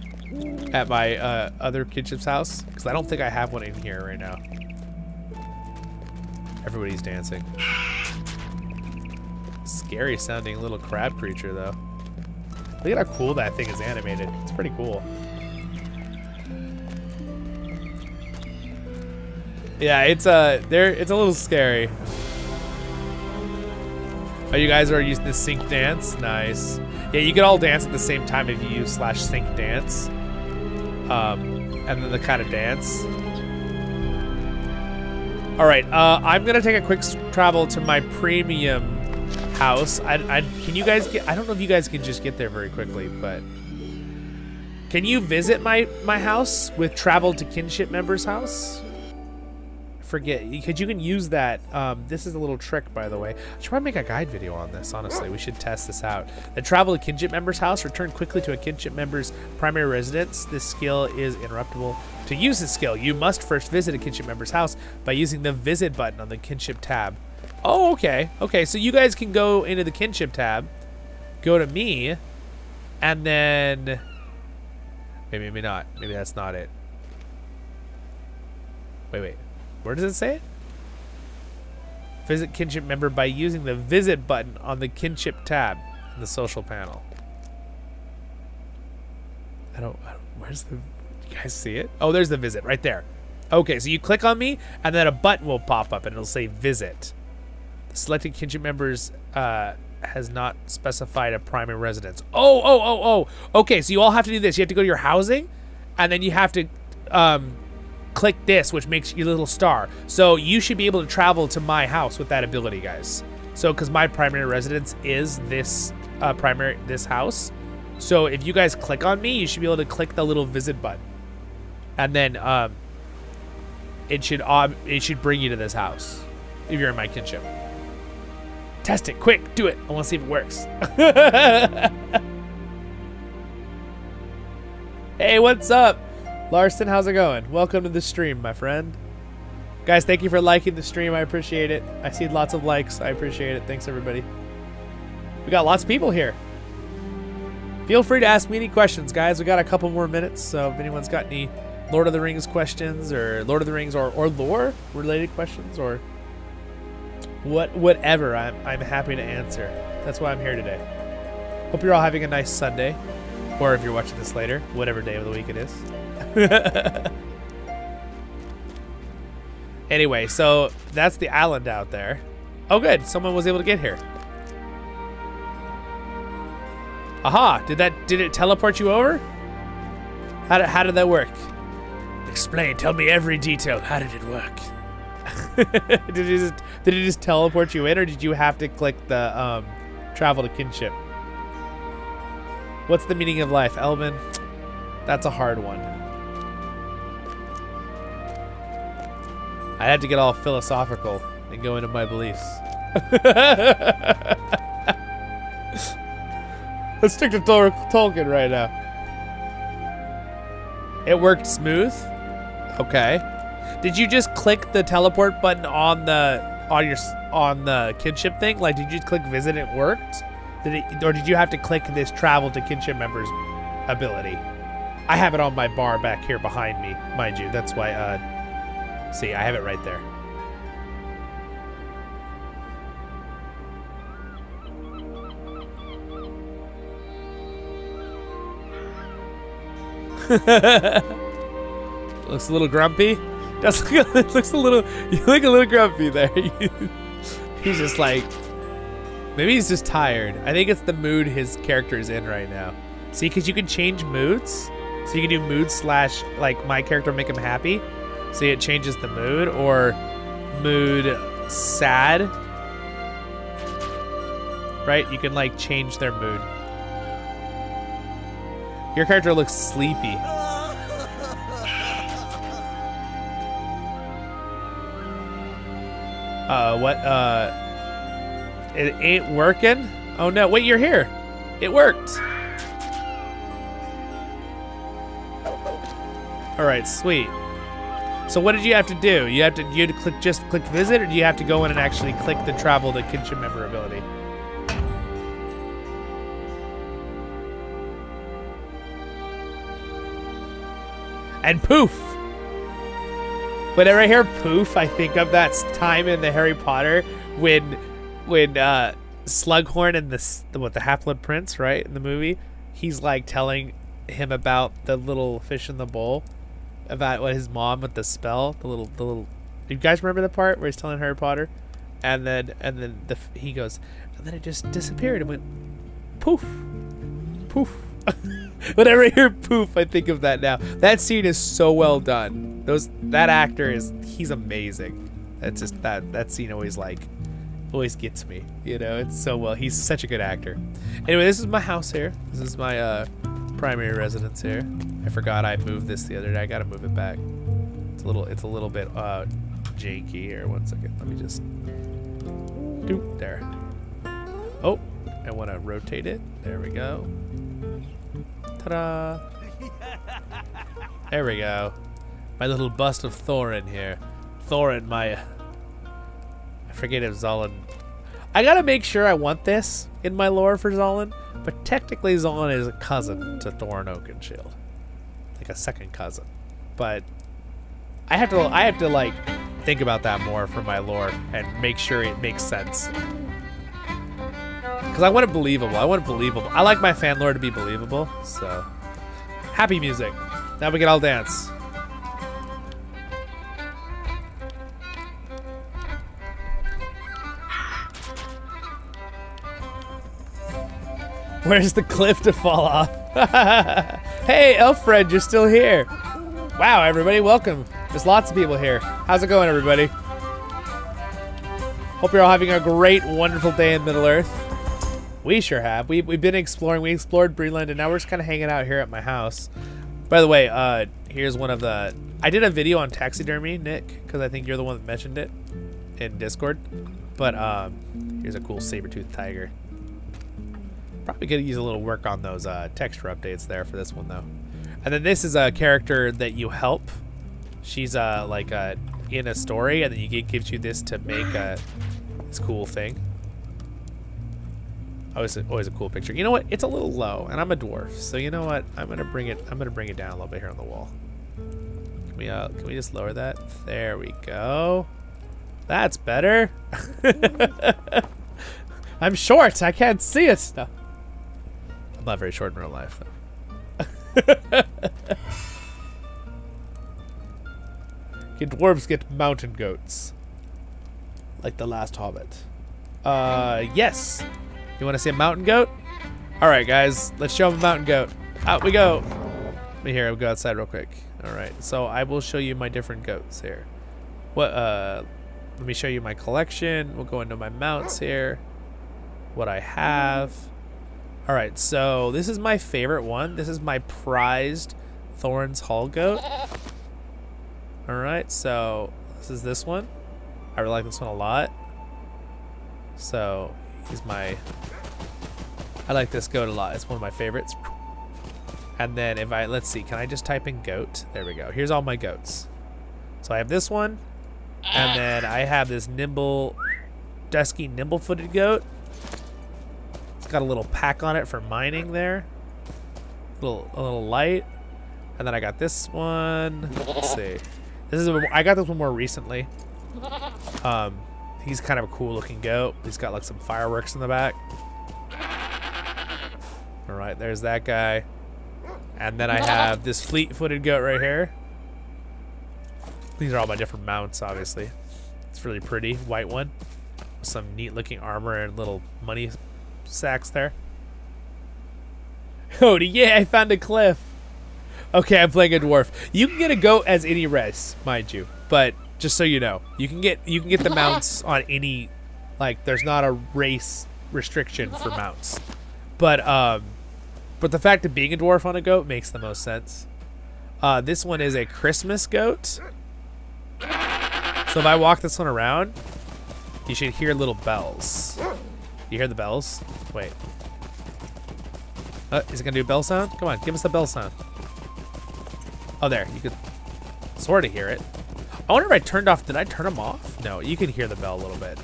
at my other kinship's house? Because I don't think I have one in here right now. Everybody's dancing. Scary sounding little crab creature though. Look at how cool that thing is animated. It's pretty cool. Yeah, it's a little scary. Oh, you guys are using the sync dance? Nice. Yeah, you can all dance at the same time if you use /sync dance. And then the kind of dance. All right, I'm gonna take a quick travel to my premium house. Can you guys get? I don't know if you guys can just get there very quickly, but can you visit my house with travel to kinship member's house? Forget, because you can use that. This is a little trick, by the way. I should probably make a guide video on this. Honestly, we should test this out. The travel to kinship member's house. Return quickly to a kinship member's primary residence. This skill is interruptible. To use this skill, you must first visit a kinship member's house by using the visit button on the kinship tab. Oh, okay. Okay, so you guys can go into the kinship tab, go to me, and then maybe not. Maybe that's not it. Wait. Where does it say it? Visit kinship member by using the visit button on the kinship tab in the social panel. Where's the, you guys see it? Oh, there's the visit right there. Okay, so you click on me and then a button will pop up and it'll say visit. The selected kinship members has not specified a primary residence. Oh. Okay, so you all have to do this. You have to go to your housing and then you have to click this, which makes your little star. So you should be able to travel to my house with that ability, guys. So because my primary residence is this this house. So if you guys click on me, you should be able to click the little visit button. And then it should bring you to this house if you're in my kinship. Test it, quick, do it. I want to see if it works. Hey, what's up? Larson, how's it going? Welcome to the stream, my friend. Guys, thank you for liking the stream. I appreciate it. I see lots of likes. I appreciate it. Thanks, everybody. We got lots of people here. Feel free to ask me any questions, guys. We got a couple more minutes, so if anyone's got any Lord of the Rings questions or Lord of the Rings or lore-related questions or whatever, I'm happy to answer. That's why I'm here today. Hope you're all having a nice Sunday. Or if you're watching this later, whatever day of the week it is. Anyway, so that's the island out there. Oh, good. Someone was able to get here. Aha! Did it teleport you over? How did that work? Explain. Tell me every detail. How did it work? Did it just teleport you in, or did you have to click the travel to kinship? What's the meaning of life, Elvin? That's a hard one. I had to get all philosophical and go into my beliefs. Let's stick to Tolkien right now. It worked smooth. Okay. Did you just click the teleport button on the kinship thing? Like, did you just click visit and it worked? Or did you have to click this travel to kinship members ability? I have it on my bar back here behind me, mind you. That's why. See, I have it right there. Looks a little grumpy. Looks a little. You look a little grumpy there. He's just like. Maybe he's just tired. I think it's the mood his character is in right now. See, because you can change moods. So you can do mood / like my character make him happy. See, it changes the mood, or mood sad. Right? You can like change their mood. Your character looks sleepy. What? It ain't working? Oh no, wait, you're here. It worked. All right, sweet. So what did you have to do? You had to click visit, or do you have to go in and actually click the travel to kinship member ability? And poof. Whenever I hear poof, I think of that time in the Harry Potter when Slughorn and the Half-Blood Prince, right, in the movie, he's like telling him about the little fish in the bowl, about what his mom with the spell, the little. You guys remember the part where he's telling Harry Potter, and then he goes, and then it just disappeared and went poof, poof. Whenever I hear poof, I think of that now. That scene is so well done. That actor he's amazing. That's just that scene always gets me. You know, it's so well. He's such a good actor. Anyway, this is my house here. This is my primary residence here. I forgot I moved this the other day. I gotta move it back. It's a little bit janky here. 1 second. Let me just do there. Oh, I want to rotate it. There we go. Ta-da! There we go. My little bust of Thorin here. Thorin, I forget if Zollin. I gotta make sure I want this in my lore for Zollin, but technically Zollin is a cousin to Thorin Oakenshield, like a second cousin. But I have to like think about that more for my lore and make sure it makes sense. Because I want it believable. I like my fan lore to be believable. So, happy music. Now we can all dance. Where's the cliff to fall off? Hey, Elfred, you're still here. Wow, everybody, welcome. There's lots of people here. How's it going, everybody? Hope you're all having a great, wonderful day in Middle-earth. We sure have. We've been exploring. We explored Breland, and now we're just kind of hanging out here at my house. By the way, here's one of the. I did a video on taxidermy, Nick, because I think you're the one that mentioned it in Discord. But here's a cool saber-toothed tiger. Probably could use a little work on those texture updates there for this one though. And then this is a character that you help. She's in a story, and then it gives you this to make this cool thing. Always a cool picture. You know what? It's a little low, and I'm a dwarf, so you know what? I'm gonna bring it down a little bit here on the wall. Can we just lower that? There we go. That's better. I'm short. I can't see it. No. I'm not very short in real life, though. Okay, dwarves get mountain goats. Like the last hobbit. Yes. You want to see a mountain goat? Alright, guys. Let's show them a mountain goat. Out we go. Let me I'll go outside real quick. Alright, so I will show you my different goats here. Let me show you my collection. We'll go into my mounts here. What I have. Alright, so this is my favorite one. This is my prized Thorns Hall goat. Alright, so this is this one. I really like this one a lot. So he's I like this goat a lot. It's one of my favorites. And then if let's see, can I just type in goat? There we go. Here's all my goats. So I have this one, and then I have this dusky nimble-footed goat. It's got a little pack on it for mining there. A little light. And then I got this one. Let's see. I got this one more recently. He's kind of a cool looking goat. He's got like some fireworks in the back. All right, there's that guy. And then I have this fleet-footed goat right here. These are all my different mounts, obviously. It's really pretty, white one. With some neat looking armor and little money sacks there. Oh, yeah, I found a cliff. Okay, I'm playing a dwarf. You can get a goat as any race, mind you. But just so you know, you can get the mounts on any, like, there's not a race restriction for mounts. But the fact of being a dwarf on a goat makes the most sense. This one is a Christmas goat. So if I walk this one around, you should hear little bells. You hear the bells? Wait. Is it gonna do a bell sound? Come on, give us the bell sound. Oh, there. You could sort of hear it. I wonder if I turned off. Did I turn them off? No, you can hear the bell a little bit.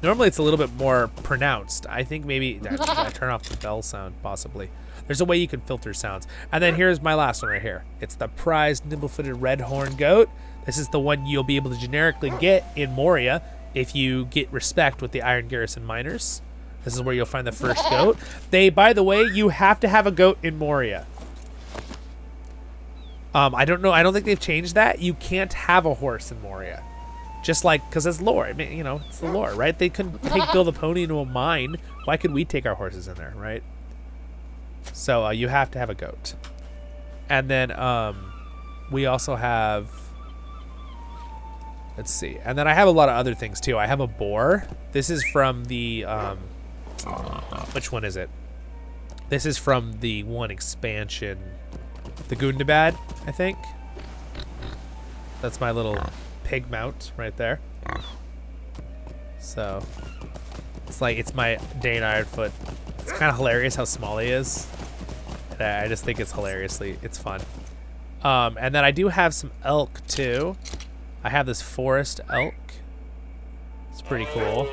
Normally it's a little bit more pronounced. I think maybe I turn off the bell sound, possibly. There's a way you can filter sounds. And then here's my last one right here. It's the prized nimble-footed red horn goat. This is the one you'll be able to generically get in Moria if you get respect with the Iron Garrison Miners. This is where you'll find the first goat. By the way, you have to have a goat in Moria. I don't know. I don't think they've changed that. You can't have a horse in Moria. Just like, because it's lore. I mean, you know, it's the lore, right? They couldn't build a pony into a mine. Why could we take our horses in there, right? So you have to have a goat. And then we also have, let's see. And then I have a lot of other things too. I have a boar. This is from the, which one is it? This is from the one expansion, the Gundabad, I think. That's my little pig mount right there. So it's my Dane Ironfoot. It's kind of hilarious how small he is. And I just think it's it's fun. And then I do have some elk too. I have this forest elk. It's pretty cool.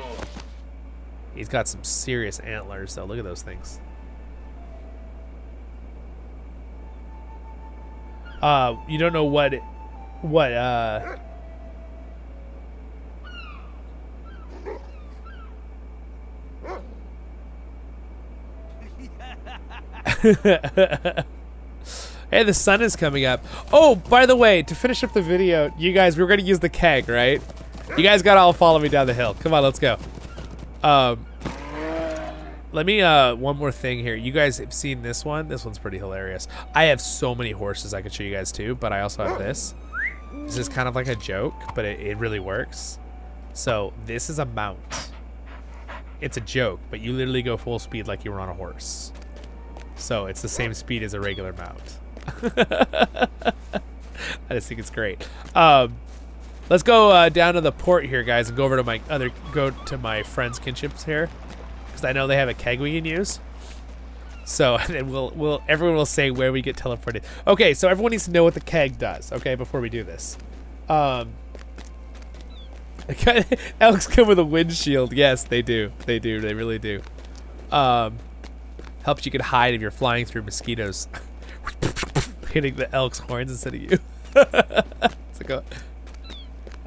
He's got some serious antlers though. Look at those things. You don't know what Hey, the sun is coming up. Oh, by the way, to finish up the video, you guys, we were gonna use the keg, right? You guys gotta all follow me down the hill. Come on, let's go. Let me, one more thing here. You guys have seen this one? This one's pretty hilarious. I have so many horses I could show you guys too, but I also have this. This is kind of like a joke, but it really works. So this is a mount. It's a joke, but you literally go full speed like you were on a horse. So it's the same speed as a regular mount. I just think it's great. Let's go down to the port here, guys, and go over to my friends' kinships here, because I know they have a keg we can use. So and then everyone will say where we get teleported. Okay, so everyone needs to know what the keg does. Okay, before we do this. Elks come with a windshield. Yes, they do. They do. They really do. Helps you get hide if you're flying through mosquitoes. Hitting the elk's horns instead of you. It's like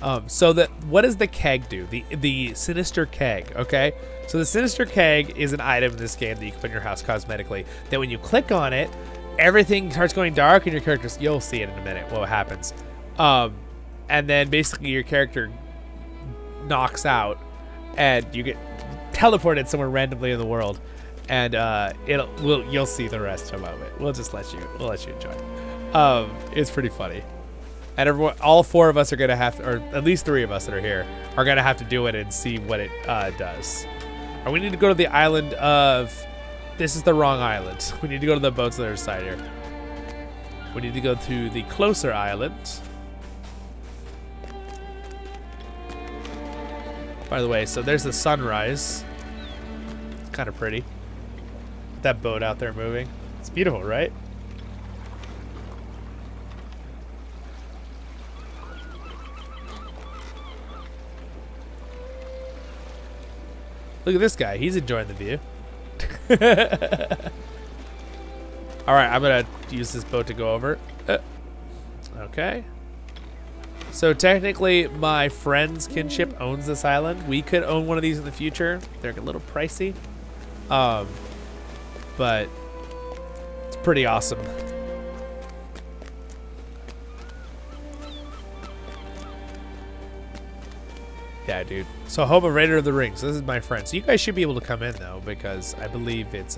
What does the keg do? The sinister keg, okay? So the sinister keg is an item in this game that you can put in your house cosmetically. That when you click on it, everything starts going dark and your characters, you'll see it in a minute what happens. And then basically your character knocks out and you get teleported somewhere randomly in the world. And you'll see the rest of it. We'll let you enjoy. It's pretty funny. And all 4 of us are gonna have to, or at least 3 of us that are here, are gonna have to do it and see what it does. Or we need to go to the island of. This is the wrong island. We need to go to the boats on the other side here. We need to go to the closer island. By the way, so there's the sunrise. It's kind of pretty. That boat out there moving. It's beautiful, right? Look at this guy. He's enjoying the view. All right, I'm going to use this boat to go over. Okay. So technically, my friend's kinship owns this island. We could own one of these in the future. They're a little pricey. But it's pretty awesome. Yeah, dude. So home of Raider of the Rings. This is my friend. So you guys should be able to come in though, because I believe it's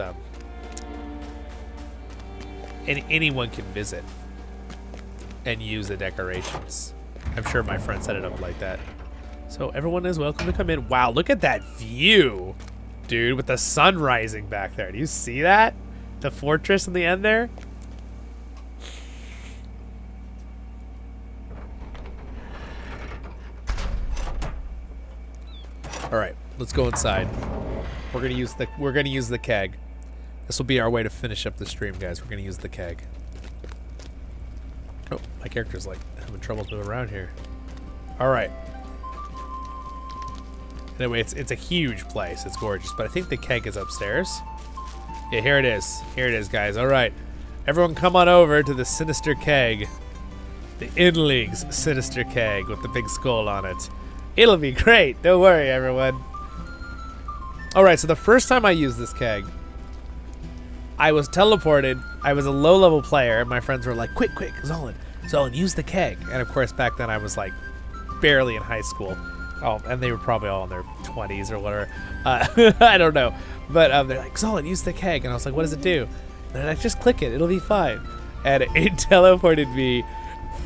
anyone can visit and use the decorations. I'm sure my friend set it up like that. So everyone is welcome to come in. Wow, look at that view, dude, with the sun rising back there. Do you see that? The fortress in the end there? All right, let's go inside. We're gonna use the keg. This will be our way to finish up the stream, guys. We're gonna use the keg. Oh, my character's like having trouble moving around here. All right. Anyway, it's a huge place. It's gorgeous, but I think the keg is upstairs. Yeah, here it is. Here it is, guys. All right, everyone, come on over to the sinister keg, the In League's sinister keg with the big skull on it. It'll be great. Don't worry, everyone. All right, so the first time I used this keg, I was teleported. I was a low-level player, and my friends were like, quick, Zollin, use the keg. And of course, back then I was like barely in high school. Oh, and they were probably all in their 20s or whatever. I don't know. But they're like, Zollin, use the keg. And I was like, what does it do? And they're like, just click it. It'll be fine. And it teleported me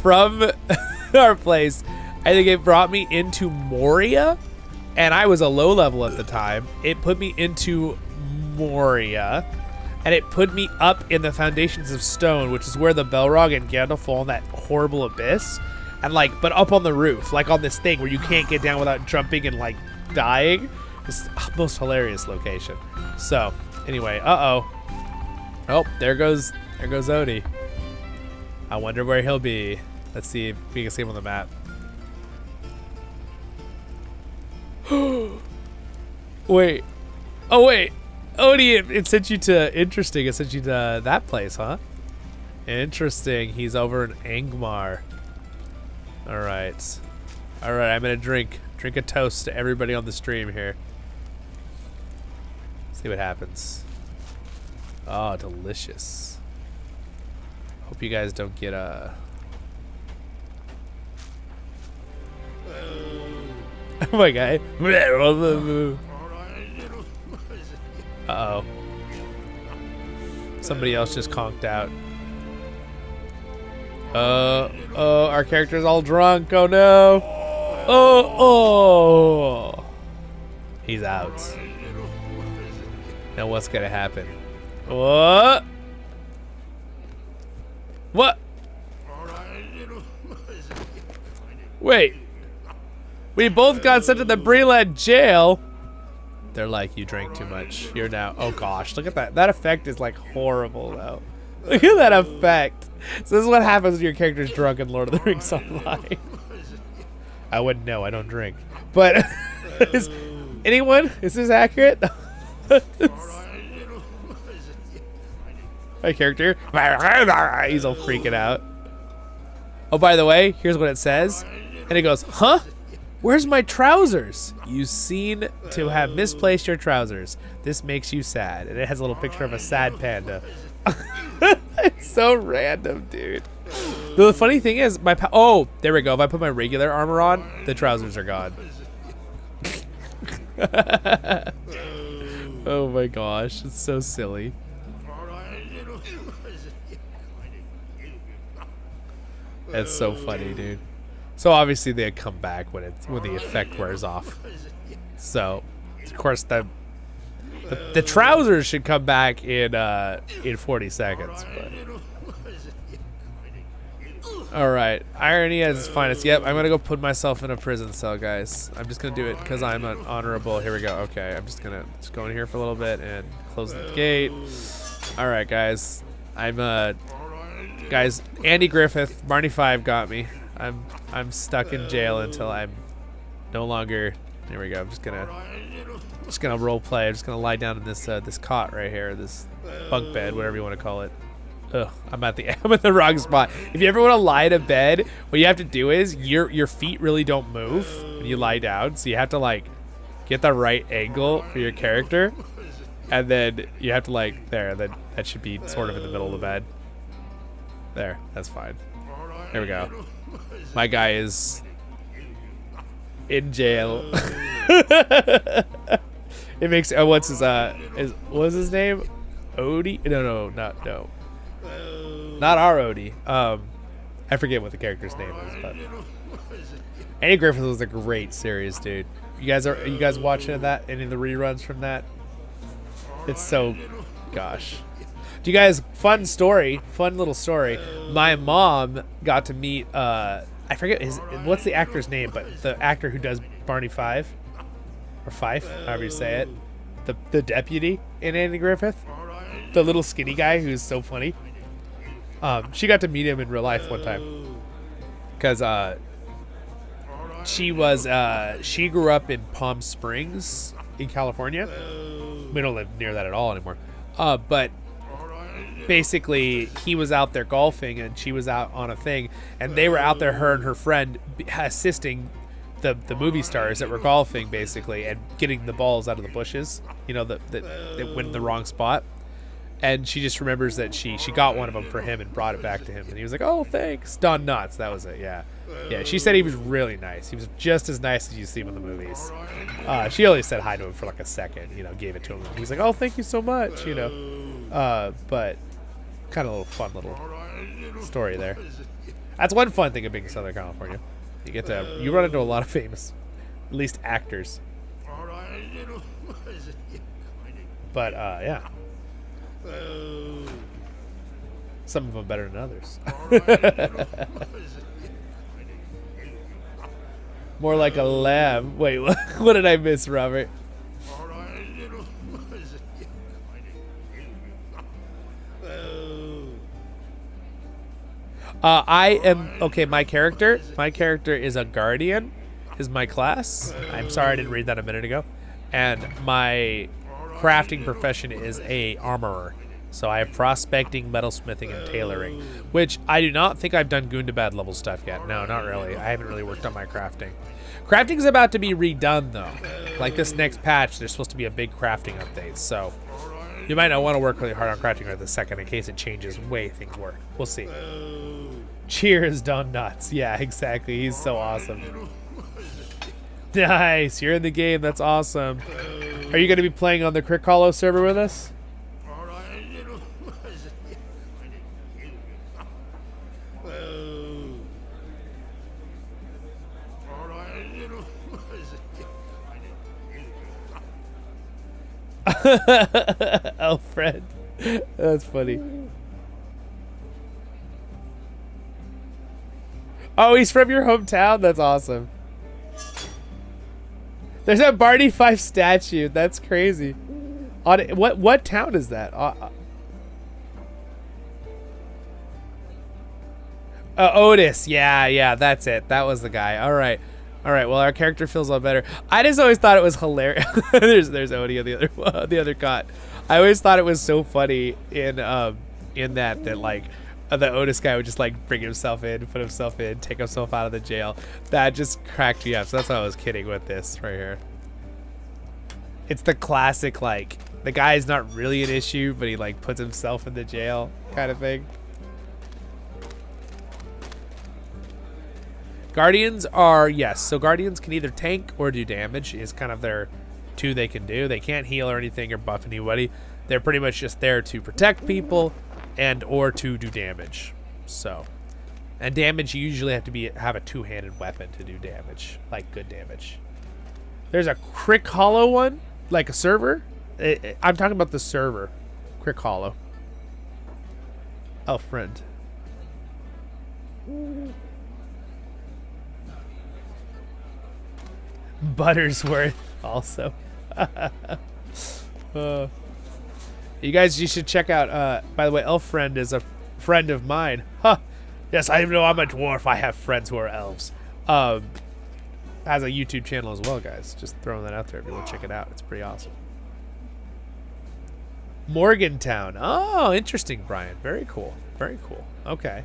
from our place. I think it brought me into Moria, and I was a low level at the time. It put me into Moria, and it put me up in the Foundations of Stone, which is where the Balrog and Gandalf fall in that horrible abyss, and like, but up on the roof, like on this thing where you can't get down without jumping and like dying. It's the most hilarious location. So anyway, oh, there goes Odie. I wonder where he'll be. Let's see if we can see him on the map. Wait. Oh, wait. Odie, it sent you to... Interesting. It sent you to that place, huh? Interesting. He's over in Angmar. All right. All right, I'm going to drink a toast to everybody on the stream here. See what happens. Oh, delicious. Hope you guys don't get a... Oh my god. Uh-oh. Somebody else just conked out. Oh, our character's all drunk. Oh no. Oh. He's out. Now what's gonna happen? What? What? Wait. We both got sent to the Breland jail. They're like, you drank too much. You're now... Oh, gosh. Look at that. That effect is, like, horrible, though. Look at that effect. So this is what happens when your character's drunk in Lord of the Rings Online. I wouldn't know. I don't drink. But... anyone? Is this accurate? My character. He's all freaking out. Oh, by the way, here's what it says. And it goes, huh? Where's my trousers? You seem to have misplaced your trousers. This makes you sad. And it has a little picture of a sad panda. It's so random, dude. The funny thing is, oh, there we go. If I put my regular armor on, the trousers are gone. Oh my gosh, it's so silly. That's so funny, dude. So obviously they come back when the effect wears off. So of course the trousers should come back in 40 seconds. But. All right, irony at its finest. Yep, I'm gonna go put myself in a prison cell, guys. I'm just gonna do it because I'm an honorable. Here we go. Okay, I'm just gonna go in here for a little bit and close the gate. All right, guys. Guys, Andy Griffith, Barney 5 got me. I'm stuck in jail until I'm no longer. There we go. I'm just gonna role play. I'm just gonna lie down in this this cot right here, this bunk bed, whatever you want to call it. Ugh, I'm at the wrong spot. If you ever want to lie to bed, what you have to do is your feet really don't move when you lie down, so you have to like get the right angle for your character, and then you have to like that should be sort of in the middle of the bed. There, that's fine. There we go. My guy is in jail. It makes what's his his name? Odie? No. Not our Odie. I forget what the character's name is, but Andy Griffith was a great series, dude. You guys watching that? Any of the reruns from that? It's so, gosh. Do you guys, fun little story. My mom got to meet I forget what's the actor's name, but the actor who does Barney 5 or Fife, however you say it, the deputy in Andy Griffith, the little skinny guy who's so funny. She got to meet him in real life one time because she grew up in Palm Springs in California. We don't live near that at all anymore. But basically he was out there golfing and she was out on a thing, and they were out there, her and her friend, assisting the movie stars that were golfing basically and getting the balls out of the bushes, you know, that went in the wrong spot. And she just remembers that she got one of them for him and brought it back to him. And he was like, oh, thanks. Don Knotts, that was it, yeah. Yeah, she said he was really nice. He was just as nice as you see him in the movies. She only said hi to him for like a second, you know, gave it to him. He's like, oh, thank you so much, you know. But kind of a fun little story there. That's one fun thing of being in Southern California. You run into a lot of famous, at least actors. But, yeah. Some of them better than others. More like a lamb. Wait, what did I miss, Robert? My character is a guardian, is my class. I'm sorry I didn't read that a minute ago. And my crafting profession is a armorer. So I have prospecting, metalsmithing, and tailoring, which I do not think I've done Gundabad level stuff yet. No, not really. I haven't really worked on my crafting. Crafting's about to be redone though. Like this next patch, there's supposed to be a big crafting update. So you might not want to work really hard on crafting right this second in case it changes the way things work. We'll see. Cheers, Don Knotts. Yeah, exactly. He's so awesome. Nice. You're in the game. That's awesome. Are you going to be playing on the CrickHollow server with us? Alfred. That's funny. Oh, he's from your hometown? That's awesome. There's a Barney 5 statue. That's crazy. What town is that? Otis. Yeah, that's it. That was the guy. All right. Well, our character feels a lot better. I just always thought it was hilarious. there's Odie on the other cot. I always thought it was so funny in that like the Otis guy would just like bring himself in, put himself in, take himself out of the jail. That just cracked me up. So that's why I was kidding with this right here. It's the classic, like, the guy's not really an issue, but he like puts himself in the jail kind of thing. Guardians are, yes, so Guardians can either tank or do damage is kind of their two they can do. They can't heal or anything or buff anybody. They're pretty much just there to protect people and or to do damage. So, and damage, you usually have to have a two-handed weapon to do damage, like good damage. There's a CrickHollow one, like a server. I'm talking about the server, CrickHollow. Oh, friend. Buttersworth also. You guys, you should check out, by the way, Elf Friend is a friend of mine. Huh. Yes, I even know I'm a dwarf. I have friends who are elves. Has a YouTube channel as well, guys. Just throwing that out there if you want to check it out. It's pretty awesome. Morgantown. Oh, interesting, Brian. Very cool. Very cool. Okay.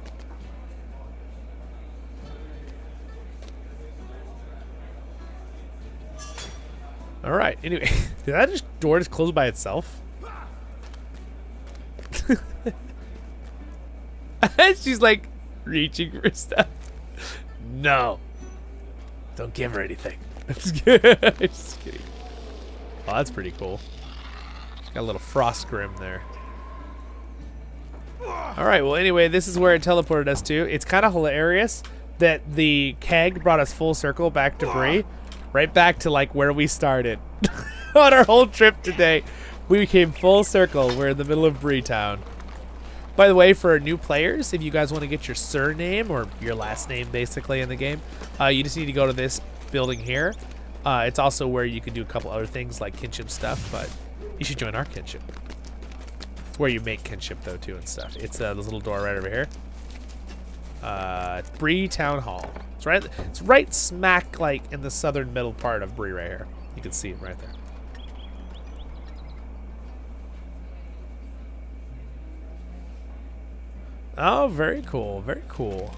All right. Anyway, did that door just close by itself? She's like reaching for stuff. No. Don't give her anything. I'm just kidding. Oh, that's pretty cool. Got a little frost grim there. All right. Well, anyway, this is where it teleported us to. It's kind of hilarious that the keg brought us full circle back to Bree. Right back to like where we started on our whole trip today. We came full circle. We're in the middle of Breetown. By the way, for new players, if you guys want to get your surname or your last name basically in the game, you just need to go to this building here. It's also where you can do a couple other things like kinship stuff, but you should join our kinship. It's where you make kinship though too and stuff. It's this little door right over here. Bree Town Hall. It's right smack like in the southern middle part of Bree right here. You can see it right there. Oh, very cool. Very cool.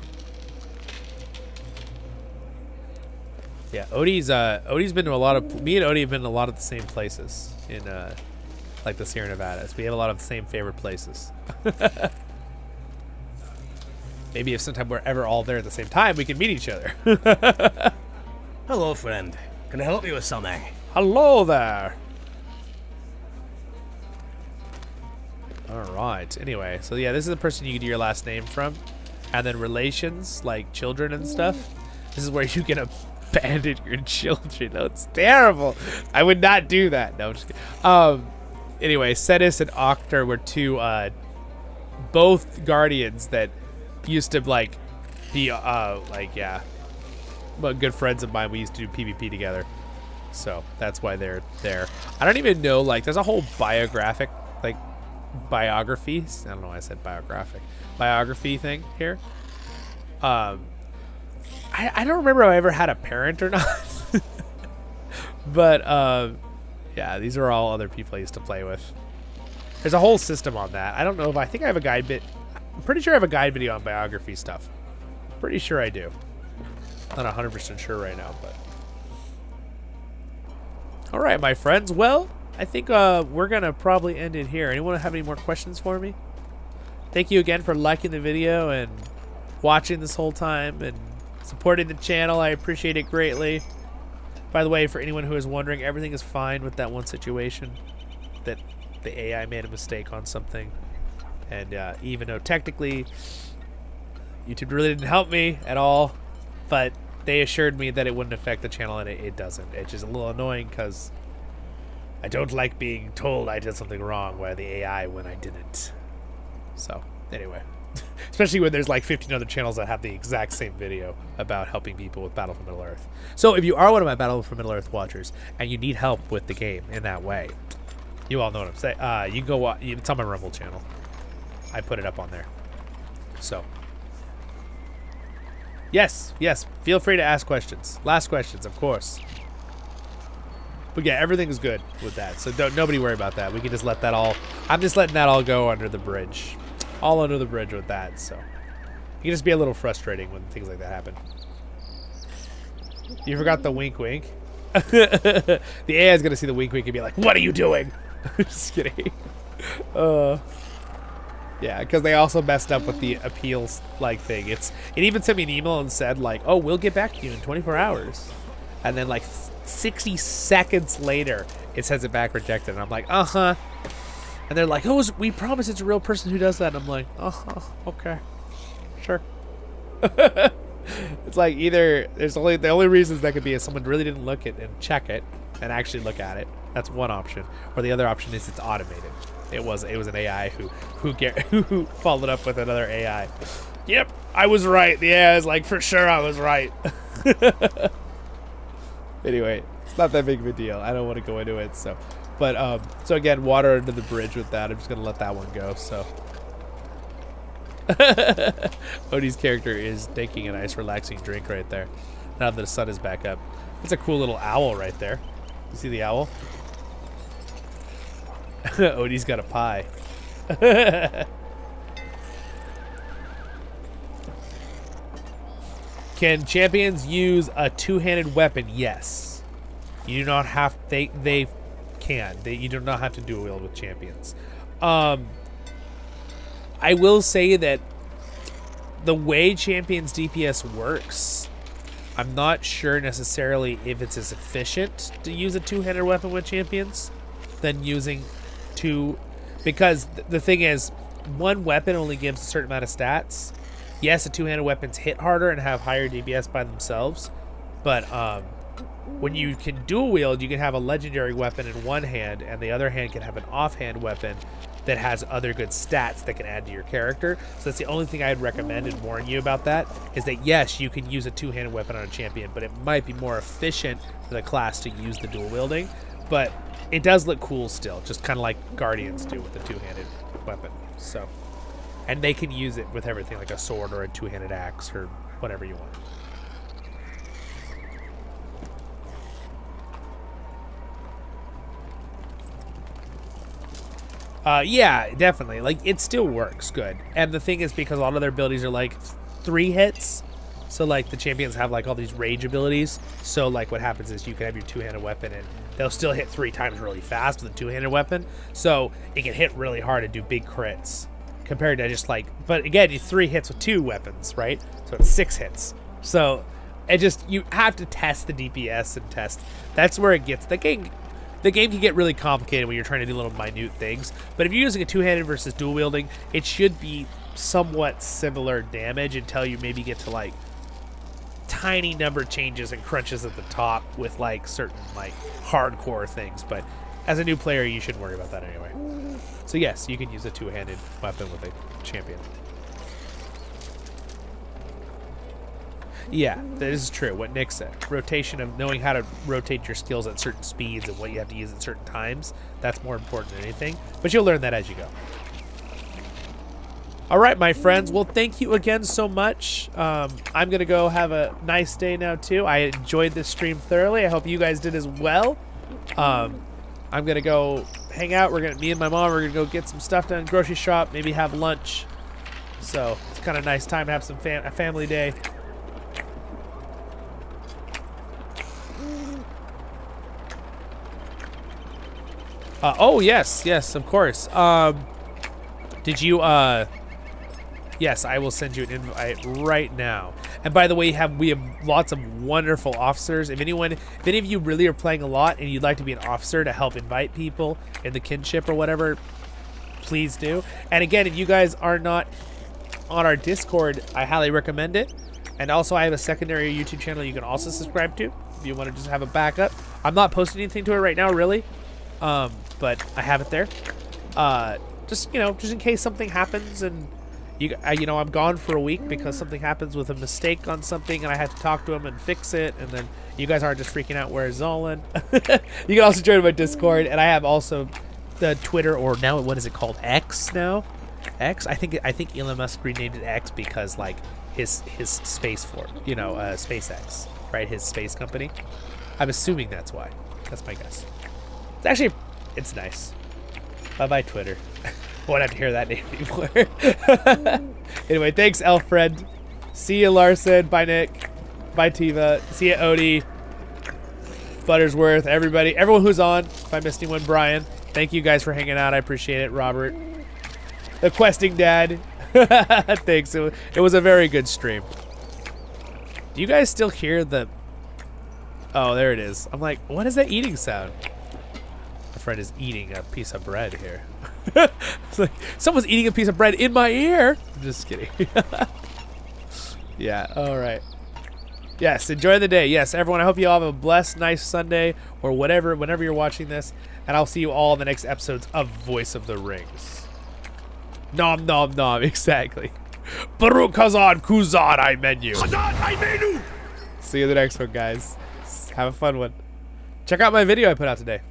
Yeah, Odie's been to a lot of, me and Odie have been to a lot of the same places in like the Sierra Nevadas. We have a lot of the same favorite places. Maybe if sometime we're ever all there at the same time, we can meet each other. Hello, friend. Can I help you with something? Hello there. All right. Anyway, so yeah, this is the person you can do your last name from. And then relations, like children and stuff. This is where you can abandon your children. No, it's terrible. I would not do that. No, I'm just kidding. Anyway, Cetus and Octor were two, both guardians that used to like be yeah, but good friends of mine. We used to do PvP together, so that's why they're there. I don't even know, like there's a whole biography thing here. I don't remember if I ever had a parent or not. But yeah, these are all other people I used to play with. There's a whole system on that. I don't know if I think I have a guide bit. I'm pretty sure I have a guide video on biography stuff. Pretty sure I do. Not 100% sure right now, but. All right, my friends. Well, I think we're going to probably end it here. Anyone have any more questions for me? Thank you again for liking the video and watching this whole time and supporting the channel. I appreciate it greatly. By the way, for anyone who is wondering, everything is fine with that one situation that the AI made a mistake on something. And even though technically YouTube really didn't help me at all, but they assured me that it wouldn't affect the channel, and it doesn't. It's just a little annoying because I don't like being told I did something wrong by the AI when I didn't. So, anyway. Especially when there's like 15 other channels that have the exact same video about helping people with Battle for Middle-earth. So if you are one of my Battle for Middle-earth watchers and you need help with the game in that way, you all know what I'm saying. You can go watch. It's on my Rumble channel. I put it up on there. So, yes, feel free to ask questions. Last questions, of course. But yeah, everything is good with that. So nobody worry about that. We can just let that all. I'm just letting that all go under the bridge. all under the bridge with that. So it can just be a little frustrating when things like that happen. You forgot the wink wink. The AI is gonna see the wink wink and be like, "What are you doing?" Just kidding. Yeah, because they also messed up with the appeals like thing. It even sent me an email and said like, "Oh, we'll get back to you in 24 hours," and then like 60 seconds later, it says it back rejected, and I'm like, "Uh-huh," and they're like, "Oh, we promise it's a real person who does that," and I'm like, "Uh-huh, okay, sure." It's like either the only reasons that could be is someone really didn't look it and check it and actually look at it. That's one option, or the other option is it's automated. It was an AI who followed up with another AI. Yep, I was right. The AI is like, for sure I was right. Anyway, it's not that big of a deal. I don't want to go into it. So again, water under the bridge with that. I'm just gonna let that one go. So Odie's character is taking a nice relaxing drink right there. Now that the sun is back up. It's a cool little owl right there. You see the owl? Odie's got a pie. Can champions use a two-handed weapon? Yes. You do not have. They can. You do not have to dual wield with champions. I will say that the way champions DPS works, I'm not sure necessarily if it's as efficient to use a two-handed weapon with champions than using two, because the thing is, one weapon only gives a certain amount of stats. Yes, the two-handed weapons hit harder and have higher DPS by themselves, but when you can dual wield, you can have a legendary weapon in one hand, and the other hand can have an offhand weapon that has other good stats that can add to your character. So that's the only thing I'd recommend and warn you about that, is that yes, you can use a two-handed weapon on a champion, but it might be more efficient for the class to use the dual wielding. But it does look cool still, just kind of like Guardians do with the two-handed weapon. So, and they can use it with everything, like a sword or a two-handed axe or whatever you want. Yeah, definitely. Like, it still works good. And the thing is, because a lot of their abilities are like 3 hits, so like the champions have like all these rage abilities. So like what happens is you can have your two-handed weapon and they'll still hit 3 times really fast with a two-handed weapon. So it can hit really hard and do big crits compared to just like, but again, it's 3 hits with 2 weapons, right? So it's 6 hits. So it just, you have to test the DPS and test. That's where it gets, the game can get really complicated when you're trying to do little minute things. But if you're using a two-handed versus dual wielding, it should be somewhat similar damage until you maybe get to like tiny number changes and crunches at the top with like certain like hardcore things. But as a new player, you shouldn't worry about that anyway. So yes, you can use a two-handed weapon with a champion. Yeah, that is true. What Nick said. Rotation of knowing how to rotate your skills at certain speeds and what you have to use at certain times. That's more important than anything. But you'll learn that as you go. All right, my friends. Well, thank you again so much. I'm going to go have a nice day now, too. I enjoyed this stream thoroughly. I hope you guys did as well. I'm going to go hang out. Me and my mom are going to go get some stuff done, grocery shop, maybe have lunch. So it's kind of nice time to have some a family day. Oh, yes, of course. Did you, yes, I will send you an invite right now. And by the way, we have lots of wonderful officers. If any of you really are playing a lot and you'd like to be an officer to help invite people in the kinship or whatever, please do. And again, if you guys are not on our Discord, I highly recommend it. And also, I have a secondary YouTube channel you can also subscribe to if you want to just have a backup. I'm not posting anything to it right now, really. But I have it there. Just in case something happens and I'm gone for a week because something happens with a mistake on something and I have to talk to them and fix it, and then you guys aren't just freaking out, where's Zollin? You can also join my Discord, and I have also the Twitter, or now what is it called? X now? X? I think Elon Musk renamed it X because like his space for SpaceX, right? His space company. I'm assuming that's why. That's my guess. It's nice. Bye-bye, Twitter. won't have to hear that name anymore. Anyway, thanks, Elfred. See you, Larson. Bye, Nick. Bye, Tiva. See you, Odie. Buttersworth, everybody. Everyone who's on. If I missed anyone, Brian. Thank you guys for hanging out. I appreciate it. Robert. The questing dad. Thanks. It was a very good stream. Do you guys still hear the... Oh, there it is. I'm like, what is that eating sound? My friend is eating a piece of bread here. It's like, someone's eating a piece of bread in my ear. I'm just kidding. Yeah, all right. Yes, enjoy the day. Yes, everyone, I hope you all have a blessed, nice Sunday or whatever, whenever you're watching this. And I'll see you all in the next episodes of Voice of the Rings. Nom nom nom, exactly. Baruch Hazan Kuzan I menu. See you in the next one, guys. Have a fun one. Check out my video I put out today.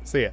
See ya.